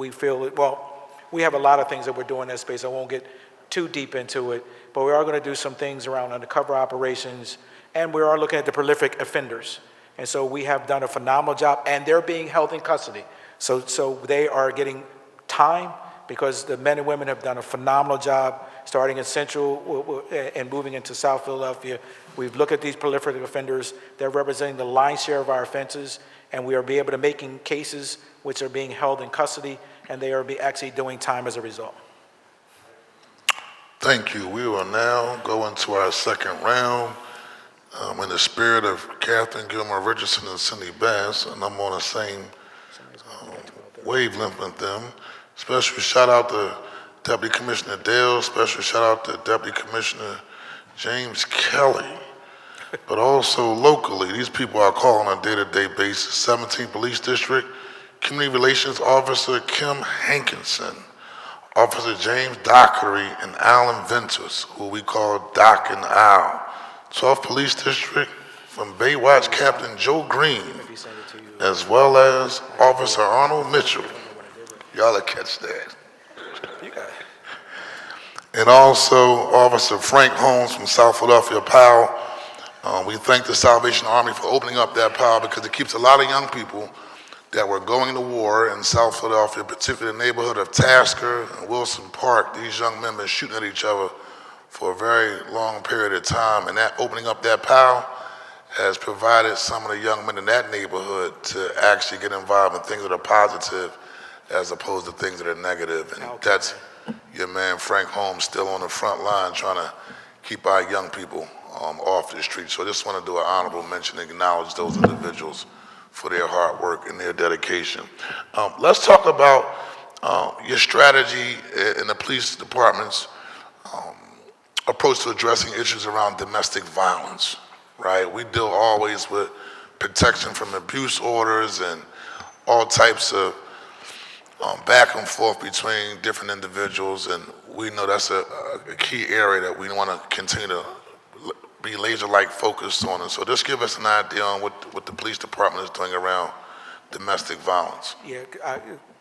feel, well, we have a lot of things that we're doing in that space. I won't get too deep into it, but we are going to do some things around undercover operations, and we are looking at the prolific offenders. And so we have done a phenomenal job, and they're being held in custody. So they are getting time because the men and women have done a phenomenal job starting in Central and moving into South Philadelphia. We've looked at these prolific offenders. They're representing the lion's share of our offenses, and we are be able to making cases which are being held in custody, and they are actually doing time as a result. Thank you. We will now go into our second round. In the spirit of Catherine Gilmore Richardson and Cindy Bass, and I'm on the same wavelength with them. Special shout out to Deputy Commissioner Dale, special shout out to Deputy Commissioner James Kelly, but also locally, these people I call on a day-to-day basis. 17th Police District, Community Relations Officer Kim Hankinson, Officer James Dockery, and Alan Ventus, who we call Doc and Al. 12th Police District, from Baywatch Captain Joe Green, as well as Officer Arnold Mitchell. Y'all will catch that. And also Officer Frank Holmes from South Philadelphia Powell. We thank the Salvation Army for opening up that Powell because it keeps a lot of young people that were going to war in South Philadelphia, particularly the neighborhood of Tasker and Wilson Park. These young men been shooting at each other for a very long period of time, and that opening up that POW has provided some of the young men in that neighborhood to actually get involved in things that are positive as opposed to things that are negative. And that's your man Frank Holmes still on the front line trying to keep our young people off the street. So I just want to do an honorable mention and acknowledge those individuals for their hard work and their dedication. Let's talk about your strategy in the police department's approach to addressing issues around domestic violence, right? We deal always with protection from abuse orders and all types of back and forth between different individuals, and we know that's a key area that we want to continue to be laser-like focused on. And so just give us an idea on what the police department is doing around domestic violence. Yeah,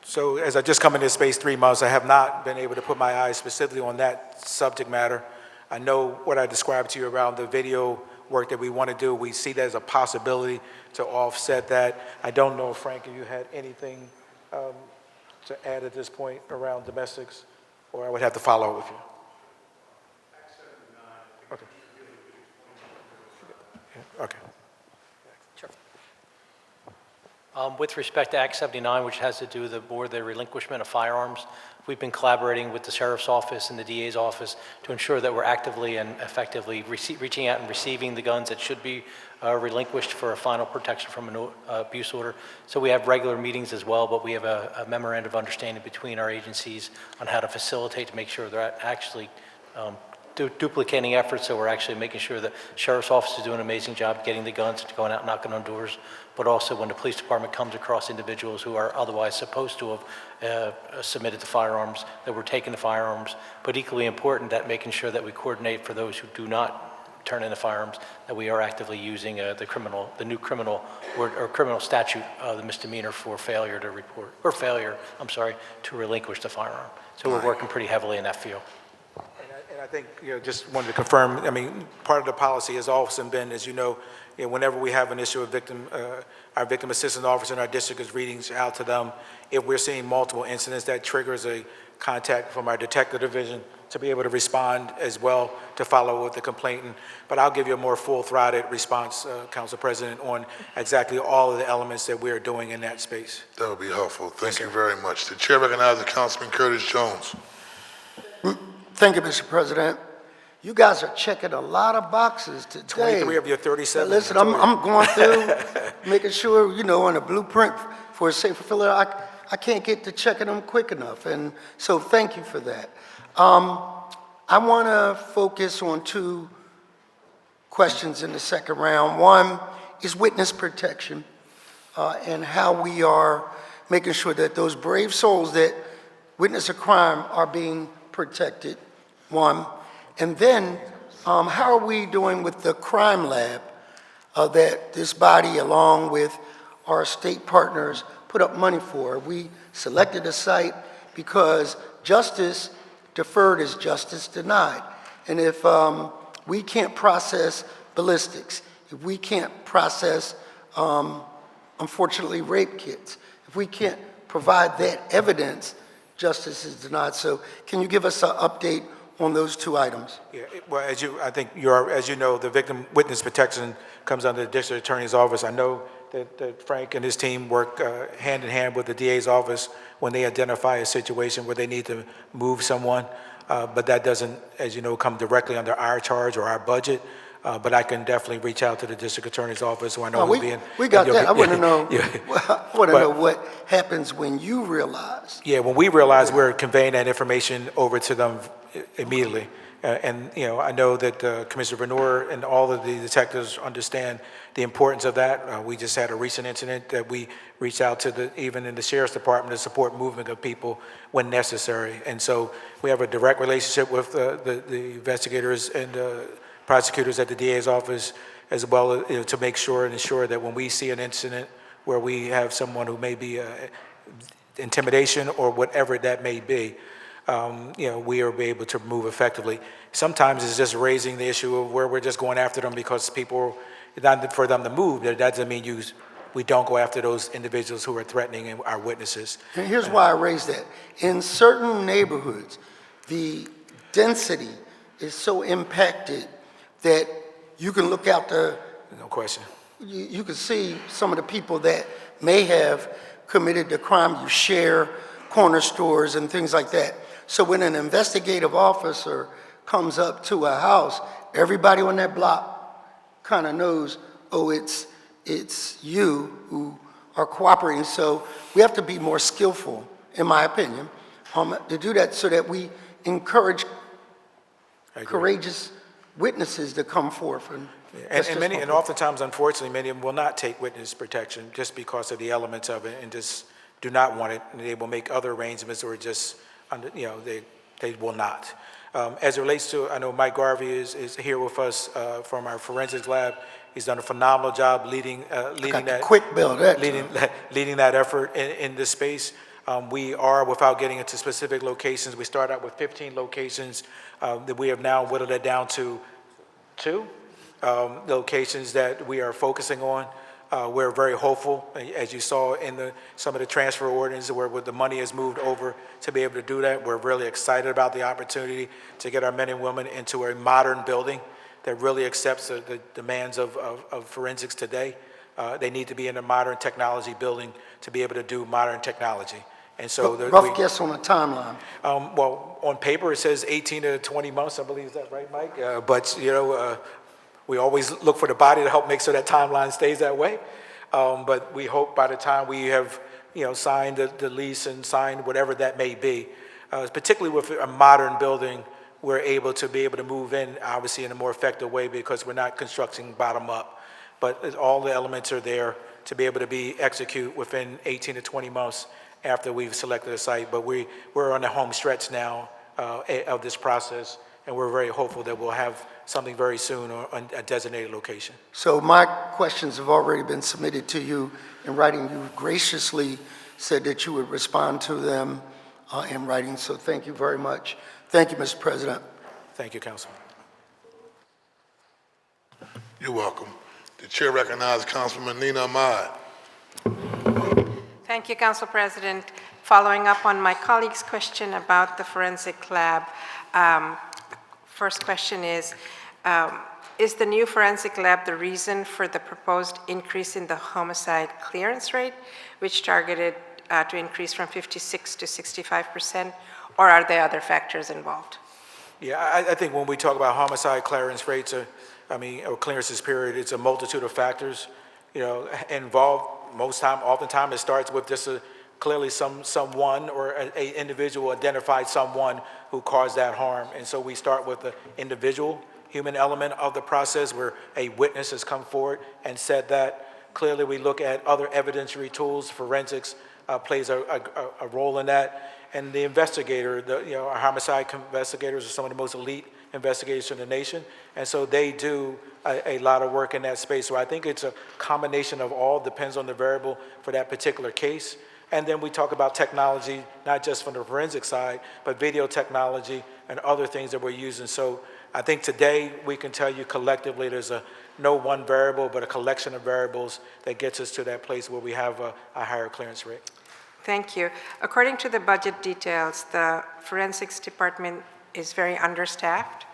so as I just come into this space 3 months, I have not been able to put my eyes specifically on that subject matter. I know what I described to you around the video work that we want to do. We see that as a possibility to offset that. I don't know, Frank, if you had anything to add at this point around domestics, or I would have to follow up with you. Okay. Okay. Sure. With respect to Act 79, which has to do with more the relinquishment of firearms, we've been collaborating with the Sheriff's Office and the DA's office to ensure that we're actively and effectively reaching out and receiving the guns that should be relinquished for a final protection from an abuse order. So we have regular meetings as well, but we have a memorandum of understanding between our agencies on how to facilitate to make sure they're actually duplicating efforts, so we're actually making sure that Sheriff's Office is doing an amazing job getting the guns and going out and knocking on doors, but also when the police department comes across individuals who are otherwise supposed to have submitted the firearms, that we're taking the firearms, but equally important that making sure that we coordinate for those who do not turn in the firearms, that we are actively using the new criminal or criminal statute, the misdemeanor for failure to report, or failure, I'm sorry, to relinquish the firearm. So we're working pretty heavily in that field. And I think, just wanted to confirm, I mean, part of the policy has also been, as you know, whenever we have an issue of our victim assistance officer in our district is reading out to them. If we're seeing multiple incidents, that triggers a contact from our detective division to be able to respond as well, to follow with the complainant. But I'll give you a more full-throated response, Council President, on exactly all of the elements that we are doing in that space. That would be helpful. Thank you very much. The chair recognizes Councilman Curtis Jones. Thank you, Mr. President. You guys are checking a lot of boxes today. 23 of your 37. Listen, I'm going through, making sure, on a blueprint for a safer filler, I can't get to checking them quick enough, and so thank you for that. I want to focus on two questions in the second round. One is witness protection, and how we are making sure that those brave souls that witness a crime are being protected, one. And then, how are we doing with the crime lab that this body, along with our state partners, put up money for? We selected a site because justice deferred is justice denied. And if we can't process ballistics, if we can't process, unfortunately, rape kits, if we can't provide that evidence, justice is denied. So can you give us an update on those two items? Yeah, well, as you know, the victim witness protection comes under the district attorney's office. I know that Frank and his team work hand in hand with the DA's office when they identify a situation where they need to move someone, but that doesn't, as you know, come directly under our charge or our budget. But I can definitely reach out to the district attorney's office, who I know will be in. We got that. I want to know. I want to know what happens when you realize. Yeah, when we realize, we're conveying that information over to them immediately. And I know that Commissioner Venor and all of the detectives understand the importance of that. We just had a recent incident that we reached out to even in the Sheriff's Department to support movement of people when necessary. And so we have a direct relationship with the investigators and prosecutors at the DA's office, as well as to make sure and ensure that when we see an incident where we have someone who may be intimidation or whatever that may be, we are able to move effectively. Sometimes it's just raising the issue of where we're just going after them because people, not for them to move, that doesn't mean we don't go after those individuals who are threatening our witnesses. And here's why I raised that. In certain neighborhoods, the density is so impacted that you can look out the... No question. You can see some of the people that may have committed the crime. You share corner stores and things like that. So when an investigative officer comes up to a house, everybody on that block kind of knows, oh, it's you who are cooperating. So we have to be more skillful, in my opinion, to do that so that we encourage courageous witnesses to come forth. And oftentimes, unfortunately, many of them will not take witness protection just because of the elements of it and just do not want it, and they will make other arrangements or just, they will not. As it relates to, I know Mike Garvey is here with us from our forensics lab. He's done a phenomenal job leading that effort in this space. We are, without getting into specific locations, we start out with 15 locations that we have now whittled it down to 2 locations that we are focusing on. We're very hopeful, as you saw in some of the transfer ordinances where the money has moved over to be able to do that. We're really excited about the opportunity to get our men and women into a modern building that really accepts the demands of forensics today. They need to be in a modern technology building to be able to do modern technology. And so rough guess on a timeline. Well, on paper it says 18 to 20 months, I believe. Is that right, Mike? But we always look for the body to help make sure that timeline stays that way. But we hope by the time we have signed the lease and signed whatever that may be, particularly with a modern building, we're able to move in, obviously, in a more effective way because we're not constructing bottom up. But all the elements are there to be able to execute within 18 to 20 months after we've selected a site. But we're on the home stretch now of this process, and we're very hopeful that we'll have something very soon on a designated location. So my questions have already been submitted to you in writing. You graciously said that you would respond to them in writing, so thank you very much. Thank you, Mr. President. Thank you, Councilman. You're welcome. The chair recognizes Councilwoman Nina Ahmad. Thank you, Council President. Following up on my colleague's question about the forensic lab, first question is the new forensic lab the reason for the proposed increase in the homicide clearance rate, which targeted to increase from 56 to 65%, or are there other factors involved? Yeah, I think when we talk about homicide clearance rates, or clearances period, it's a multitude of factors, involved. Oftentimes it starts with just clearly someone or an individual identified someone who caused that harm. And so we start with the individual human element of the process where a witness has come forward and said that. Clearly we look at other evidentiary tools. Forensics plays a role in that. And the investigator, our homicide investigators are some of the most elite investigators in the nation. And so they do a lot of work in that space. So I think it's a combination of all, depends on the variable for that particular case. And then we talk about technology, not just from the forensic side, but video technology and other things that we're using. So I think today we can tell you collectively there's no one variable, but a collection of variables that gets us to that place where we have a higher clearance rate. Thank you. According to the budget details, the forensics department is very understaffed.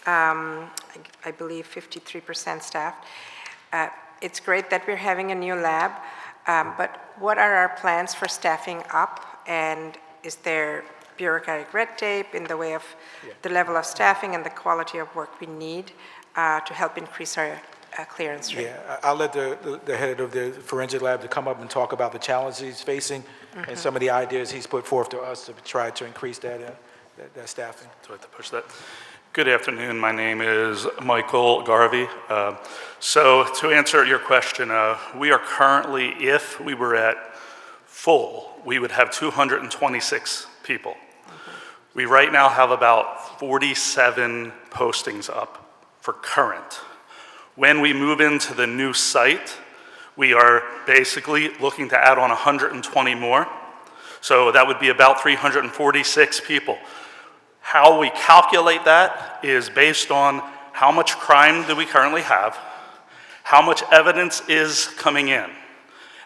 I believe 53% staffed. It's great that we're having a new lab, but what are our plans for staffing up? And is there bureaucratic red tape in the way of the level of staffing and the quality of work we need to help increase our clearance rate? Yeah, I'll let the head of the forensic lab to come up and talk about the challenges he's facing and some of the ideas he's put forth to us to try to increase that staffing. Do I have to push that? Good afternoon. My name is Michael Garvey. So to answer your question, we are currently, if we were at full, we would have 226 people. We right now have about 47 postings up for current. When we move into the new site, we are basically looking to add on 120 more. So that would be about 346 people. How we calculate that is based on how much crime do we currently have, how much evidence is coming in.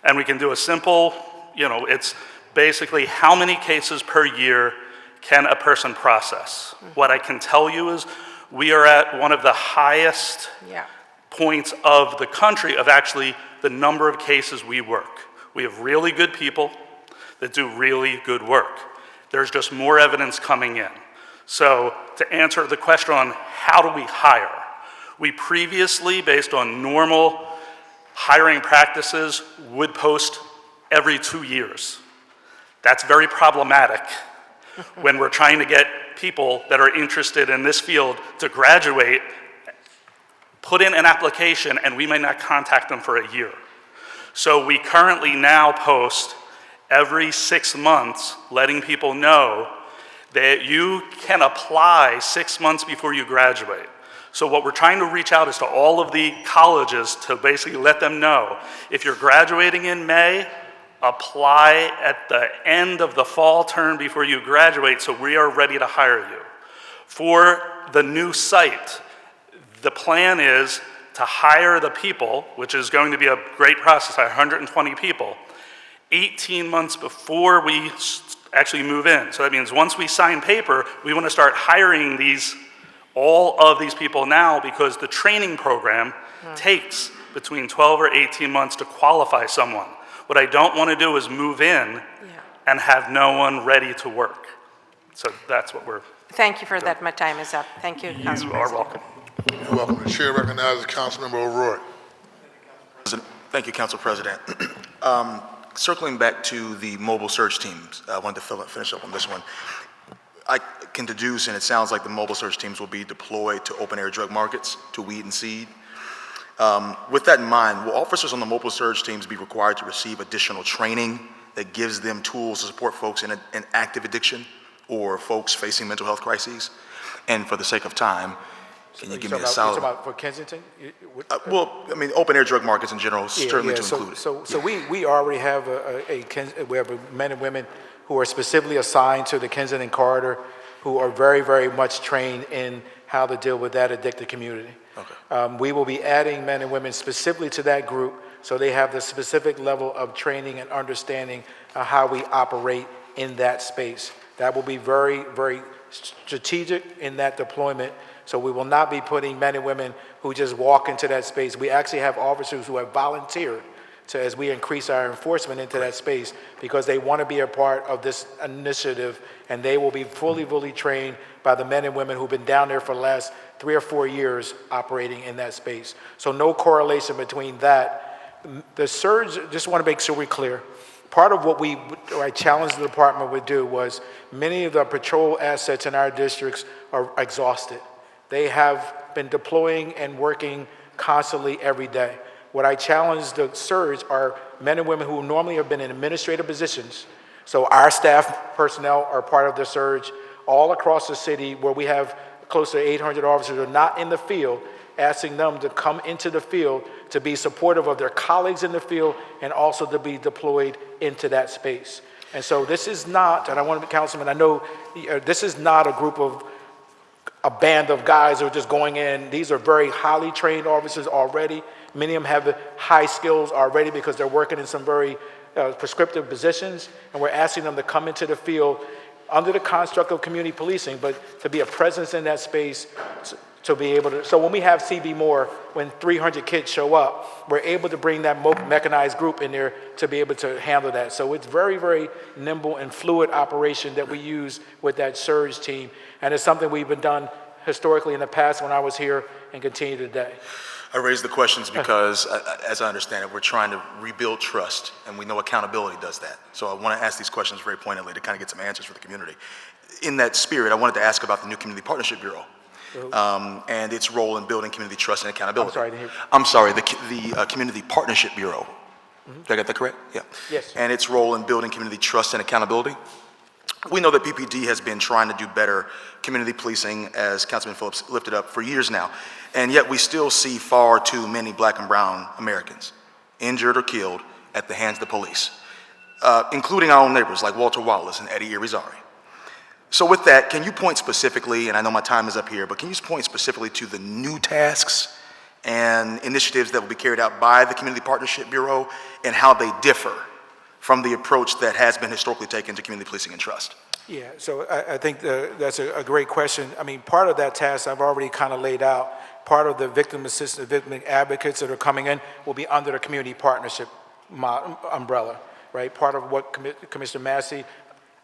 And we can do a simple, it's basically how many cases per year can a person process. What I can tell you is we are at one of the highest points of the country of actually the number of cases we work. We have really good people that do really good work. There's just more evidence coming in. So to answer the question on how do we hire, we previously, based on normal hiring practices, would post every 2 years. That's very problematic when we're trying to get people that are interested in this field to graduate, put in an application, and we may not contact them for a year. So we currently now post every 6 months, letting people know that you can apply 6 months before you graduate. So what we're trying to reach out is to all of the colleges to basically let them know, if you're graduating in May, apply at the end of the fall term before you graduate, so we are ready to hire you. For the new site, the plan is to hire the people, which is going to be a great process, 120 people, 18 months before we actually move in. So that means once we sign paper, we want to start hiring all of these people now, because the training program takes between 12 or 18 months to qualify someone. What I don't want to do is move in and have no one ready to work. So that's what we're Thank you for that. My time is up. Thank you, Council You are President. welcome. You're welcome. The chair recognizes Councilmember O'Rourke. Thank you, Council President. Circling back to the mobile search teams, I wanted to finish up on this one. I can deduce, and it sounds like the mobile search teams will be deployed to open-air drug markets to weed and seed. With that in mind, will officers on the mobile search teams be required to receive additional training that gives them tools to support folks in active addiction or folks facing mental health crises? And for the sake of time, can you give me a You're solid? talking about for Kensington? Well, I mean, open air drug markets in general, certainly to include it. So we already have we have men and women who are specifically assigned to the Kensington corridor, who are very, very much trained in how to deal with that addicted community. Okay. We will be adding men and women specifically to that group, so they have the specific level of training and understanding of how we operate in that space. That will be very, very strategic in that deployment. So we will not be putting men and women who just walk into that space. We actually have officers who have volunteered to, as we increase our enforcement into that space, because they want to be a part of this initiative, and they will be fully trained by the men and women who've been down there for the last 3 or 4 years operating in that space. So no correlation between that. The surge, just want to make sure we're clear. Part of what I challenged the department would do was many of the patrol assets in our districts are exhausted. They have been deploying and working constantly every day. What I challenged the surge are men and women who normally have been in administrative positions. So our staff personnel are part of the surge all across the city, where we have close to 800 officers who are not in the field, asking them to come into the field to be supportive of their colleagues in the field and also to be deployed into that space. And so this is not, and I want to be Councilman, I know this is not a band of guys who are just going in. These are very highly trained officers already. Many of them have high skills already because they're working in some very prescriptive positions, and we're asking them to come into the field under the construct of community policing, but to be a presence in that space, to be able to, so when we have CB Moore, when 300 kids show up, we're able to bring that mechanized group in there to be able to handle that. So it's very, very nimble and fluid operation that we use with that surge team, and it's something we've been done historically in the past when I was here and continue today. I raise the questions because, as I understand it, we're trying to rebuild trust, and we know accountability does that. So I want to ask these questions very pointedly to kind of get some answers for the community. In that spirit, I wanted to ask about the new Community Partnership Bureau and its role in building community trust and accountability. I'm sorry, the Community Partnership Bureau. Did I get that correct? Yeah. Yes. And its role in building community trust and accountability. We know that PPD has been trying to do better community policing, as Councilman Phillips lifted up, for years now, and yet we still see far too many Black and brown Americans injured or killed at the hands of the police, including our own neighbors like Walter Wallace and Eddie Irizarry. So with that, can you point specifically, and I know my time is up here, but can you point specifically to the new tasks and initiatives that will be carried out by the Community Partnership Bureau and how they differ from the approach that has been historically taken to community policing and trust? Yeah, so I think that's a great question. I mean, part of that task I've already kind of laid out. Part of the victim assistance, victim advocates that are coming in will be under the community partnership umbrella, right? Part of what Commissioner Massey,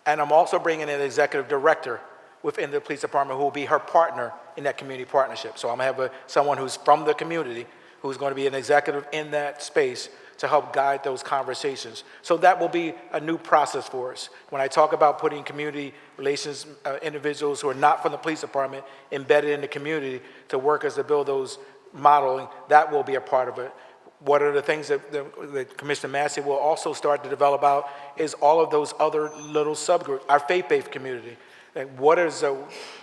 and I'm also bringing in an executive director within the police department who will be her partner in that community partnership. So I'm gonna have someone who's from the community who's going to be an executive in that space to help guide those conversations. So that will be a new process for us. When I talk about putting community relations individuals who are not from the police department embedded in the community to work as to build those modeling, that will be a part of it. What are the things that Commissioner Massey will also start to develop out is all of those other little subgroups, our faith-based community. Like what is,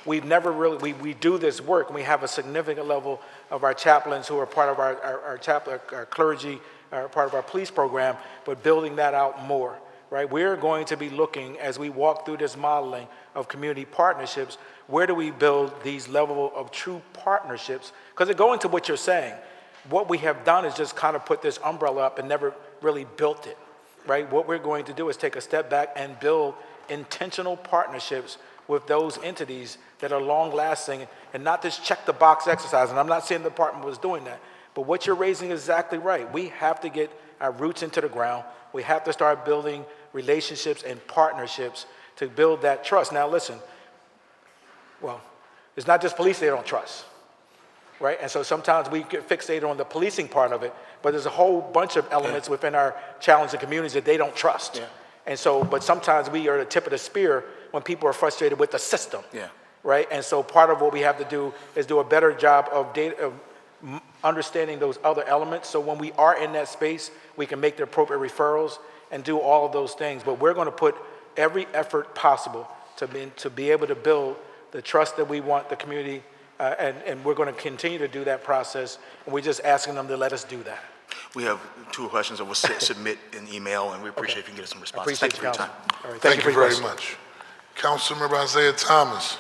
we've never really, we do this work, and we have a significant level of our chaplains who are part of our clergy, part of our police program, but building that out more, right? We're going to be looking, as we walk through this modeling of community partnerships, where do we build these level of true partnerships? Because it going to what you're saying, what we have done is just kind of put this umbrella up and never really built it, right? What we're going to do is take a step back and build intentional partnerships with those entities that are long-lasting and not this check-the-box exercise. And I'm not saying the department was doing that, but what you're raising is exactly right. We have to get our roots into the ground. We have to start building relationships and partnerships to build that trust. Now listen, well, it's not just police they don't trust, right? And so sometimes we get fixated on the policing part of it, but there's a whole bunch of elements within our challenging communities that they don't trust. Yeah. And so, but sometimes we are the tip of the spear when people are frustrated with the system, right? And so part of what we have to do is do a better job of understanding those other elements, so when we are in that space, we can make the appropriate referrals and do all of those things. But we're going to put every effort possible to be able to build the trust that we want the community, and we're going to continue to do that process, and we're just asking them to let us do that. We have 2 questions that we'll submit in email, and we appreciate if you can get us some responses. Appreciate Thank you for your time. All right, Thank for you your very question. much. Councilmember Isaiah Thomas.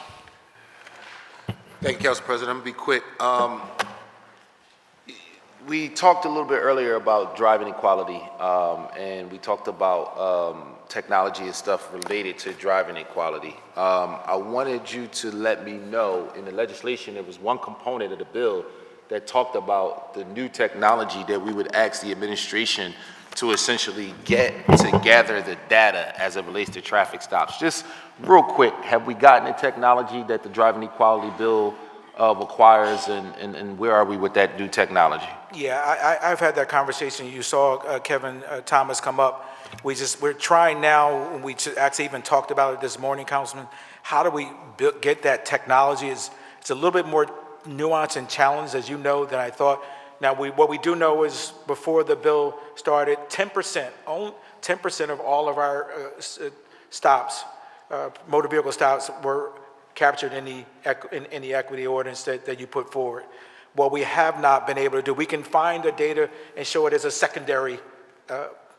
Thank you, Council President. I'm going to be quick. We talked a little bit earlier about driving equality, and we talked about technology and stuff related to driving equality. I wanted you to let me know, in the legislation, there was one component of the bill that talked about the new technology that we would ask the administration to essentially get to gather the data as it relates to traffic stops. Just real quick, have we gotten the technology that the driving equality bill requires, and where are we with that new technology? Yeah, I've had that conversation. You saw Kevin Thomas come up. We're trying now, we actually even talked about it this morning, Councilman, how do we get that technology? It's a little bit more nuanced and challenged, as you know, than I thought. Now, what we do know is before the bill started, 10%, only 10% of all of our stops, motor vehicle stops, were captured in the equity ordinance that you put forward. What we have not been able to do, we can find the data and show it as a secondary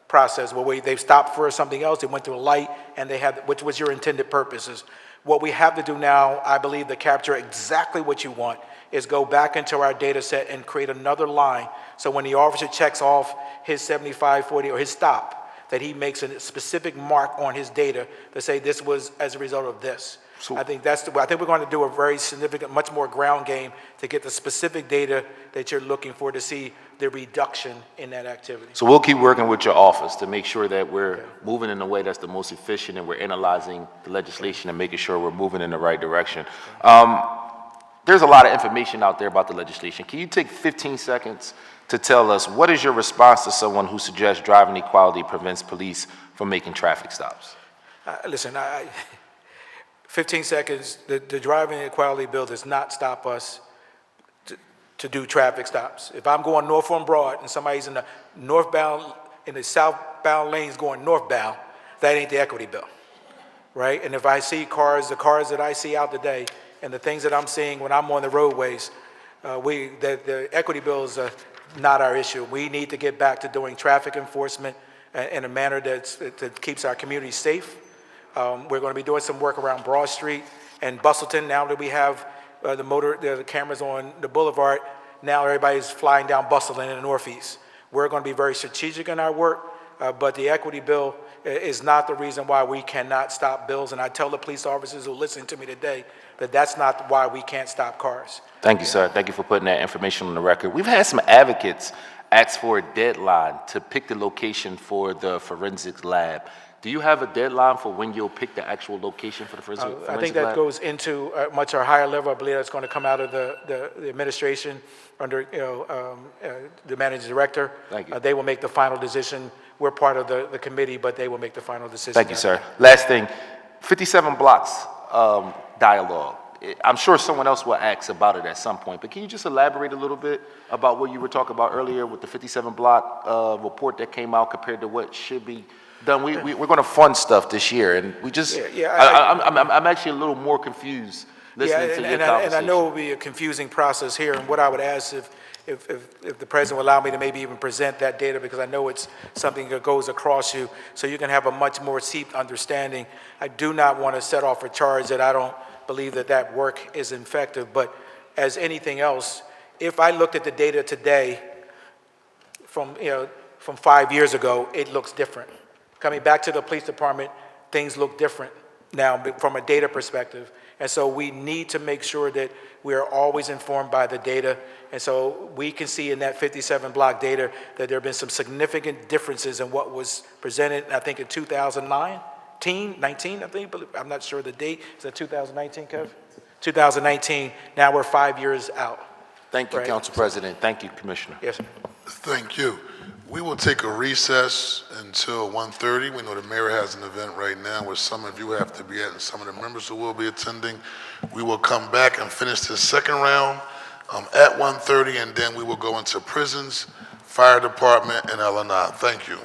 process where they've stopped for something else, they went through a light, and they had, which was your intended purposes. What we have to do now, I believe, to capture exactly what you want is go back into our data set and create another line. So when the officer checks off his 7540 or his stop, that he makes a specific mark on his data to say this was as a result of this. I think I think we're going to do a very significant, much more ground game to get the specific data that you're looking for to see the reduction in that activity. So we'll keep working with your office to make sure that we're moving in a way that's the most efficient, and we're analyzing the legislation and making sure we're moving in the right direction. There's a lot of information out there about the legislation. Can you take 15 seconds to tell us what is your response to someone who suggests driving equality prevents police from making traffic stops? Listen, 15 seconds, the driving equality bill does not stop us to do traffic stops. If I'm going north on Broad and somebody's in the southbound lanes going northbound, that ain't the equity bill, right? And if I see the cars that I see out today, and the things that I'm seeing when I'm on the roadways, the equity bill is not our issue. We need to get back to doing traffic enforcement in a manner that keeps our community safe. We're going to be doing some work around Broad Street and Bustleton. Now that we have the cameras on the boulevard, now everybody's flying down Bustleton in the northeast. We're going to be very strategic in our work, but the equity bill is not the reason why we cannot stop bills. And I tell the police officers who are listening to me today that that's not why we can't stop cars. Thank you, sir. Thank you for putting that information on the record. We've had some advocates ask for a deadline to pick the location for the forensics lab. Do you have a deadline for when you'll pick the actual location for the forensic lab? I think that goes into much higher level. I believe that's going to come out of the administration under the managing director. Thank you. They will make the final decision. We're part of the committee, but they will make the final decision. Thank you, sir. Last thing, 57 blocks dialogue. I'm sure someone else will ask about it at some point, but can you just elaborate a little bit about what you were talking about earlier with the 57 block report that came out compared to what should be done? We're going to fund stuff this year, and we just, I'm actually a little more confused listening to your conversation. And I know it will be a confusing process here, and what I would ask if the president will allow me to maybe even present that data, because I know it's something that goes across you, so you can have a much more steeped understanding. I do not want to set off a charge that I don't believe that work is effective, but as anything else, if I looked at the data today from 5 years ago, it looks different. Coming back to the police department, things look different now from a data perspective. And so we need to make sure that we are always informed by the data. And so we can see in that 57 block data that there have been some significant differences in what was presented, I think in 2019, I think, I'm not sure the date. Is that 2019, Kev? 2019, now we're 5 years out. Thank you, Council President. Thank you, Commissioner. Yes, sir. Thank you. We will take a recess until 1:30. We know the mayor has an event right now where some of you have to be at and some of the members who will be attending. We will come back and finish the second round at 1:30, and then we will go into prisons, fire department, and L&I. Thank you.